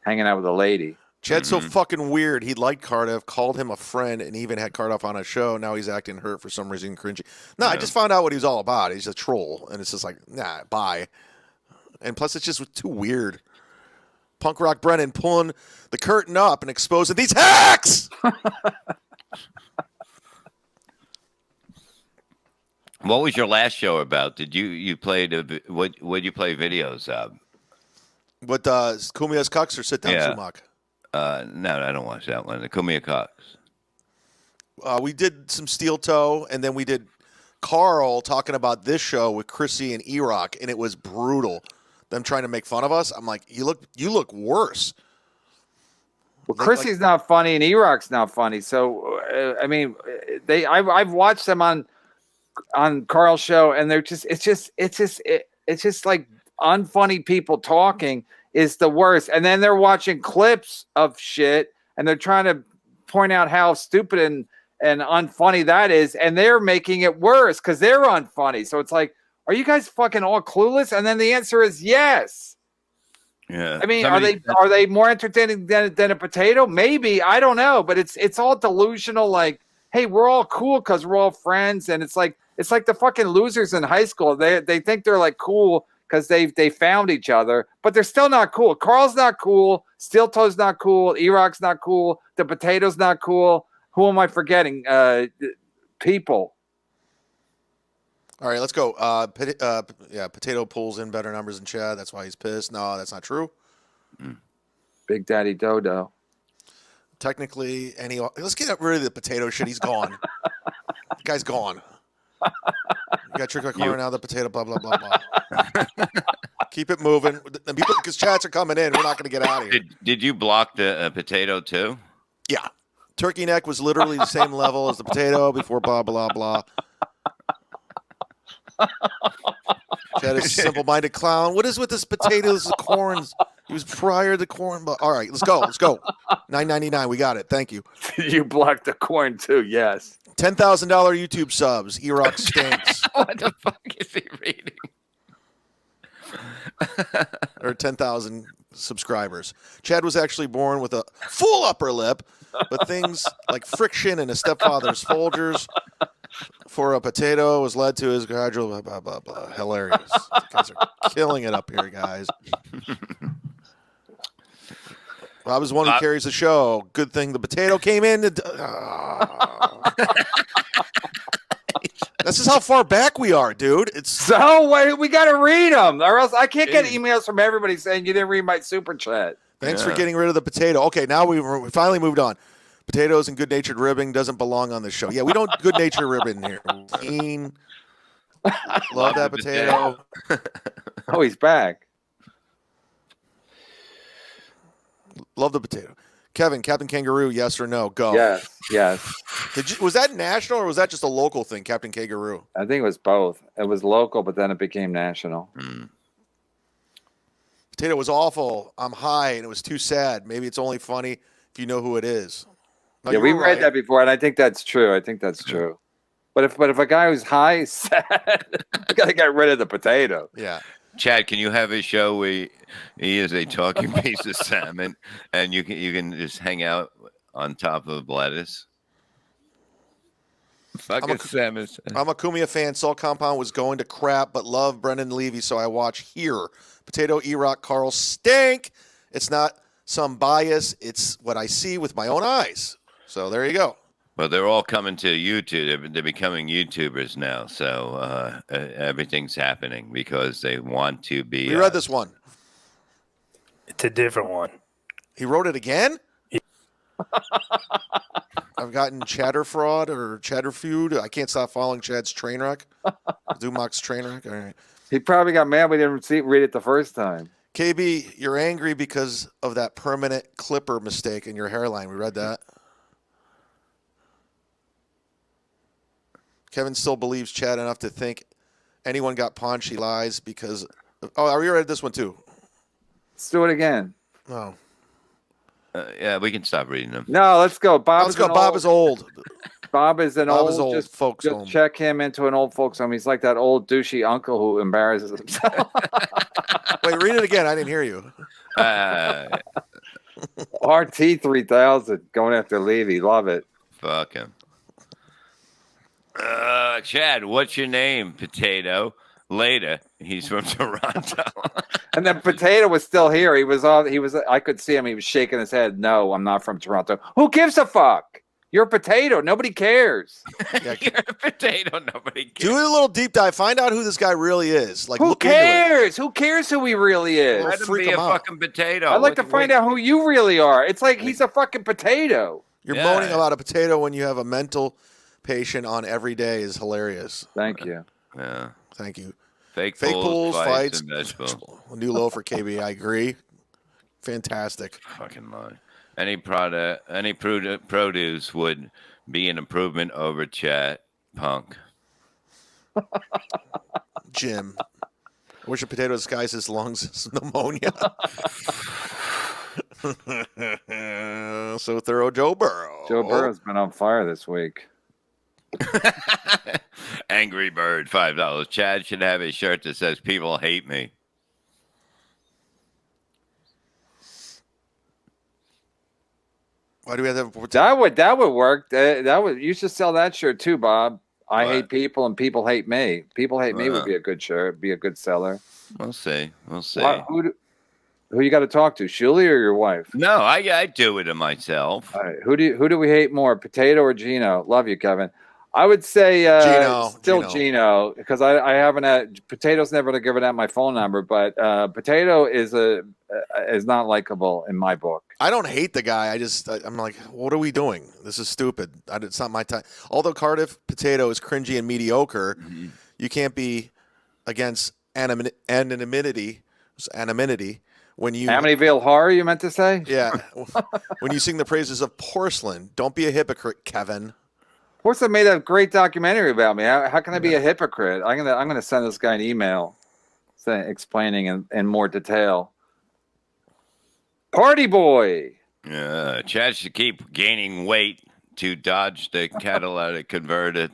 hanging out with a lady. Chad's so fucking weird. He liked Cardiff, called him a friend, and even had Cardiff on a show. Now he's acting hurt for some reason, cringy. No, I just found out what he was all about. He's a troll, and it's just like, nah, bye. And plus, it's just too weird. Punk Rock Brennan pulling the curtain up and exposing these hacks. What was your last show about? Did you play what you play videos of? What Kumia's Cucks or Sit Down Sumak? No, I don't watch that one. The Kumia Cucks. We did some Steel Toe, and then we did Carl talking about this show with Chrissy and E-Rock, and it was brutal. Them trying to make fun of us. I'm like, you look worse. Well, Chrissy's not funny and E-Rock's not funny. So I've watched them on Carl's show, and they're it's just like unfunny people talking is the worst. And then they're watching clips of shit, and they're trying to point out how stupid and unfunny that is, and they're making it worse because they're unfunny. So it's like, are you guys fucking all clueless? And then the answer is yes. Yeah. I mean, are they more entertaining than a potato? Maybe, I don't know, but it's all delusional. Like, hey, we're all cool because we're all friends, and it's like the fucking losers in high school. They think they're like cool because they found each other, but they're still not cool. Carl's not cool. Steel Toe's not cool. E-Rock's not cool. The potato's not cool. Who am I forgetting? People. All right, let's go. Potato pulls in better numbers than Chad. That's why he's pissed. No, that's not true. Big Daddy Dodo. Technically, let's get rid of the potato shit. He's gone. The guy's gone. You got Trick or Corner now. The potato. Blah blah blah blah. Keep it moving. Because chats are coming in. We're not going to get out of here. Did you block the potato too? Yeah. Turkey neck was literally the same level as the potato before blah blah blah. Chad is a simple-minded clown. What is with this potatoes and corns? He was prior to corn. But all right, let's go. $9.99. We got it. Thank you. You blocked the corn too. Yes. $10,000 YouTube subs. E-Rock stinks. What the fuck is he reading? Or 10,000 subscribers. Chad was actually born with a full upper lip, but things like friction and his stepfather's Folgers for a potato was led to his gradual blah, blah, blah, blah. Hilarious. You guys are killing it up here, guys. Rob is one who carries the show. Good thing the potato came in. This is how far back we are, dude. It's so wait, we got to read them, or else I can't get emails from everybody saying you didn't read my super chat. Thanks for getting rid of the potato. Okay, now we finally moved on. Potatoes and good-natured ribbing doesn't belong on this show. Yeah, we don't good-natured ribbing here. Love that potato. Oh, he's back. Love the potato. Kevin, Captain Kangaroo, yes or no? Go. Yes. Was that national or was that just a local thing, Captain Kangaroo? I think it was both. It was local, but then it became national. Potato was awful. I'm high, and it was too sad. Maybe it's only funny if you know who it is. No, yeah, we read that before, and I think that's true. But if a guy who's high is sad, I gotta get rid of the potato. Yeah. Chad, can you have a show where he is a talking piece of salmon, and you can just hang out on top of lettuce? Fucking salmon. I'm a Kumia fan. Salt Compound was going to crap, but love Brennan Levy, so I watch here. Potato, E-Rock, Carl stink. It's not some bias. It's what I see with my own eyes. So there you go. Well, they're all coming to YouTube. They're becoming YouTubers now. So everything's happening because they want to be. We read this one. It's a different one. He wrote it again? I've gotten chatter fraud or chatter feud. I can't stop following Chad's train wreck. Dumac's train wreck. All right. He probably got mad we didn't read it the first time. KB, you're angry because of that permanent clipper mistake in your hairline. We read that. Kevin still believes Chad enough to think anyone got punched. He lies because. Oh, I read this one too. Let's do it again. Oh. Yeah, we can stop reading them. No, let's go. Bob is old. Bob is an old just folks home. Check him into an old folks home. He's like that old douchey uncle who embarrasses himself. Wait, read it again. I didn't hear you. RT3000 going after Levy. Love it. Fuck him. Chad, what's your name? Potato. Later, he's from Toronto. And then Potato was still here. He was. I could see him. He was shaking his head. No, I'm not from Toronto. Who gives a fuck? You're a potato. Nobody cares. You're a potato. Nobody cares. Do a little deep dive. Find out who this guy really is. Like, who cares? Who cares who he really is? Let him be a fucking potato. I'd like to find out who you really are. It's like he's a fucking potato. You're moaning about a potato when you have a mental patient on every day is hilarious. Thank you. Yeah. Thank you. Fake pulls, fights. A new low for KB. I agree. Fantastic. Fucking lie. Any produce would be an improvement over chat punk. Jim. I wish a potato disguised his lungs as pneumonia. So thorough, Joe Burrow. Joe Burrow's been on fire this week. Angry Bird, $5. Chad should have a shirt that says "People hate me." Why do we have to? That would work. That would. You should sell that shirt too, Bob. I hate people and people hate me. People hate me would be a good shirt. Be a good seller. We'll see. We'll see. Who you got to talk to, Shuli or your wife? No, I do it to myself. All right. Who do we hate more, Potato or Gino? Love you, Kevin. I would say Gino, because I haven't. Potato's never given out my phone number, but Potato is not likable in my book. I don't hate the guy. I'm like, what are we doing? This is stupid. It's not my time. Although Cardiff Potato is cringy and mediocre, you can't be against anonymity when you Amityville Horror. You meant to say? Yeah. When you sing the praises of porcelain, don't be a hypocrite, Kevin. Porcelain made a great documentary about me. How can I be a hypocrite? I'm gonna send this guy an email, explaining in more detail. Party boy. Chad should keep gaining weight to dodge the catalytic converter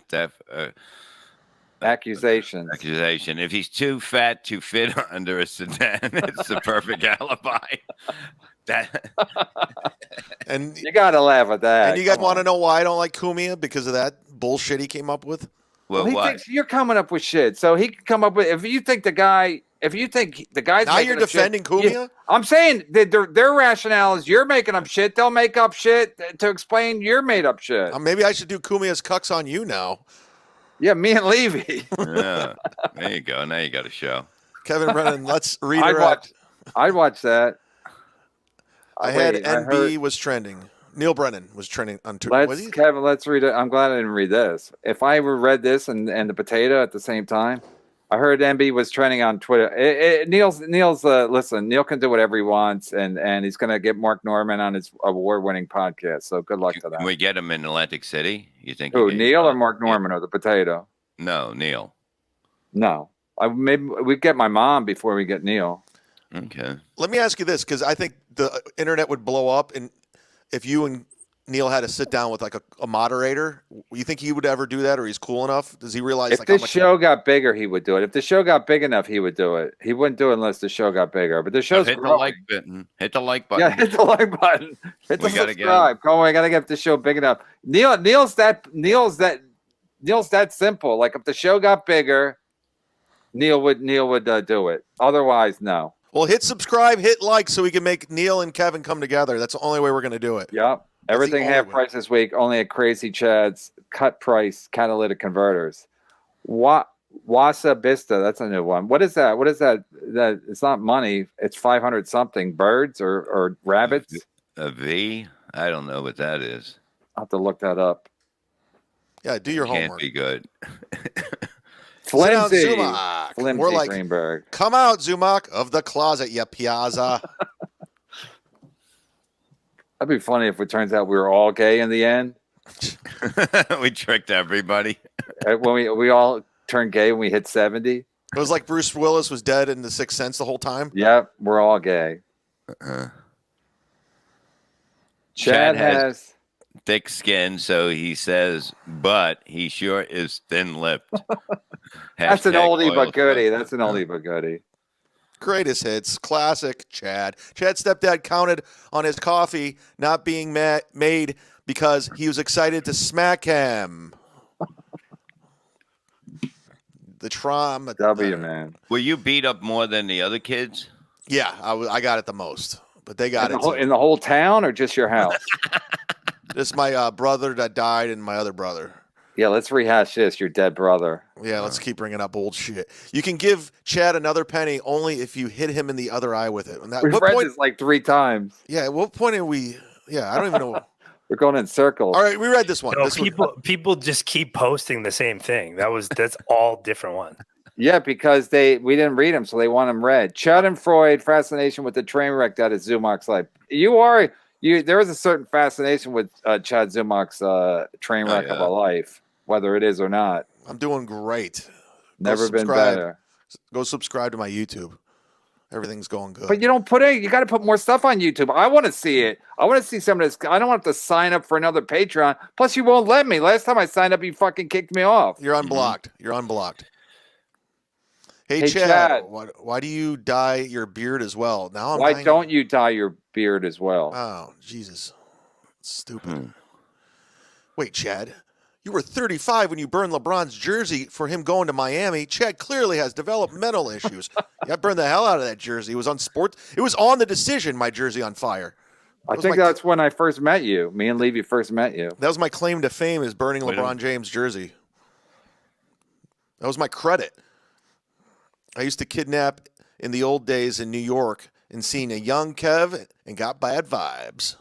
accusation. If he's too fat to fit under a sedan, it's the perfect alibi. And you gotta laugh at that. And you guys want to know why I don't like Cumia? Because of that bullshit he came up with? Well, he thinks you're coming up with shit. So he can come up with if you think the guy's now you're defending Cumia? I'm saying that their rationale is you're making up shit. They'll make up shit to explain your made up shit. Maybe I should do Cumia's cucks on you now. Yeah, me and Levy. Yeah, there you go. Now you got a show. Kevin Brennan, let's redirect. I'd watch that. I had NB was trending. Neil Brennan was trending on Twitter. Kevin, let's read it. I'm glad I didn't read this. If I ever read this and the potato at the same time, I heard NB was trending on Twitter. Neil's listen. Neil can do whatever he wants, and he's going to get Mark Norman on his award-winning podcast. So good luck to that. Can we get him in Atlantic City? You think? Who, Neil or Mark Norman or the potato? No, Neil. No, maybe we get my mom before we get Neil. Okay. Let me ask you this, because I think the internet would blow up, and if you and Neil had to sit down with like a moderator, you think he would ever do that, or he's cool enough? Does he realize? If the show got bigger, he would do it. If the show got big enough, he would do it. He wouldn't do it unless the show got bigger. But the show's hit the like button. Hit the like button. Yeah, hit the like button. Hit the subscribe. Come on, I gotta get the show big enough. Neil's that simple. Like if the show got bigger, Neil would do it. Otherwise, no. Well, hit subscribe, hit like, so we can make Neil and Kevin come together. That's the only way we're going to do it. Yep. Everything half price this week, only at Crazy Chad's cut price catalytic converters. Wasa Vista, that's a new one. What is that? That it's not money. It's 500 something birds or rabbits. A V? I don't know what that is. I'll have to look that up. Yeah, do your homework. Can't be good. Flimsy. Zumak. We're like, Greenberg. Come out, Zumak, of the closet, you piazza. That'd be funny if it turns out we were all gay in the end. We tricked everybody. When we all turned gay when we hit 70. It was like Bruce Willis was dead in The Sixth Sense the whole time. Yep, we're all gay. Chad has thick skin, so he says, but he sure is thin-lipped. That's an oldie but goodie. That's an oldie but goodie. Greatest hits, classic Chad. Chad's stepdad counted on his coffee not being made because he was excited to smack him. The trauma. Man. Were you beat up more than the other kids? Yeah, I got it the most, but they got in the whole town or just your house? Just my brother that died and my other brother. Yeah, let's rehash this. Your dead brother. Yeah, let's keep bringing up old shit. You can give Chad another penny only if you hit him in the other eye with it. We've read this like 3 times. Yeah, at what point are we? Yeah, I don't even know. We're going in circles. All right, we read this one. People just keep posting the same thing. That's all different ones. Yeah, because we didn't read them, so they want them read. Schadenfreude, fascination with the train wreck that is Zumak's life. There is a certain fascination with Chad Zumak's train wreck of a life, whether it is or not. I'm doing great. Never been better. Go subscribe to my YouTube. Everything's going good. But you don't you got to put more stuff on YouTube. I want to see it. I want to see some of this. I don't want to sign up for another Patreon. Plus, you won't let me. Last time I signed up, you fucking kicked me off. You're unblocked. You're unblocked. Hey Chad, why do you dye your beard as well? Why don't you dye your beard as well? Oh, Jesus. Stupid. Wait, Chad. You were 35 when you burned LeBron's jersey for him going to Miami. Chad clearly has developmental issues. Yeah, I burned the hell out of that jersey. It was on sports. It was on The Decision, my jersey on fire. I think that's when I first met you. Me and Levy first met you. That was my claim to fame, is burning LeBron James' jersey. That was my credit. I used to kidnap in the old days in New York and seen a young Kev and got bad vibes.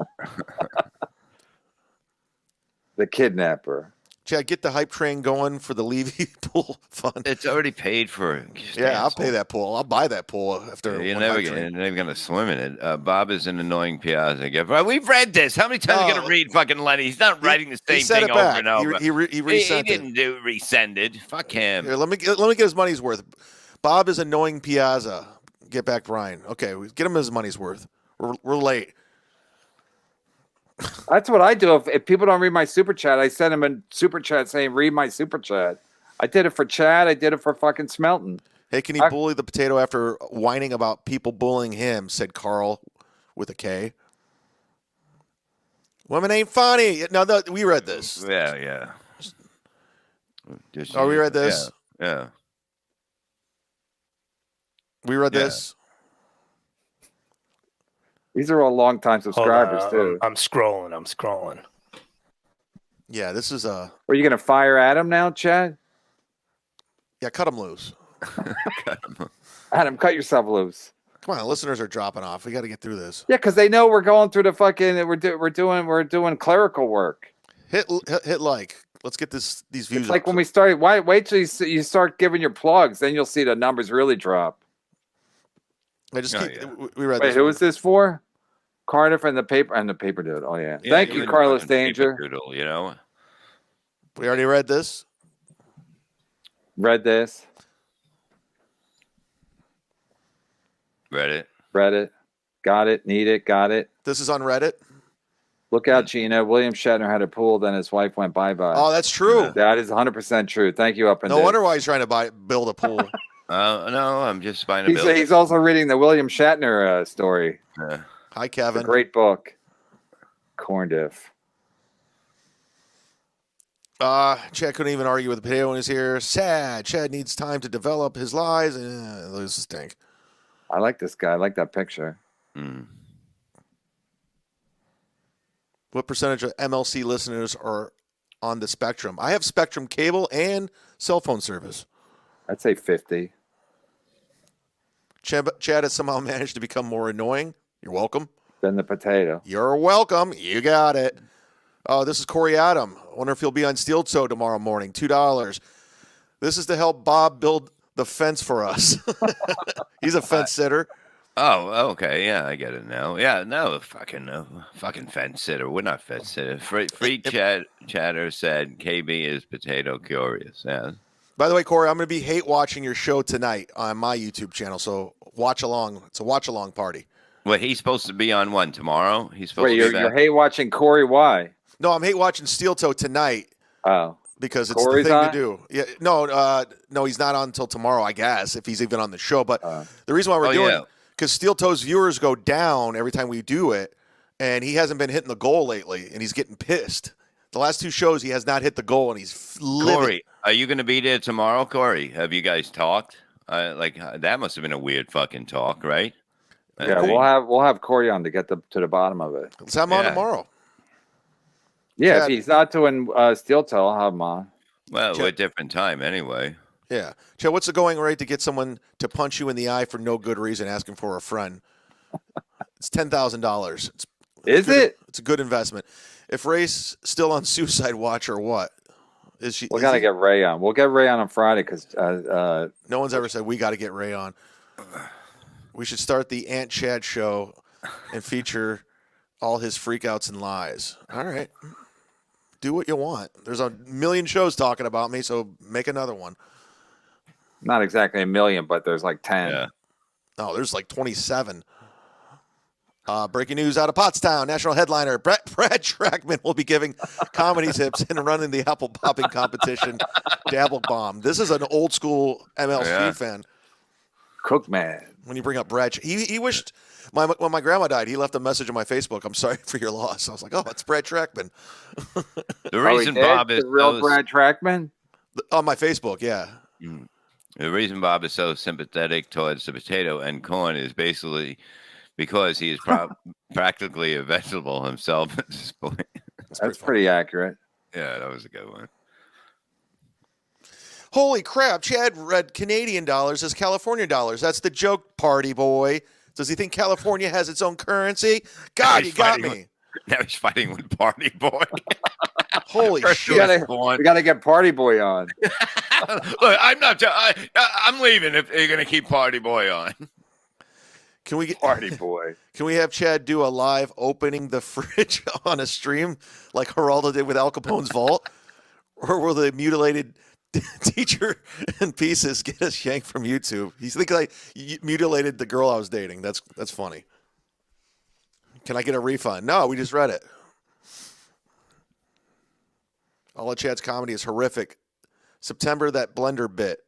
The kidnapper. Chad, get the hype train going for the Levy pool fund. It's already paid for. Yeah, I'll pay that pool. I'll buy that pool after. You're never going to swim in it. Bob is an annoying Piazza gift. We've read this. How many times are you going to read fucking Lenny? He's not writing the same thing over and over. He resent it. He didn't resend it. Fuck him. Here, let me get his money's worth. Bob is annoying Piazza. Get back, Brian. Okay, get him his money's worth. We're late. That's what I do. If people don't read my super chat, I send them a super chat saying, read my super chat. I did it for Chad. I did it for fucking Smelton. Hey, can he bully the potato after whining about people bullying him, said Carl with a K. Women ain't funny. No, we read this. Yeah. We read this? Yeah. We read this? These are all long-time subscribers, too. I'm scrolling. Yeah, this is Are you going to fire Adam now, Chad? Yeah, cut him loose. Adam, cut yourself loose. Come on, listeners are dropping off. We got to get through this. Yeah, because they know we're going through the fucking. We're doing clerical work. Hit like. Let's get these views. It's like when we started. Wait till you start giving your plugs, then you'll see the numbers really drop. We read. Wait, who is this for? Cardiff and the paper dude. Oh yeah. Thank you, Carlos Danger. Doodle, you know. We already read this. Read this. Read it. Got it. Need it. Got it. This is on Reddit. Look out, Gina. William Shatner had a pool, then his wife went bye-bye. Oh, that's true. That is 100% true. Thank you, Up and No wonder why he's trying to build a pool. No, I'm just buying a building. He's also reading the William Shatner story. Hi, Kevin. It's a great book. Corn diff. Chad couldn't even argue with the potato when he's here. Sad. Chad needs time to develop his lies. Those stink. I like this guy. I like that picture. What percentage of MLC listeners are on the Spectrum? I have Spectrum cable and cell phone service. I'd say 50. Chad has somehow managed to become more annoying. You're welcome. Than the potato. You're welcome. You got it. Oh, this is Corey Adam. I wonder if he'll be on Steel Toe tomorrow morning. $2. This is to help Bob build the fence for us. He's a fence sitter. Oh, okay. Yeah, I get it now. Yeah, no, fucking fence sitter. We're not fence sitter. Free chatter said KB is potato curious. Yeah. By the way, Corey, I'm going to be hate watching your show tonight on my YouTube channel. So watch along. It's a watch along party. Well, he's supposed to be on one tomorrow. He's supposed to be you're hate watching Corey. Why? No, I'm hate watching Steel Toe tonight. Oh. Because it's Corey's the thing on? to do. Yeah, no, he's not on until tomorrow, I guess, if he's even on the show. But the reason why we're doing it, because Steel Toe's viewers go down every time we do it, and he hasn't been hitting the goal lately, and he's getting pissed. The last two shows, he has not hit the goal, and he's livid. Corey, are you going to be there tomorrow, Corey? Have you guys talked? That must have been a weird fucking talk, right? Yeah, we'll have Corey on to get to the bottom of it. Let's have him on tomorrow. Yeah, Chad, if he's not doing Steel Toe, I'll have him on. Well, we're a different time anyway. Yeah. Chad, what's the going rate to get someone to punch you in the eye for no good reason, asking for a friend? It's $10,000. Is it? It's a good investment. If Ray's still on suicide watch or what? Is she? We got to get Ray on. We'll get Ray on Friday because no one's ever said we got to get Ray on. We should start the Aunt Chad show and feature all his freakouts and lies. All right. Do what you want. There's a million shows talking about me, so make another one. Not exactly a million, but there's like 10. Yeah. No, there's like 27. Breaking news out of Pottstown. National headliner Brad Trackman will be giving comedy tips and running the apple popping competition. Dabble Bomb. This is an old school MLC fan. Cookman. When you bring up Brad, he wished when my grandma died, he left a message on my Facebook. I'm sorry for your loss. I was like, oh, it's Brad Trackman. The reason Bob is the real Brad Trackman on my Facebook, yeah. The reason Bob is so sympathetic towards the potato and corn is basically because he is practically a vegetable himself at this point. That's pretty accurate. Yeah, that was a good one. Holy crap, Chad read Canadian dollars as California dollars. That's the joke, party boy. Does he think California has its own currency? God, you got me. Now he's fighting with Party Boy. Holy shit. We got to get Party Boy on. Look, I'm leaving if you're going to keep Party Boy on. Can we get Party Boy? Can we have Chad do a live opening the fridge on a stream like Geraldo did with Al Capone's vault? Or will the mutilated teacher in pieces get us yanked from YouTube? He's thinking like mutilated the girl I was dating. That's funny. Can I get a refund? No, we just read it. All of Chad's comedy is horrific. September, that blender bit.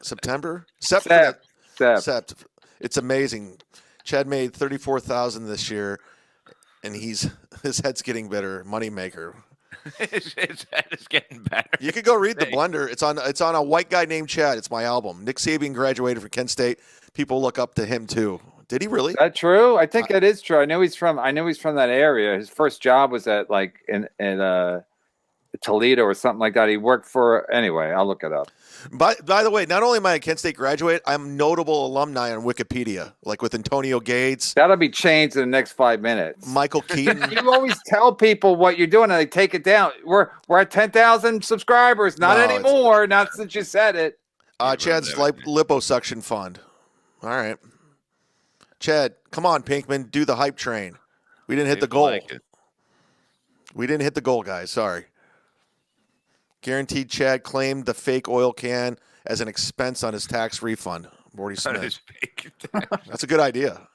September? Sept. It's amazing. Chad made $34,000 this year, and his head's getting better. Moneymaker. His head is getting better. You could go read the blender. It's on a white guy named Chad. It's my album. Nick Saban graduated from Kent State. People look up to him too. Did he really? Is that true? I think that is true. I know he's from that area. His first job was at in Toledo or something like that. He worked for anyway. I'll look it up. By the way, not only am I a Kent State graduate, I'm notable alumni on Wikipedia, like with Antonio Gates. That'll be changed in the next 5 minutes. Michael Keaton. You always tell people what you're doing, and they take it down. We're at 10,000 subscribers. Not anymore. Not since you said it. Chad's liposuction fund. All right, Chad, come on, Pinkman, do the hype train. We didn't hit the goal. We didn't hit the goal, guys. Sorry. Guaranteed Chad claimed the fake oil can as an expense on his tax refund. Morty Smith. That's a good idea.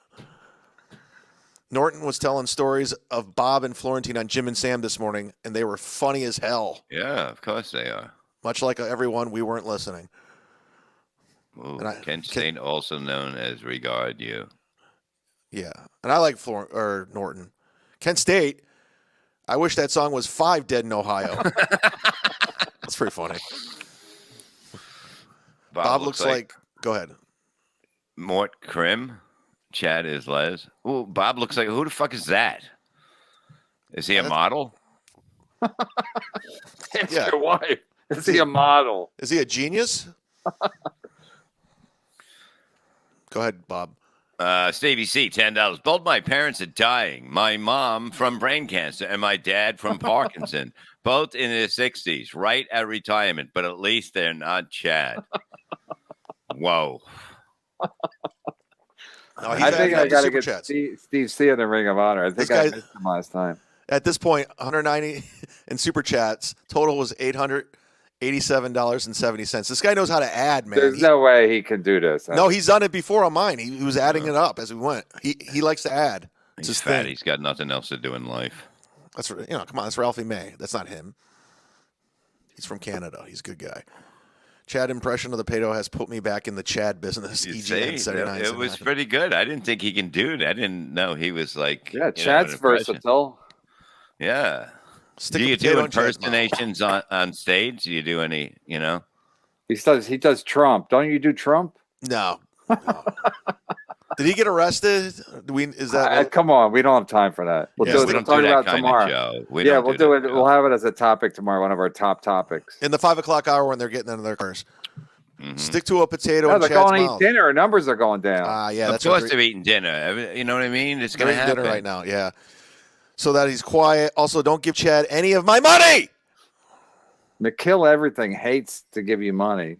Norton was telling stories of Bob and Florentine on Jim and Sam this morning, and they were funny as hell. Yeah, of course they are. Much like everyone, we weren't listening. Ooh, Kent State, also known as Regard You. Yeah, and I like Norton. Kent State, I wish that song was 5 Dead in Ohio. That's pretty funny. Bob looks like go ahead. Mort Krim. Chad is Les. Ooh, Bob looks like, who the fuck is that? Is he a model? It's your wife. Is he a model? Is he a genius? Go ahead, Bob. Stevie C, $10. Both my parents are dying. My mom from brain cancer and my dad from Parkinson. Both in their 60s, right at retirement, but at least they're not Chad. Whoa. No, I think I got to get Steve C in the Ring of Honor. I think I missed him last time. At this point, 190 in super chats. Total was $887.70. This guy knows how to add, man. There's no way he can do this. No, he's done it before on mine. He was adding it up as we went. He likes to add. It's he's fat. Thing. He's got nothing else to do in life. That's come on. That's Ralphie May. That's not him. He's from Canada. He's a good guy. Chad impression of the pedo has put me back in the Chad business. It was pretty good. I didn't think he can do it. I didn't know he was like. Yeah, Chad's versatile. Yeah. Do you do impersonations on stage? Do you do any? He does Trump. Don't you do Trump? No. Did he get arrested? Come on, we don't have time for that. We'll talk about tomorrow. We'll do it. We'll have it as a topic tomorrow. One of our top topics in the 5 o'clock hour when they're getting into their cars. Mm-hmm. Stick to a potato. They're going to eat dinner. Numbers are going down. Yeah, of course they're eating dinner. You know what I mean? It's going to happen dinner right now. Yeah. So that he's quiet. Also, don't give Chad any of my money. McKill Everything hates to give you money.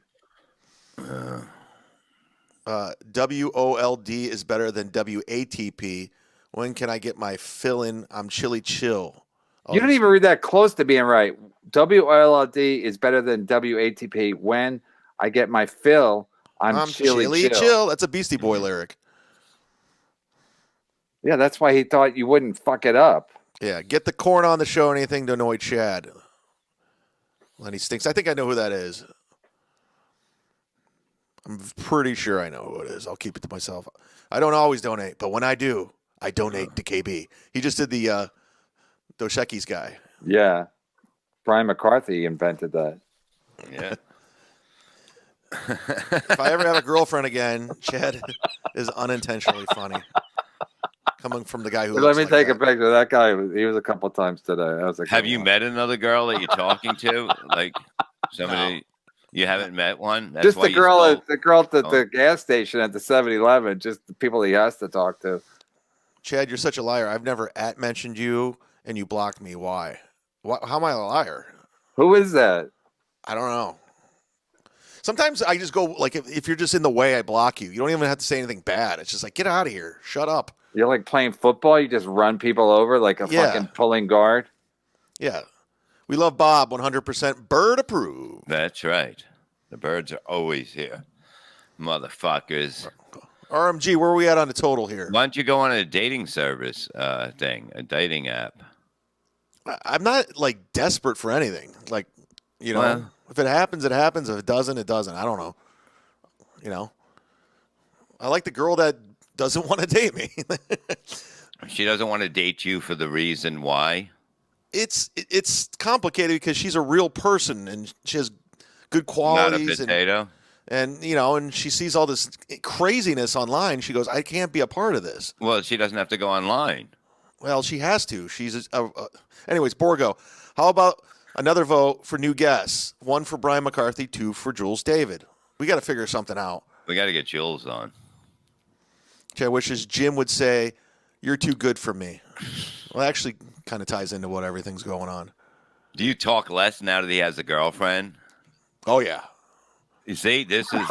WOLD is better than WATP. When can I get my fill-in? I'm chilly chill. You don't even read that close to being right. WOLD is better than WATP. When I get my fill, I'm chilly chill. That's a Beastie Boy lyric. Yeah, that's why he thought you wouldn't fuck it up. Yeah, get the corn on the show. Anything to annoy Chad. Lenny Stinks. I think I know who that is. I'm pretty sure I know who it is. I'll keep it to myself. I don't always donate, but when I do, I donate to KB. He just did the Dos Equis guy. Yeah. Brian McCarthy invented that. Yeah. If I ever have a girlfriend again, Chad is unintentionally funny. Coming from the guy who Let me looks take like a picture. That guy, he was a couple times today. I was like, have you met another girl that you're talking to? Like somebody you haven't met one? That's just why the girl at the gas station at the 7-Eleven, just the people he has to talk to. Chad, you're such a liar. I've never mentioned you, and you blocked me. Why? How am I a liar? Who is that? I don't know. Sometimes I just go, like, if you're just in the way, I block you. You don't even have to say anything bad. It's just like, get out of here. Shut up. You're like playing football. You just run people over like a fucking pulling guard. Yeah. We love Bob, 100% bird approved. That's right. The birds are always here. Motherfuckers. RMG, where are we at on the total here? Why don't you go on a dating service thing, a dating app? I'm not, like, desperate for anything. Like, you know, if it happens, it happens. If it doesn't, it doesn't. I don't know. You know? I like the girl that doesn't want to date me. She doesn't want to date you for the reason why? It's complicated because she's a real person and she has good qualities. Not a potato. And you know, and she sees all this craziness online. She goes, I can't be a part of this. Well, she doesn't have to go online. Well, she has to. She's anyways, Borgo. How about another vote for new guests? 1 for Brian McCarthy, 2 for Jules David. We got to figure something out. We got to get Jules on. Which I wish Jim would say, "You're too good for me." Well, it actually kind of ties into what everything's going on. Do you talk less now that he has a girlfriend? Oh yeah. You see, this is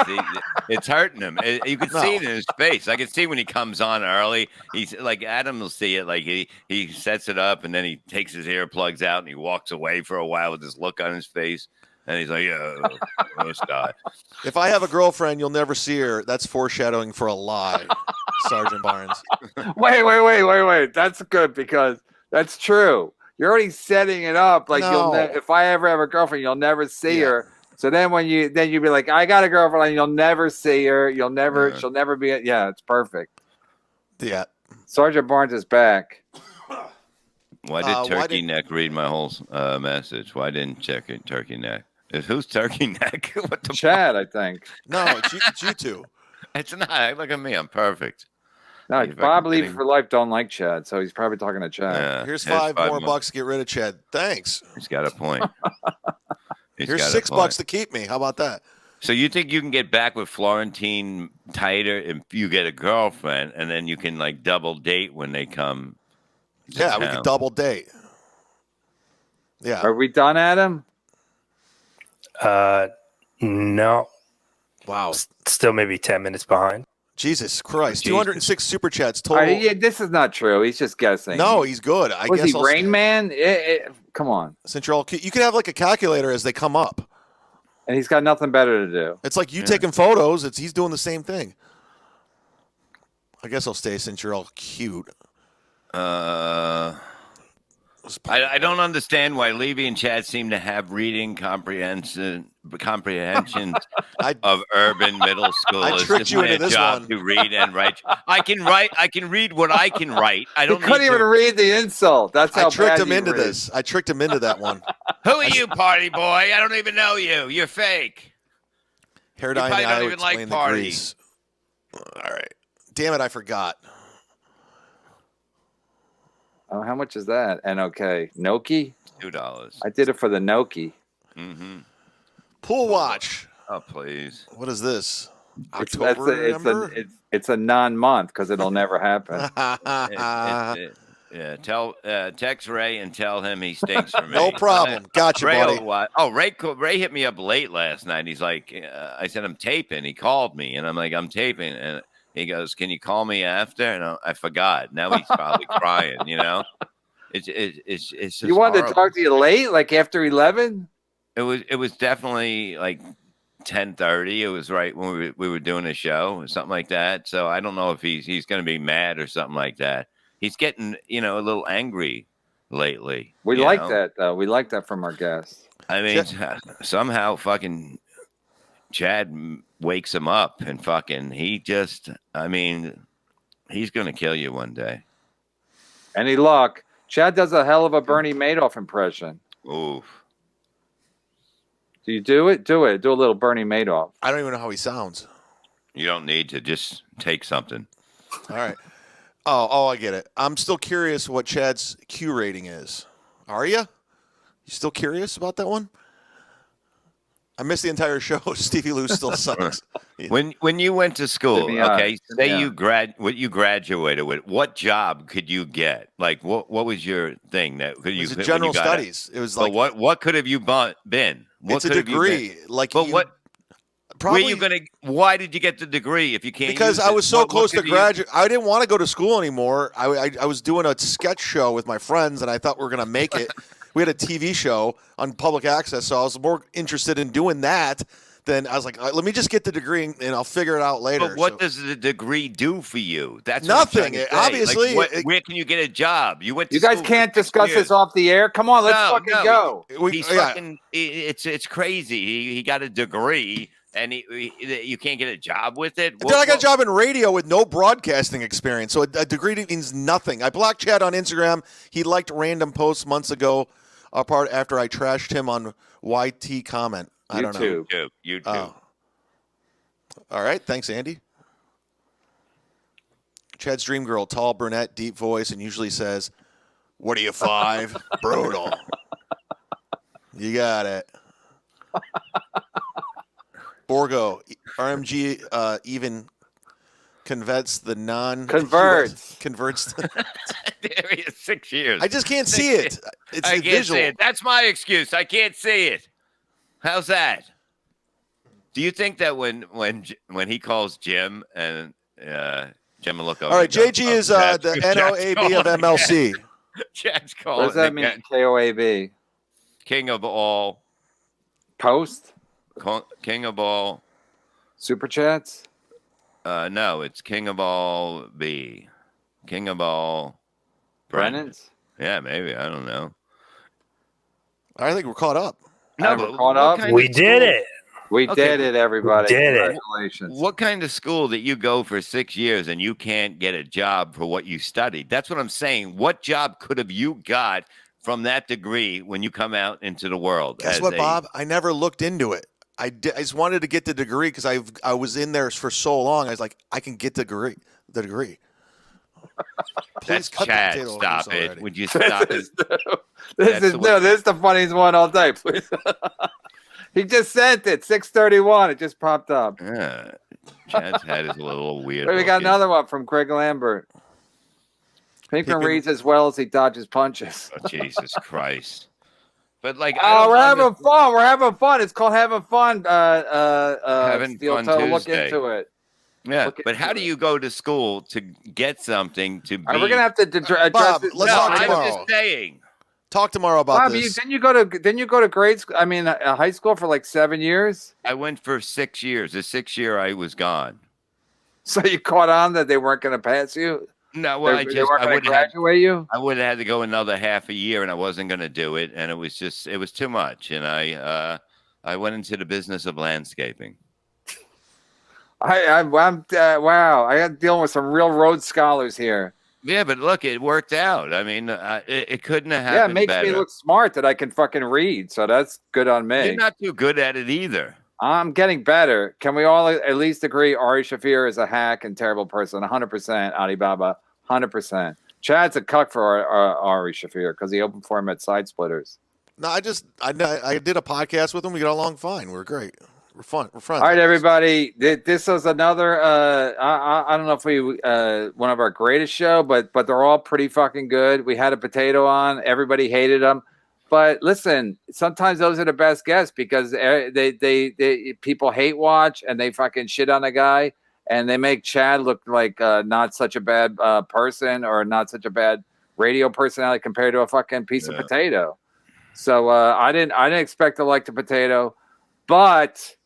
it's hurting him. You can see it in his face. I can see when he comes on early. He's like Adam will see it. Like he sets it up and then he takes his earplugs out and he walks away for a while with this look on his face. And he's like, yeah, stop. If I have a girlfriend, you'll never see her. That's foreshadowing for a lie, Sergeant Barnes. Wait. That's good because that's true. You're already setting it up. Like if I ever have a girlfriend, you'll never see her. So then you'd be like, I got a girlfriend, and you'll never see her. She'll never be. It's perfect. Yeah. Sergeant Barnes is back. Why did Turkey Neck read my whole message? Why didn't check it, Turkey Neck? Who's Turkey Neck? What the Chad, I think. No, it's you two. It's not. Look at me. I'm perfect. No, Bob Leave for Life don't like Chad, so he's probably talking to Chad. Yeah, here's $5 more bucks to get rid of Chad. Thanks. He's got a point. Here's $6 to keep me. How about that? So you think you can get back with Florentine tighter if you get a girlfriend, and then you can like double date when they come? Yeah, we can double date. Yeah. Are we done, Adam? No. Wow. Still maybe 10 minutes behind. Jesus Christ. 206 super chats total. This is not true. He's just guessing. No, he's good. I guess he Rain Man? Come on. Since you're all you can have like a calculator as they come up. And he's got nothing better to do. It's like you taking photos. He's doing the same thing. I guess I'll stay since you're all cute. I don't understand why Levy and Chad seem to have reading comprehensions of urban middle school. I tricked you into this one. To read and write. I can read what I can write. I don't. He couldn't even read the insult. That's how I tricked him into this. I tricked him into that one. Who are you, party boy? I don't even know you. You're fake. Hair dye. You don't even like parties. All right. Damn it! I forgot. Oh, how much is that? NOK. Noki? $2. I did it for the Noki. Mm-hmm. Pool watch. Oh, please. What is this? October. It's a non-month because it'll never happen. Yeah, text Ray and tell him he stinks for me. No problem. Gotcha, Ray buddy. Ray hit me up late last night. He's like, I said, I'm taping. He called me, and I'm like, I'm taping. And he goes, can you call me after? And I forgot. Now he's probably crying, you know? It's just You wanted horrible. to talk to you late, like after 11? It was definitely like 10:30. It was right when we were doing a show or something like that. So I don't know if he's going to be mad or something like that. He's getting, a little angry lately. We like that, though. We like that from our guests. I mean, somehow fucking Chad wakes him up and fucking he's going to kill you one day. Any luck? Chad does a hell of a Bernie Madoff impression. Oof. Do you do it? Do it. Do a little Bernie Madoff. I don't even know how he sounds. You don't need to. Just take something. All right. Oh, I get it. I'm still curious what Chad's Q rating is. Are you? You still curious about that one? I missed the entire show. Stevie Lou still sucks. When you went to school, say you graduated with, what job could you get? Like what was your thing that could you? It was general studies. It was like what could have you been? It's a degree. Probably. Why did you get the degree if you can't? Because I was so close to graduate. I didn't want to go to school anymore. I was doing a sketch show with my friends, and I thought we were going to make it. We had a TV show on public access, so I was more interested in doing that than I was like, let me just get the degree and I'll figure it out later. But what does the degree do for you? That's nothing. Obviously, where can you get a job? You guys can't discuss this off the air. Come on, let's go. It's crazy. He got a degree. And you can't get a job with it? Then I got a job in radio with no broadcasting experience. So a degree means nothing. I blocked Chad on Instagram. He liked random posts months ago after I trashed him on YT comment. I don't know. YouTube. Oh. All right. Thanks, Andy. Chad's dream girl, tall, brunette, deep voice, and usually says, "What are you, 5?" Brutal. You got it. Borgo, RMG even converts the converts. There he is, 6 years. I just can't see it. It's I can't visual. see it. That's my excuse. I can't see it. How's that? Do you think that when he calls Jim and Jim will look over? All right, JG is the NOAB of MLC. Chad's calling. What does that mean? KOAB. King of all. Post. King of all super chats. No, it's King of all B. King of all Brennan's. Yeah, maybe, I don't know. I think we're caught up. No, we're caught up. We did it. We did it, everybody. We did Congratulations. What kind of school that you go for 6 years and you can't get a job for what you studied? That's what I'm saying. What job could have you got from that degree when you come out into the world? Guess what, Bob? I never looked into it. I just wanted to get the degree because I was in there for so long. I was like, I can get the degree. Please cut Chad, stop it. Already. Would you stop it? This is the funniest one all day. Please. He just sent it. 6:31. It just popped up. Yeah. Chad's head is a little weird. Wait, we got another one from Craig Lambert. Pinkman reads as well as he dodges punches. Oh, Jesus Christ. But we're having fun. We're having fun. It's called having fun. Having Steel fun Toe, Tuesday. look into it. Yeah, but how do you go to school to get something to be? We're gonna have to address Bob, it. let's talk tomorrow. I'm just saying. Talk tomorrow about Bob, this. Didn't you go to grade school? I mean, high school for like 7 years. I went for 6 years. The 6th year I was gone. So you caught on that they weren't going to pass you. No, well, I would graduate you. I would have had to go another half a year, and I wasn't going to do it, and it was too much, and I went into the business of landscaping. I'm wow! I got dealing with some real Rhodes scholars here. Yeah, but look, it worked out. I mean, it couldn't have happened. Yeah, it makes better. me look smart that I can fucking read, so that's good on me. You're not too good at it either. I'm getting better. Can we all at least agree Ari Shafir is a hack and terrible person? 100%, Alibaba. 100%. Chad's a cuck for Ari Shafir because he opened for him at Side Splitters. No, I did a podcast with him. We got along fine. We're great. We're fun. We're friends. All right, everybody. This was another. I don't know if we one of our greatest show, but they're all pretty fucking good. We had a potato on. Everybody hated them. But listen, sometimes those are the best guests because they people hate watch and they fucking shit on a guy and they make Chad look like not such a bad person or not such a bad radio personality compared to a fucking piece of potato. So I didn't expect to like the potato, but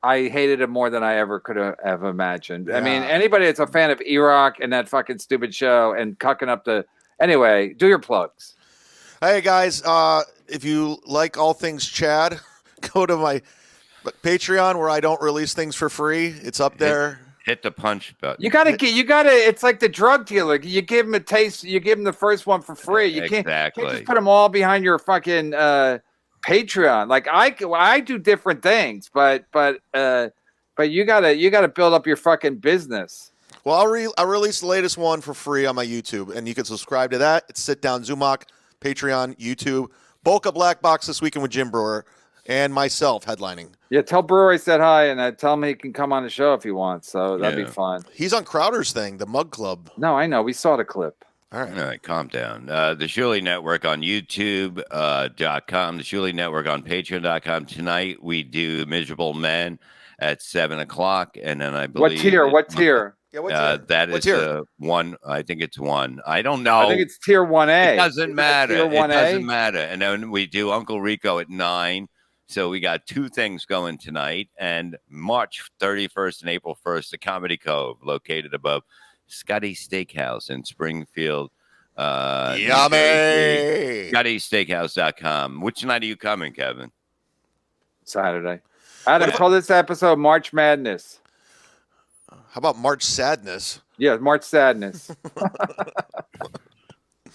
I hated it more than I ever could have imagined. Yeah. I mean, anybody that's a fan of Iraq and that fucking stupid show and cucking up the anyway, do your plugs. Hey guys, if you like all things Chad, go to my But Patreon, where I don't release things for free, it's up there. Hit the punch button. You gotta. It's like the drug dealer. You give him a taste. You give him the first one for free. You can't just put them all behind your fucking Patreon. Like I do different things, but you gotta build up your fucking business. Well, I'll release the latest one for free on my YouTube, and you can subscribe to that. It's Sit Down Zumach, Patreon, YouTube. Boca Black Box this weekend with Jim Brewer and myself headlining. Yeah, tell Brewer I said hi, and tell him he can come on the show if he wants. So that'd be fun. He's on Crowder's thing, the Mug Club. No, I know. We saw the clip. All right, calm down. The Shuley Network on YouTube.com, the Shuley Network on Patreon.com. Tonight we do Miserable Men at 7:00, and then I believe What tier? What tier? Yeah, what tier? That what is tier? one. I think it's one. I don't know. I think it's tier 1A. It doesn't matter. Tier 1A? It doesn't matter. And then we do Uncle Rico at 9. So we got 2 things going tonight. And March 31st and April 1st, the Comedy Cove, located above Scotty's Steakhouse in Springfield. Yummy. Scotty'sSteakhouse.com. Which night are you coming, Kevin? Saturday. Adam, call this episode March Madness. How about March Sadness? Yeah, March Sadness.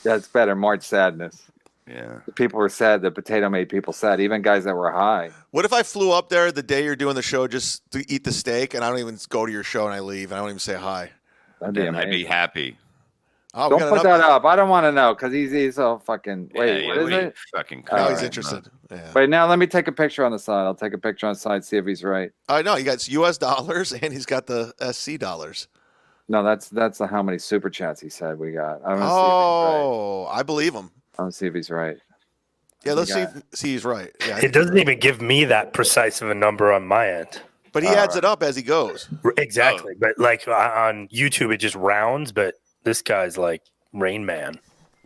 That's better. March Sadness. Yeah. The people were sad. The potato made people sad. Even guys that were high. What if I flew up there the day you're doing the show just to eat the steak, and I don't even go to your show and I leave, and I don't even say hi? That'd be I'd amazing. be happy. Oh, don't put that up. I don't want to know because he's all fucking. Wait, what is it? Fucking now he's interested. Yeah. Wait, now let me take a picture on the side. I'll take a picture on the side, see if he's right. I know he got US dollars and he's got the SC dollars. No, that's how many super chats he said we got. I want to see if he's right. I believe him. I want to see if he's right. Yeah, let's see he's right. Yeah, it doesn't even give me that precise of a number on my end. But he adds it up as he goes. Exactly. But like on YouTube, it just rounds. But this guy's like Rain Man.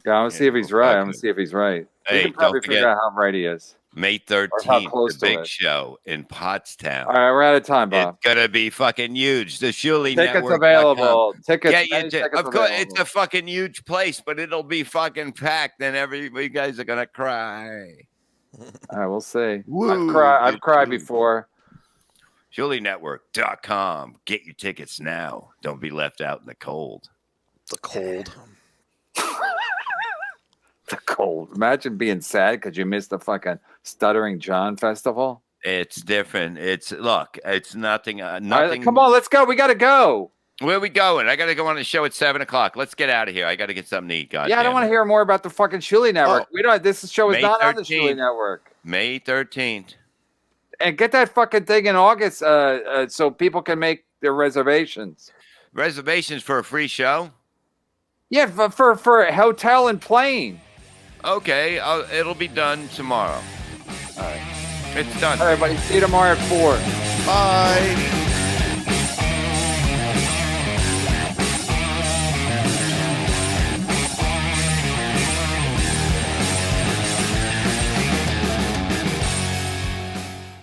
Yeah, I want to see if he's right. I want to see if he's right. Hey, we can probably don't forget, figure out how right he is. May 13th, the big show in Pottstown. All right, we're out of time, Bob. It's gonna be fucking huge. The Shuley Tickets Network. available. Tickets. Of course, it's a fucking huge place, but it'll be fucking packed, and you guys are gonna cry. All right, we'll see. Woo. I've cried before. ShuleyNetwork.com. Get your tickets now. Don't be left out in the cold. The cold. The cold. Imagine being sad because you missed the fucking Stuttering John festival. It's different. It's nothing. Nothing. Right, come on, let's go. We got to go. Where are we going? I got to go on the show at 7:00. Let's get out of here. I got to get something to eat. God. Yeah, I don't want to hear more about the fucking Shuley Network. Oh. We don't. This show is May not on the 13th. Shuley Network. May 13th. And get that fucking thing in August, so people can make their reservations. Reservations for a free show? Yeah, for a hotel and plane. Okay, it'll be done tomorrow. All right, it's done. all right, everybody. See you tomorrow at 4. Bye.